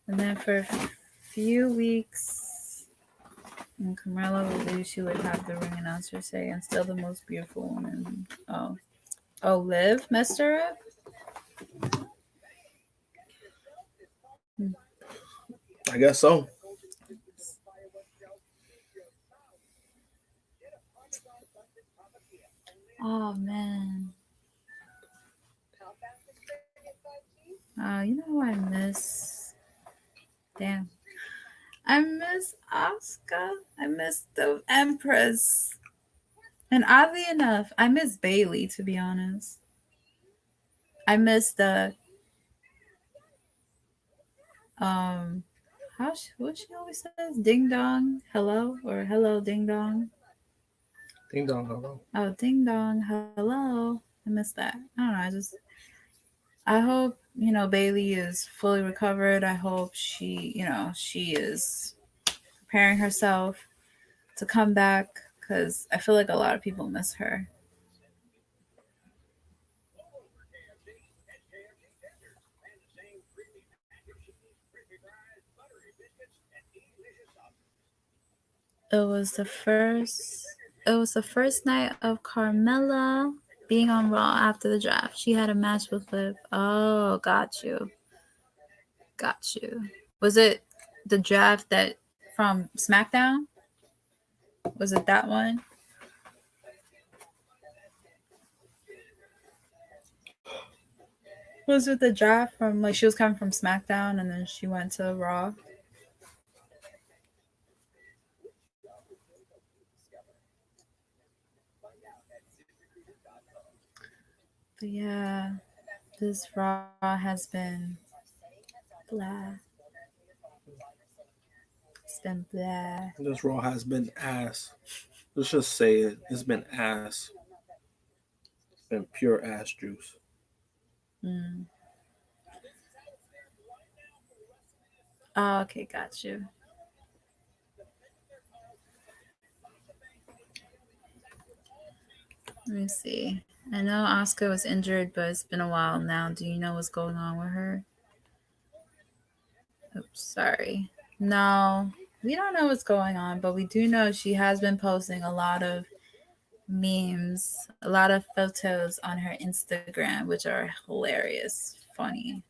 And then for a few weeks, and Carmella believed she would have the ring announcer say, "And still the most beautiful woman." Oh, Liv messed her up? I guess so. Oh man. You know who I miss? Damn. I miss Asuka. I miss the Empress. And oddly enough, I miss Bailey, to be honest. I miss the what she always says? Ding dong, hello, or hello, ding dong. Ding dong, hello. Oh, ding dong, hello. I miss that. I don't know. I hope, Bailey is fully recovered. I hope she is preparing herself to come back because I feel like a lot of people miss her. It was the first night of Carmella being on Raw after the draft. She had a match with Liv. Oh, got you. Was it the draft that from SmackDown? Was it that one? Was it the draft from she was coming from SmackDown and then she went to Raw? But yeah, this Raw has been blah. It's been blah. This Raw has been ass. Let's just say it. It's been ass. It's been pure ass juice. Mm. Oh, okay, got you. Let me see. I know Oscar was injured, but it's been a while now. Do you know what's going on with her? Oops, sorry. No, we don't know what's going on, but we do know she has been posting a lot of memes, a lot of photos on her Instagram, which are hilarious, funny.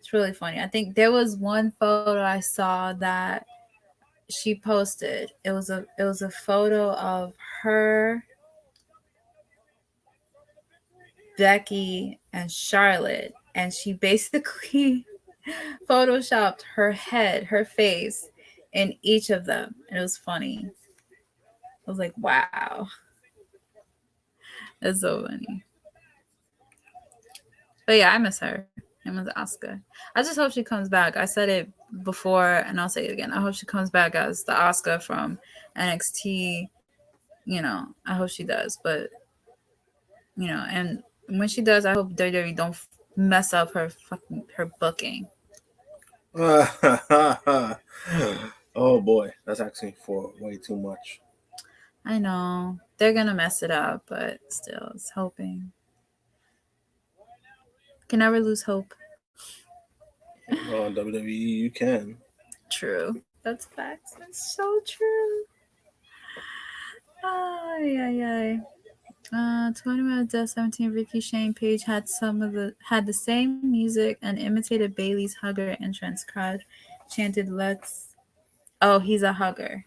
It's really funny. I think there was one photo I saw that she posted. It was a photo of her, Becky, and Charlotte, and she basically photoshopped her head, her face in each of them. And it was funny. I was like, wow. That's so funny. But yeah, I miss her. I miss Asuka. I just hope she comes back. I said it before and I'll say it again. I hope she comes back as the Asuka from NXT. I hope she does. But, and when she does, I hope WWE don't mess up her booking. Oh boy, that's actually for way too much. I know. They're going to mess it up, but still, it's hoping. Can never lose hope. Well, in WWE, you can. True. That's facts. That's so true. Ay, ay, ay. 20 minutes death 17. Ricky Shane Page had the same music and imitated Bailey's hugger entrance. Crowd chanted "Let's." Oh, he's a hugger.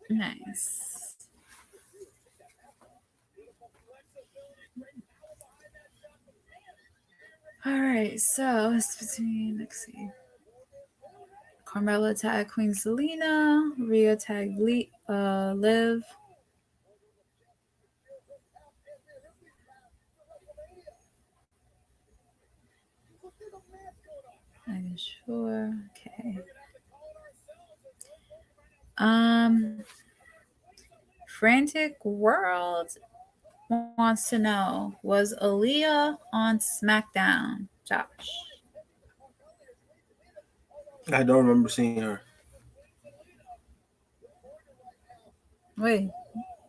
Nice. All right, so it's between. Let's see. Carmella tagged Queen Selena. Rhea tagged Liv. I'm sure. Okay. Frantic World wants to know, was Aaliyah on SmackDown, Josh? I don't remember seeing her. Wait,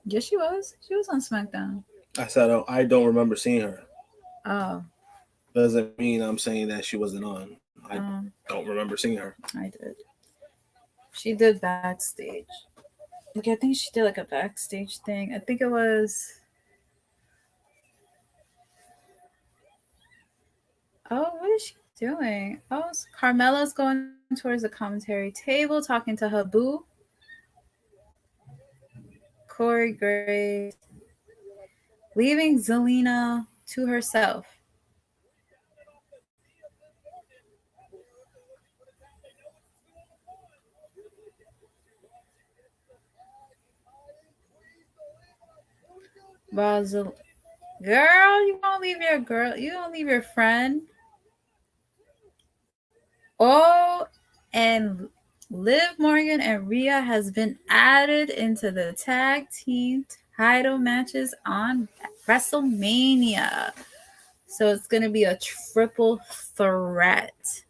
yes, she was. She was on SmackDown. I said I don't remember seeing her. Oh, Doesn't mean I'm saying that she wasn't on. I don't remember seeing her. I did. She did backstage. Like, I think she did like a backstage thing. I think it was. Oh, what is she doing? Oh, Carmella's going towards the commentary table, talking to her boo, Corey Graves, leaving Zelina to herself. While girl, you don't leave your girl. You don't leave your friend. Oh, and Liv Morgan and Rhea has been added into the tag team title matches on WrestleMania. So it's going to be a triple threat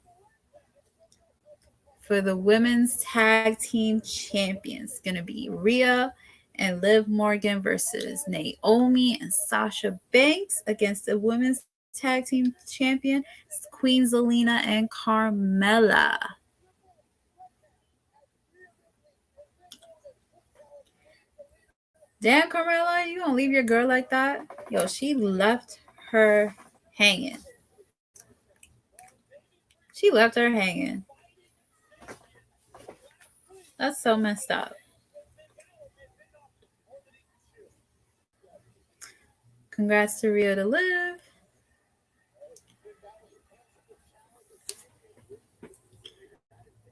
for the women's tag team champions. It's going to be Rhea and Liv Morgan versus Naomi and Sasha Banks against the women's tag team champion Queen Zelina and Carmella. Damn, Carmella, you gonna leave your girl like that? Yo, she left her hanging. She left her hanging. That's so messed up. Congrats to Rhea to Liv.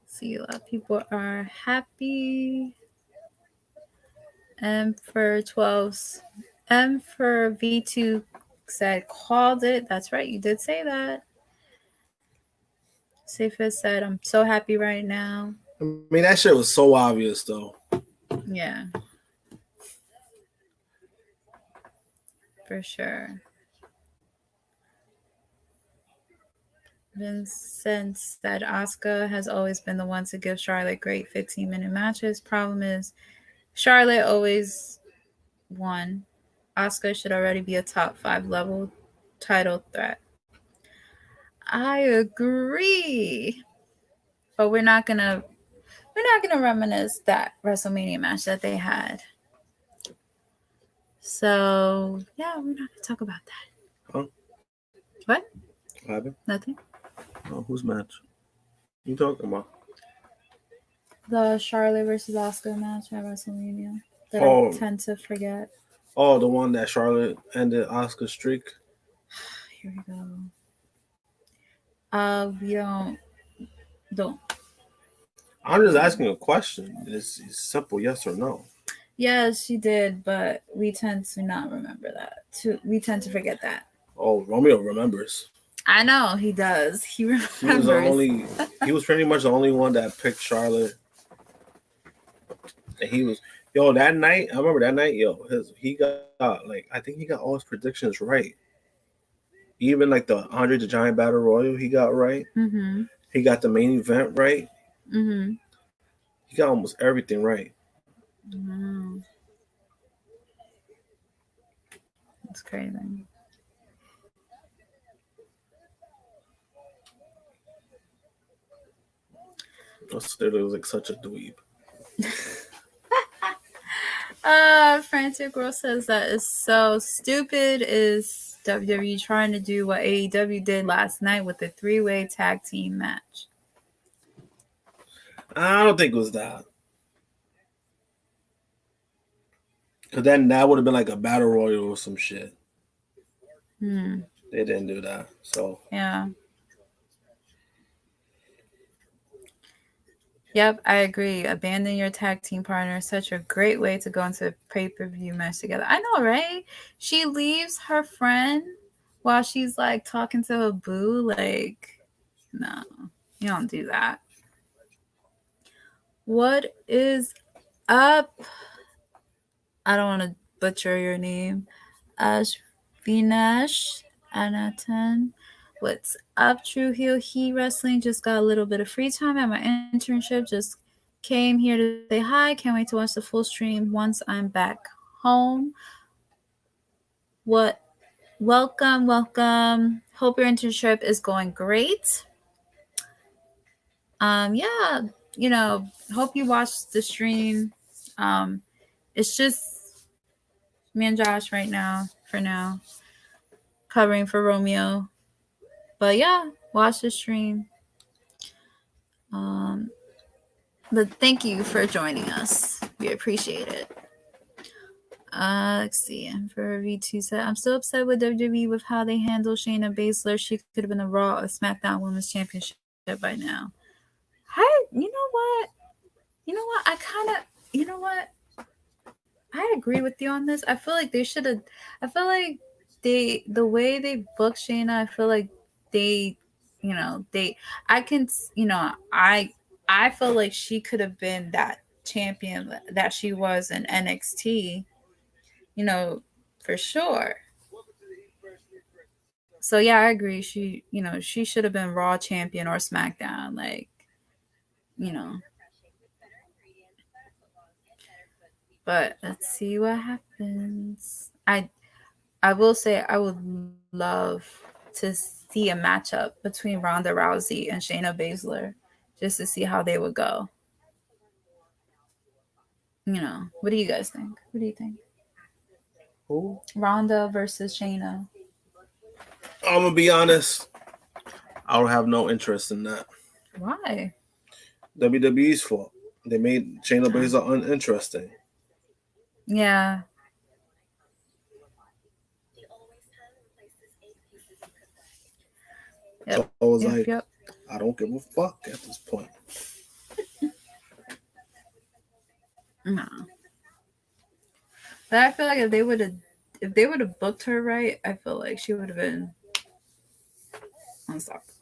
See, a lot of people are happy. M for 12's M for V2 said called it. That's right, you did say that. Safest said, I'm so happy right now. I mean, that shit was so obvious, though. Yeah. For sure. Vincent said Asuka has always been the one to give Charlotte great 15-minute matches. Problem is, Charlotte always won. Asuka should already be a top 5 level title threat. I agree. But we're not gonna reminisce that WrestleMania match that they had. So yeah, we're not gonna talk about that. Huh? What? What happened? Nothing. Oh, whose match? You talking about? The Charlotte versus Asuka match at WrestleMania that Oh. I tend to forget. Oh, the one that Charlotte ended Asuka's streak. Here we go. We don't. I'm just asking a question. It's simple, yes or no. Yes, she did, but we tend to not remember that. We tend to forget that. Oh, Romeo remembers. I know he does. He remembers. He was the only. He was pretty much the only one that picked Charlotte. And he was that night. I remember that night. He got like I think he got all his predictions right. Even like the Andre the Giant Battle Royal, he got right. Mm-hmm. He got the main event right. Mm-hmm. He got almost everything right. Mm-hmm. That's crazy. It was like such a dweeb. Frantic Girl says that is so stupid. Is WWE trying to do what AEW did last night with the 3-way tag team match? I don't think it was that. Because then that would have been like a battle royal or some shit. They didn't do that. So yeah. Yep, I agree. Abandon your tag team partner is such a great way to go into a pay-per-view match together. I know, right? She leaves her friend while she's like talking to her boo. Like, no, you don't do that. What is up? I don't want to butcher your name. Ashvinash Anatan. What's up, True Heel Heat Wrestling? Just got a little bit of free time at my internship. Just came here to say hi. Can't wait to watch the full stream once I'm back home. Welcome. Hope your internship is going great. Yeah, hope you watched the stream. It's just me and Josh right now, for now, covering for Romeo. But yeah, watch the stream. But thank you for joining us. We appreciate it. Let's see. For V2 said, I'm still upset with WWE with how they handle Shayna Baszler. She could have been a Raw or SmackDown Women's Championship by now. You know what? I agree with you on this. I feel like they should have. I feel like the way they booked Shayna. I feel like they. I feel like she could have been that champion that she was in NXT. For sure. So yeah, I agree. She should have been Raw champion or SmackDown. But let's see what happens. I will say I would love to see a matchup between Ronda Rousey and Shayna Baszler, just to see how they would go. What do you guys think? What do you think? Who? Ronda versus Shayna. I'm gonna be honest. I don't have no interest in that. Why? WWE's fault. They made Shayna Baszler uninteresting. Yeah. Yep. So I was like, I don't give a fuck at this point. No. But I feel like if they would have booked her right, I feel like she would have been unstoppable.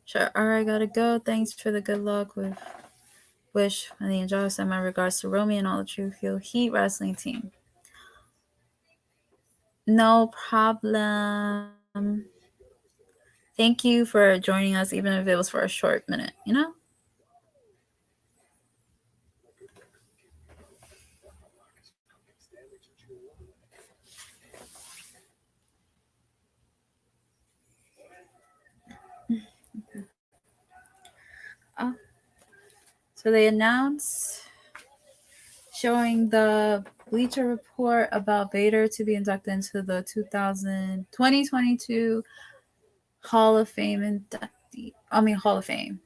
Sure. All right, gotta go. Thanks for the good luck with Wish, Wendy and Josh, and my regards to Romy and all the True Heel Heat Wrestling team. No problem. Thank you for joining us, even if it was for a short minute, you know? Oh. So they announced showing the Bleacher Report about Vader to be inducted into the 2022 Hall of Fame inductee. Hall of Fame.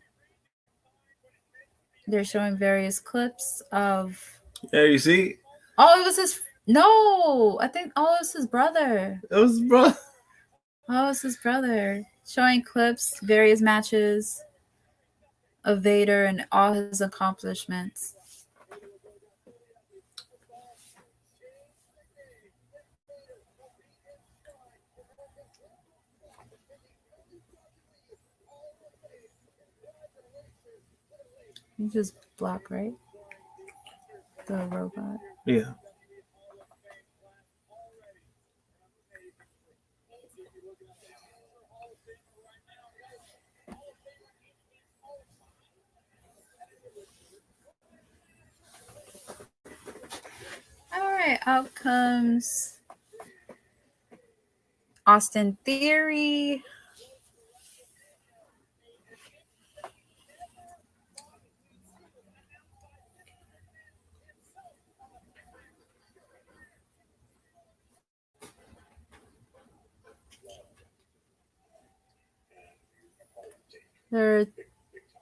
They're showing various clips of. Yeah, you see? Oh, it was his. No, I think. Oh, it was his brother. It was bro. Oh, it was his brother. Showing clips, various matches of Vader and all his accomplishments. You just block, right? The robot. Yeah. All right, out comes Austin Theory. They're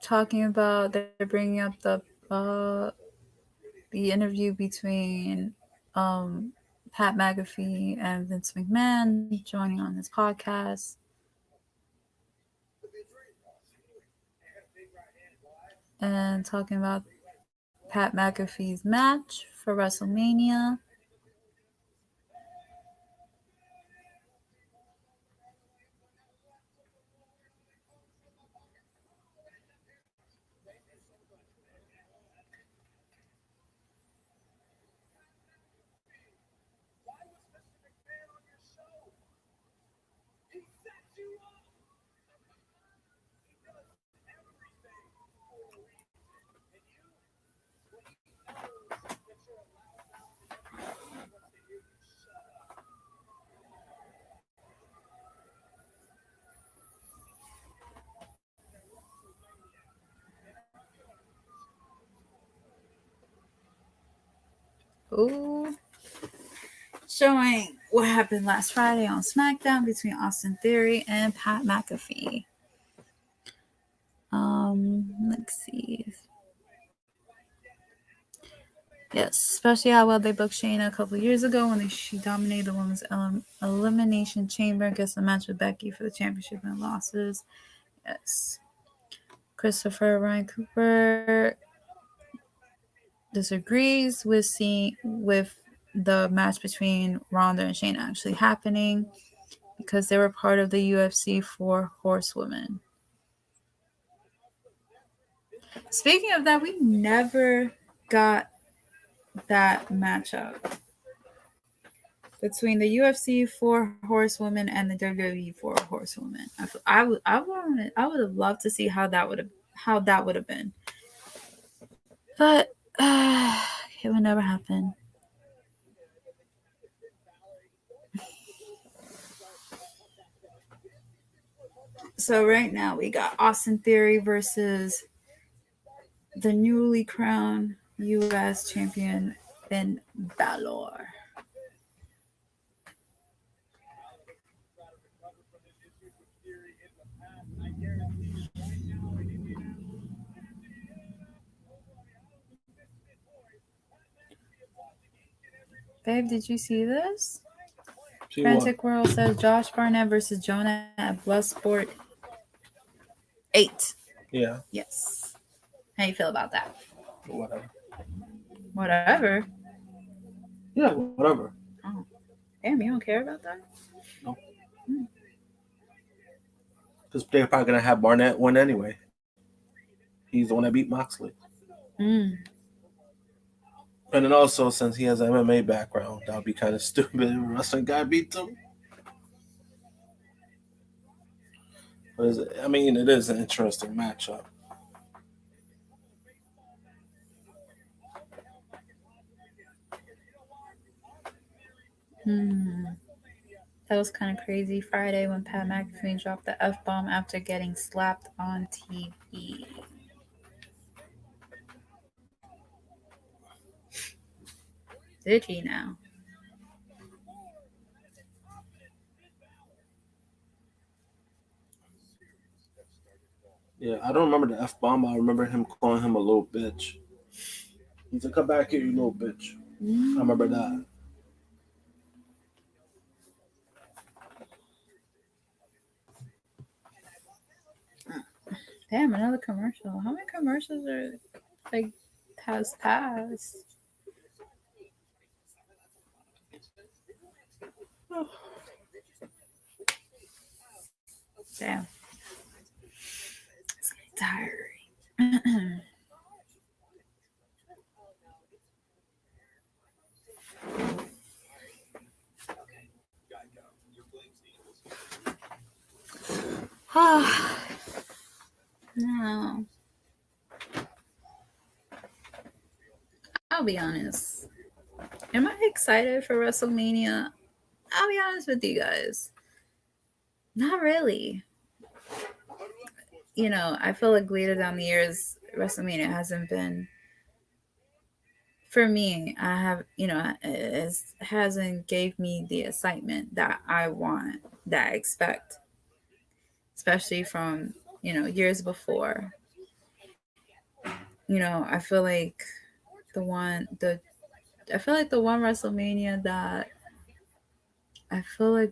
talking about, they're bringing up the interview between Pat McAfee and Vince McMahon joining on this podcast. And talking about Pat McAfee's match for WrestleMania. Ooh. Showing what happened last Friday on SmackDown between Austin Theory and Pat McAfee. Let's see. Yes, especially how well they booked Shayna a couple years ago when she dominated the women's elimination chamber against the match with Becky for the championship and losses. Yes. Christopher Ryan Cooper disagrees with the match between Ronda and Shayna actually happening because they were part of the UFC 4 Horsewomen. Speaking of that, we never got that matchup between the UFC 4 Horsewomen and the WWE 4 Horsewomen. I would have loved to see how that would have been, but it would never happen. So right now we got Austin Theory versus the newly crowned U.S. champion Finn Balor. Babe, did you see this? Frantic World says Josh Barnett versus Jonah at Bloodsport 8. Yeah. Yes. How you feel about that? Whatever. Whatever? Yeah, whatever. Oh. Damn, you don't care about that? No. Because they're probably going to have Barnett win anyway. He's the one that beat Moxley. And then also, since he has an MMA background, that would be kind of stupid if a wrestling guy beats him. But I mean, it is an interesting matchup. That was kind of crazy Friday when Pat McAfee dropped the F-bomb after getting slapped on TV. Did he now? Yeah, I don't remember the F bomb. I remember him calling him a little bitch. He's like, "Come back here, you little bitch." I remember that. Damn, another commercial. How many commercials are like has passed? Damn, it's tiring. No, I'll be honest. Am I excited for WrestleMania? I'll be honest with you guys. Not really. I feel like later down the years, WrestleMania hasn't been for me. I have, it hasn't gave me the excitement that I want, that I expect, especially from years before. I feel like I feel like the one WrestleMania that I feel like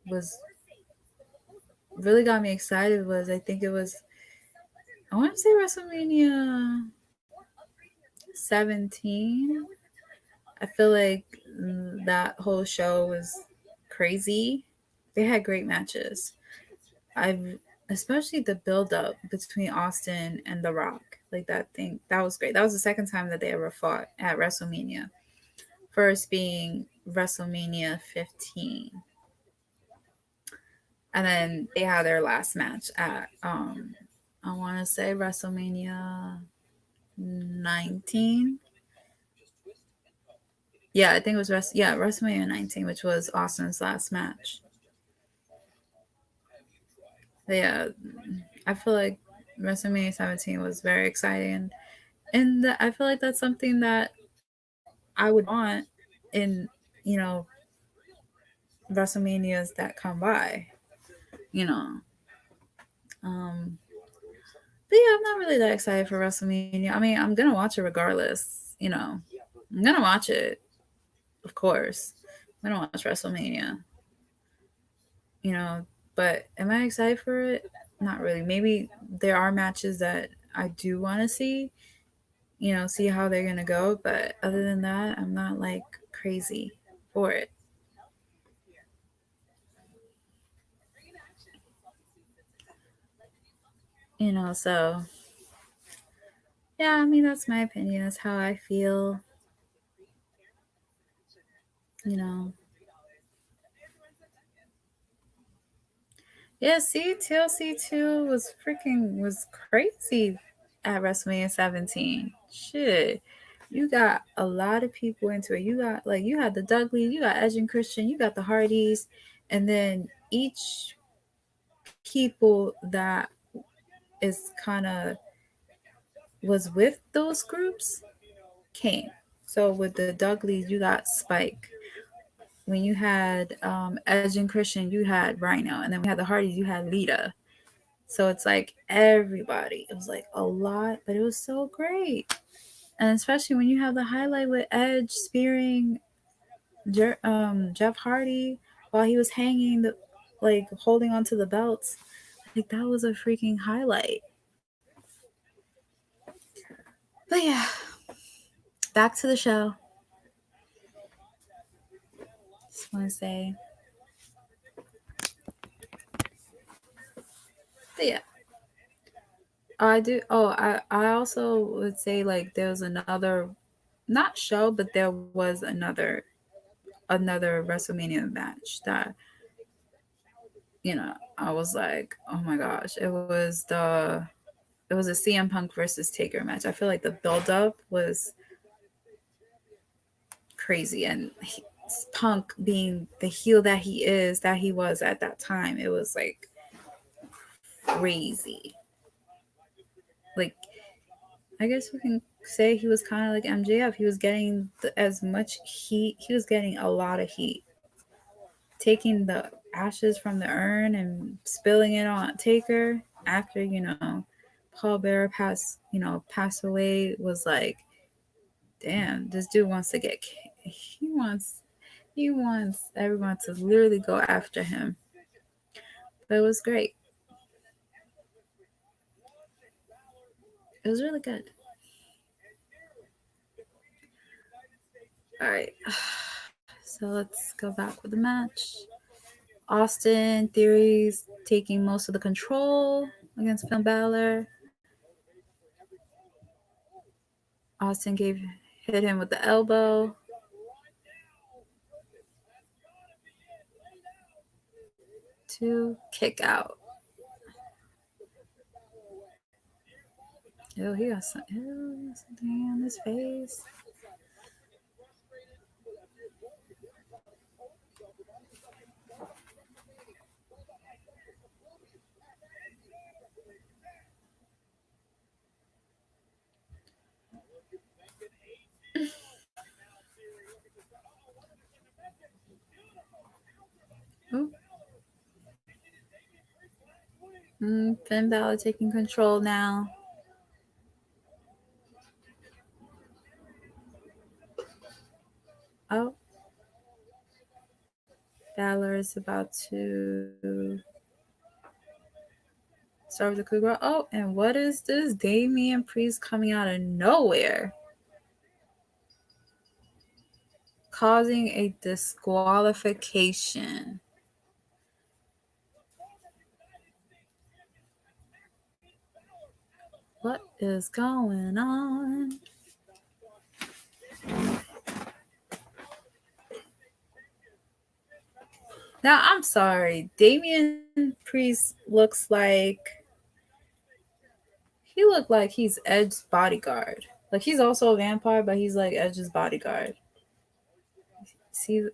was really got me excited was, I think it was, I want to say WrestleMania 17. I feel like that whole show was crazy. They had great matches. I've Especially the build up between Austin and The Rock. Like that thing, that was great. That was the second time that they ever fought at WrestleMania. First being WrestleMania 15. And then they had their last match at I want to say WrestleMania 19. Yeah, I think it was WrestleMania 19, which was Austin's last match. But yeah, I feel like WrestleMania 17 was very exciting, and I feel like that's something that I would want in you know WrestleManias that come by. You know, um, but yeah, I'm not really that excited for WrestleMania. I mean, I'm gonna watch it regardless. I'm gonna watch it, of course. I'm gonna watch WrestleMania. You know, but am I excited for it? Not really. Maybe there are matches that I do want to see, see how they're going to go. But other than that, I'm not like crazy for it. So yeah, I mean, that's my opinion. That's how I feel, you know. Yeah, see, TLC 2 was crazy at WrestleMania 17. Shit. You got a lot of people into it. You had the Dudleys, you got Edge and Christian, you got the Hardys, and then each people that is kind of was with those groups came. So with the Dudleys, you got Spike. When you had Edge and Christian, you had Rhino, and then we had the Hardys, you had Lita. So it's like everybody. It was like a lot, but it was so great. And especially when you have the highlight with Edge spearing Jeff Hardy while he was hanging like holding onto the belts. Like that was a freaking highlight. But yeah, back to the show. Just want to say, but yeah, I do. Oh, I also would say like there was another, not show, but there was another WrestleMania match that, I was like, oh my gosh, it was a CM Punk versus Taker match. I feel like the build up was crazy, and Punk being the heel that he was at that time, it was like crazy. Like, I guess you can say he was kind of like MJF. He was getting as much heat. He was getting a lot of heat, taking the ashes from the urn and spilling it on Taker after Paul Bearer passed away. Was like, damn, this dude wants to get. He wants he wants everyone to literally go after him. But it was great. It was really good. All right. So let's go back with the match. Austin Theory's taking most of the control against Finn Balor. Austin hit him with the elbow. To kick out. Oh, he got something on his face. Oh. Finn Balor taking control now. Oh. Balor is about to start with the coup. Oh, and what is this? Damien Priest coming out of nowhere, causing a disqualification. What is going on? Now, I'm sorry. Damien Priest looks like he's Edge's bodyguard. Like, he's also a vampire, but he's like Edge's bodyguard. See,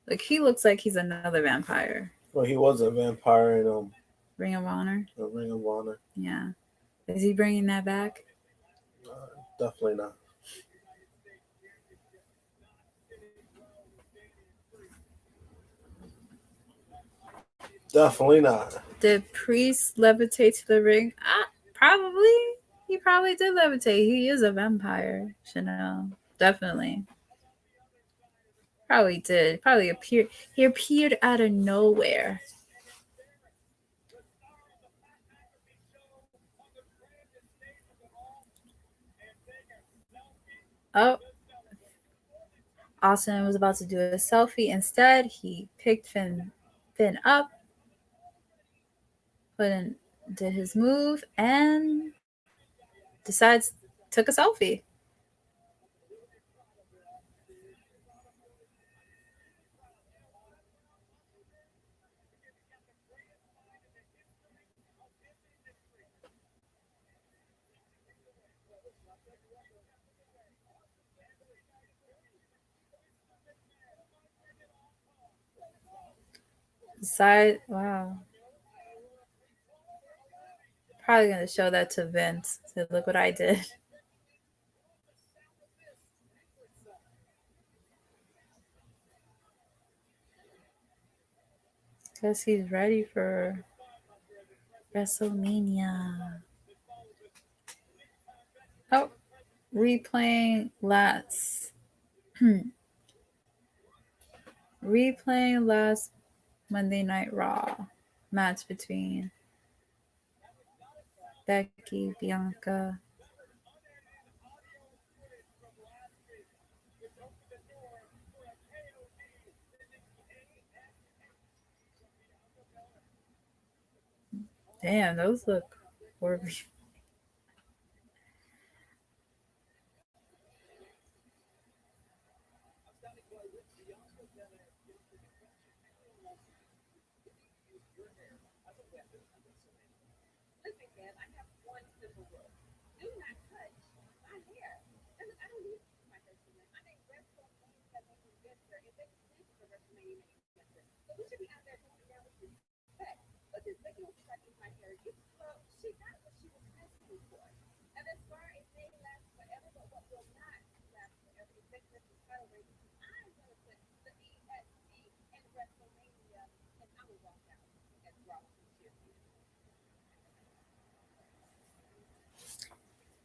like, he looks like he's another vampire. Well, he was a vampire in Ring of Honor. Ring of Honor. Yeah. Is he bringing that back? Definitely not. Definitely not. Did Priest levitate to the ring? Probably. He probably did levitate. He is a vampire. Chanel. Definitely. Probably did. Probably appeared. He appeared out of nowhere. Oh. Austin was about to do a selfie. Instead, he picked Finn up, did his move, and decides took a selfie. Wow. Probably gonna show that to Vince. So look what I did. Guess he's ready for WrestleMania. Oh, replaying last Monday Night Raw match between Becky, Bianca. Damn, those look horribly.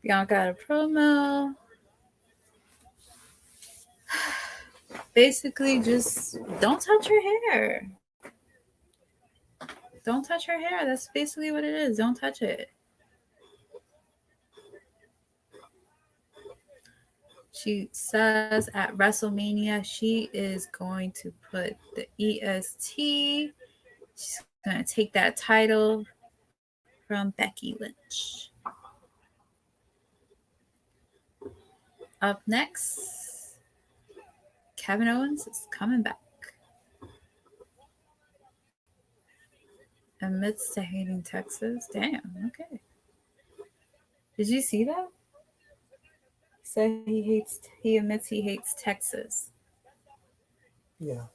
Bianca had a promo. Basically, just don't touch her hair. Don't touch her hair. That's basically what it is. Don't touch it. She says at WrestleMania she is going to put the EST. She's going to take that title from Becky Lynch. Up next, Kevin Owens is coming back. Admits to hating Texas. Damn, okay. Did you see that? Said he admits he hates Texas. Yeah.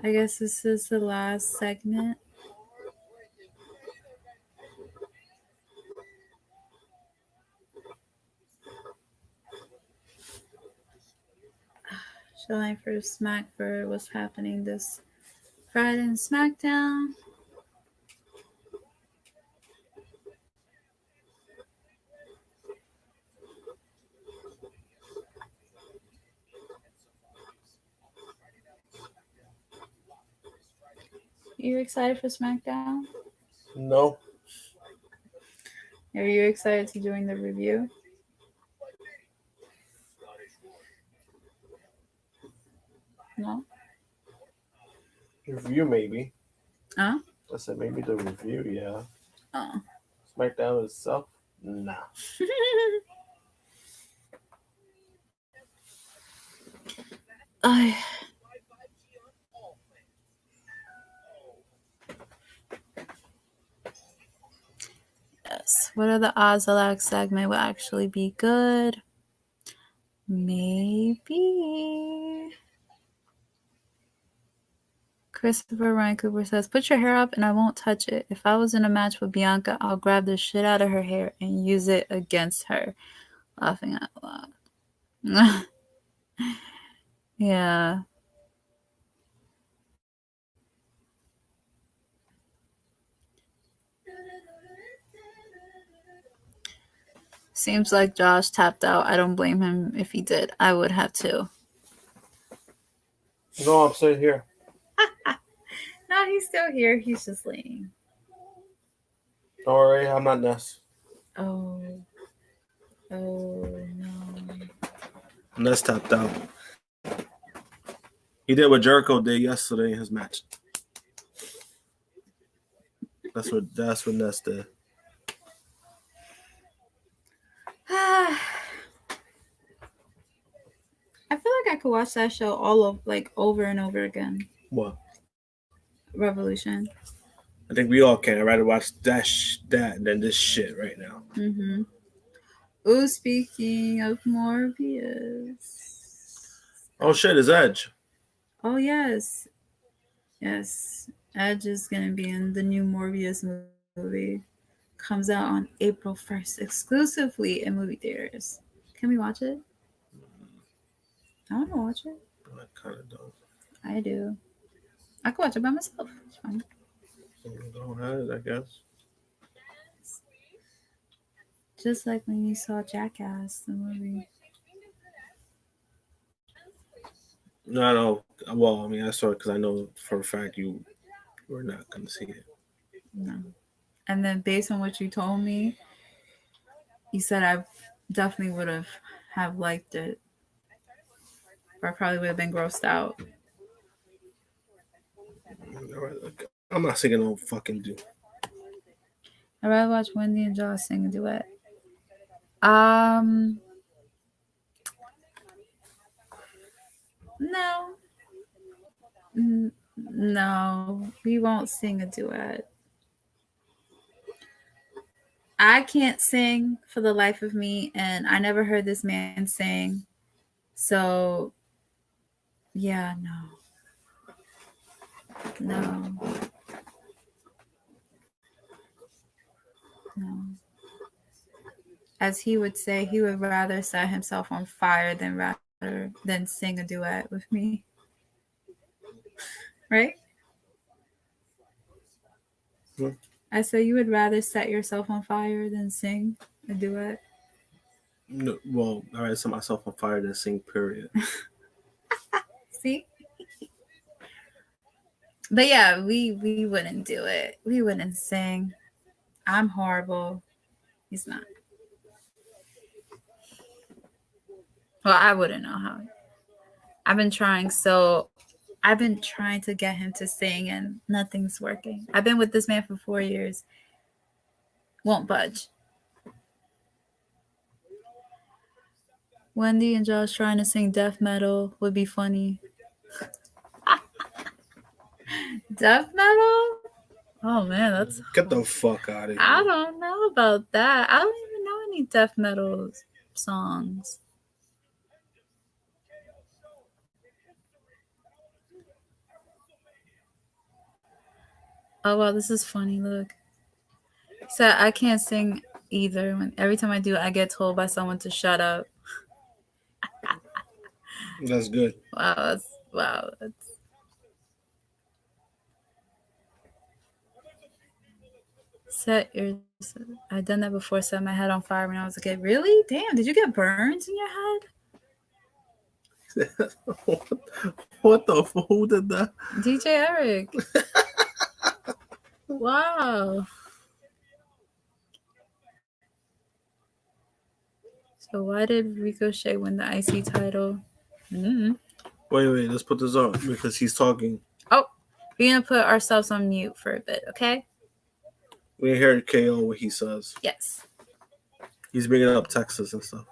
I guess this is the last segment. Showing for Smack for what's happening this Friday in SmackDown. You excited for SmackDown? No. Are you excited to join the review? No. Review maybe. Huh? I said maybe the review, yeah. Oh. SmackDown itself? Nah. I. Yes. What are the odds the last segment will actually be good? Maybe. Christopher Ryan Cooper says, "Put your hair up and I won't touch it. If I was in a match with Bianca, I'll grab the shit out of her hair and use it against her." Laughing out loud. Yeah. Seems like Josh tapped out. I don't blame him if he did. I would have too. No, I'm still here. No, he's still here. He's just laying. Don't worry, I'm not Ness. Oh. Oh, no. Ness tapped out. He did what Jericho did yesterday in his match. That's what Ness did. I feel like I could watch that show all of over and over again. What? Revolution. I think we all can. I'd rather watch that than this shit right now. Mm-hmm. Ooh, speaking of Morbius. Oh shit, it's Edge. Oh yes. Yes. Edge is gonna be in the new Morbius movie. Comes out on April 1st exclusively in movie theaters. Can we watch it? I wanna watch it. I kinda don't. I do. I can watch it by myself. It's fine. Go ahead, I guess. Just like when you saw Jackass, the movie. No, I know. Well, I mean, I saw it because I know for a fact you were not going to see it. No. And then based on what you told me, you said I definitely would have liked it. Or I probably would have been grossed out. I'm not singing no fucking do. I'd rather watch Wendy and Josh sing a duet. No. No, we won't sing a duet. I can't sing for the life of me, and I never heard this man sing. So, yeah, no. No. As he would say, he would rather set himself on fire than sing a duet with me. Right? Hmm? I said you would rather set yourself on fire than sing a duet. No, well, I rather set myself on fire than sing. Period. See? But yeah, we wouldn't do it. We wouldn't sing. I'm horrible. He's not. Well, I wouldn't know how. I've been trying to get him to sing and nothing's working. I've been with this man for 4 years. Won't budge. Wendy and Josh trying to sing death metal would be funny. Death metal? Oh man, that's Get the fuck out of here. I don't know about that. I don't even know any death metal songs. Oh wow, this is funny. Look, so I can't sing either. Every time I do, I get told by someone to shut up. That's good. Wow. Set your. I done that before. Set my head on fire when I was a kid. Really? Damn! Did you get burns in your head? What the fuck? Who did that? DJ Eric. Wow. So why did Ricochet win the IC title? Mm-hmm. Wait, let's put this on because he's talking. Oh, we're gonna put ourselves on mute for a bit, okay? We hear KO what he says. Yes. He's bringing up Texas and stuff.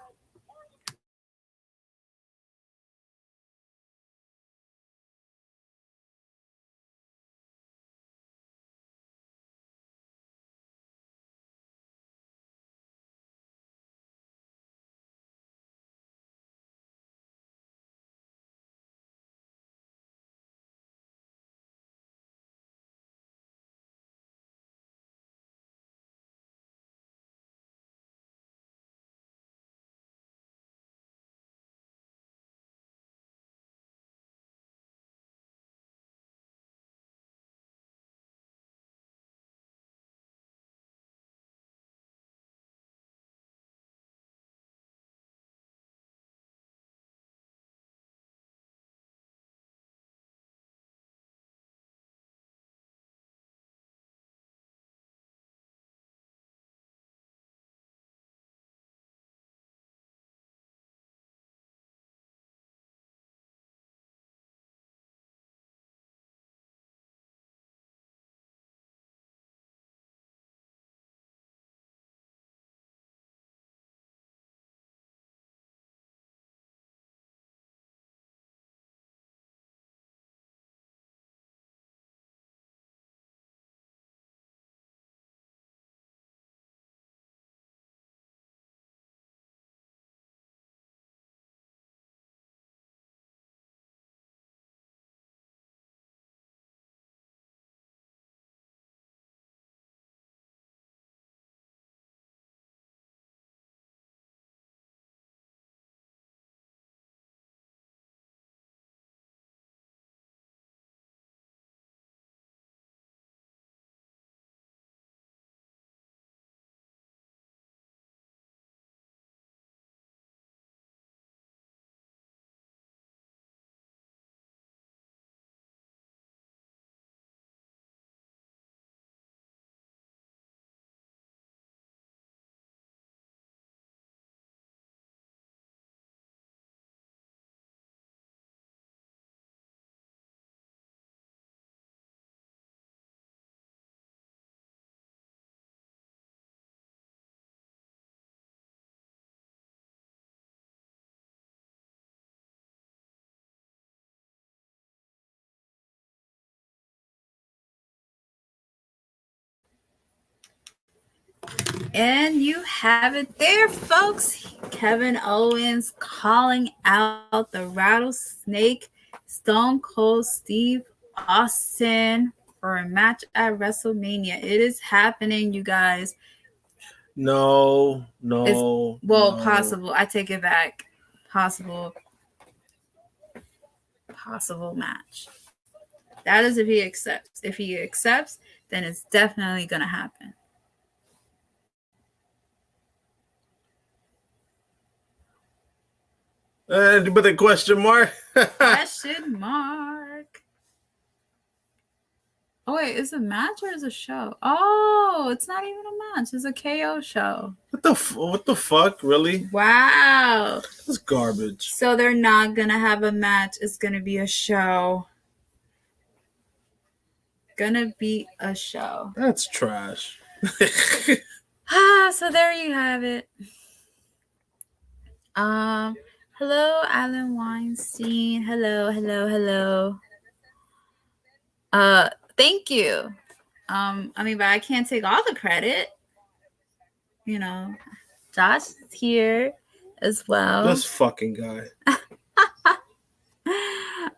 And you have it there, folks. Kevin Owens calling out the Rattlesnake Stone Cold Steve Austin for a match at WrestleMania. It is happening, you guys. No. Possible. I take it back. Possible match. That is if he accepts. If he accepts, then it's definitely going to happen. But the question mark? Question mark. Oh, wait, is it a match or is it a show? Oh, it's not even a match. It's a KO show. What the fuck? Really? Wow. This is garbage. So they're not going to have a match. It's going to be a show. Gonna be a show. That's trash. So there you have it. Hello, Alan Weinstein. Hello. Thank you. But I can't take all the credit. You know, Josh is here as well. This fucking guy.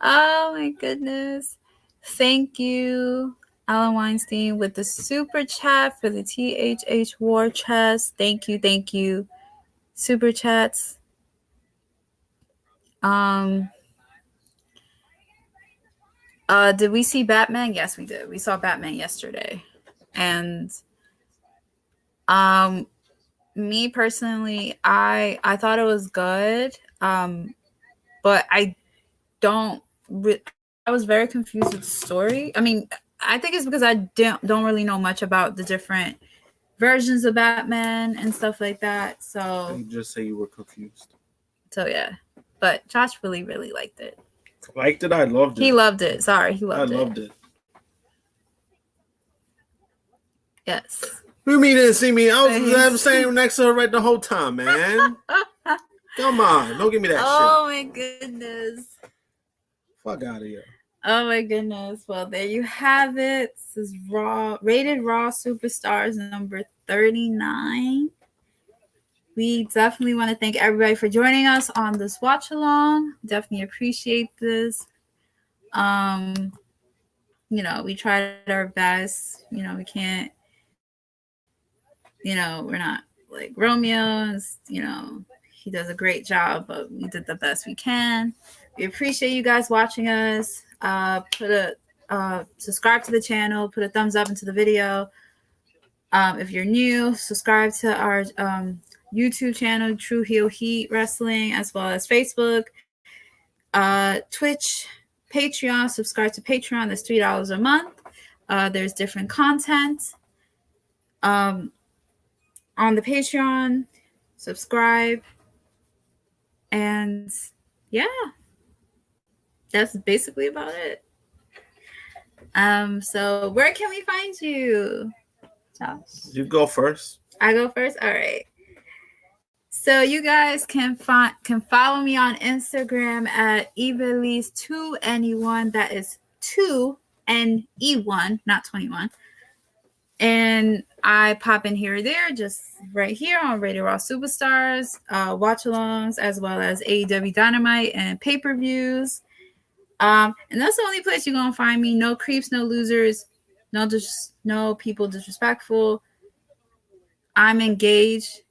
Oh my goodness. Thank you, Alan Weinstein, with the super chat for the THH War Chest. Thank you. Super chats. Did we see Batman? Yes, we did. We saw Batman yesterday. And me personally, I thought it was good. But I was very confused with the story. I mean, I think it's because I don't really know much about the different versions of Batman and stuff like that. So you just say you were confused. So yeah, but Josh really liked it. Liked it? I loved it. He loved it. Sorry, he loved it. I loved it. Yes. What do you mean you didn't see me? I was standing next to her right the whole time, man. Come on, don't give me that shit. Oh my goodness. Fuck out of here. Oh my goodness. Well, there you have it. This is Rated Raw Superstars number 39. We definitely want to thank everybody for joining us on this watch along. Definitely appreciate this. We tried our best. We can't, we're not like Romeo. He does a great job, but we did the best we can. We appreciate you guys watching us. Subscribe to the channel, put a thumbs up into the video. If you're new, subscribe to our YouTube channel, True Heel Heat Wrestling, as well as Facebook, Twitch, Patreon. Subscribe to Patreon. That's $3 a month. There's different content on the Patreon. Subscribe. And yeah, that's basically about it. So where can we find you, Josh? You go first. I go first? All right. So you guys can follow me on Instagram at Evilise2NE1. That is 2NE1, not 21. And I pop in here or there, just right here on Rated Raw Superstars, watch-alongs, as well as AEW Dynamite and pay-per-views. And that's the only place you're going to find me. No creeps, no losers, no people disrespectful. I'm engaged.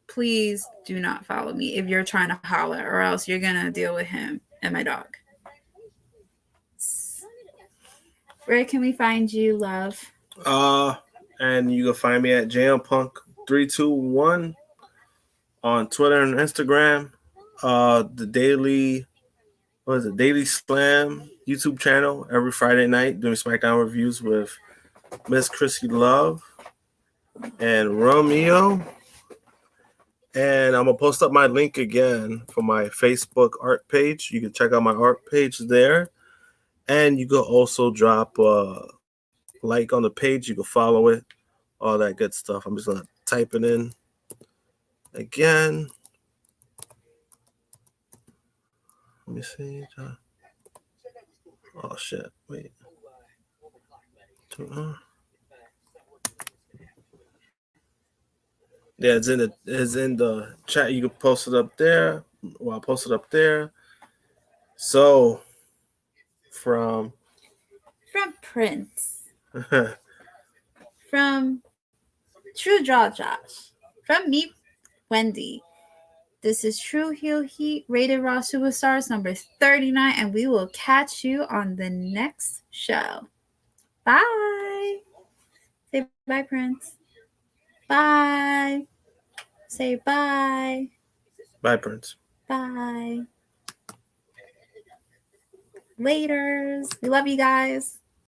Please do not follow me if you're trying to holler, or else you're going to deal with him and my dog. Where can we find you, love? And you can find me at JamPunk321 on Twitter and Instagram. The Daily Slam YouTube channel every Friday night doing SmackDown reviews with Miss Chrissy Love and Romeo. And I'm going to post up my link again for my Facebook art page. You can check out my art page there. And you can also drop a like on the page. You can follow it. All that good stuff. I'm just going to type it in again. Let me see. Oh, shit. Wait. Yeah, it's in the chat. You can post it up there. Well, I'll post it up there. So from Prince, from True Draw Josh, from me, Wendy. This is True Heel Heat Rated Raw Superstars number 39, and we will catch you on the next show. Bye. Say bye, Prince. Bye. Say bye. Bye, Prince. Bye. Laters. We love you guys.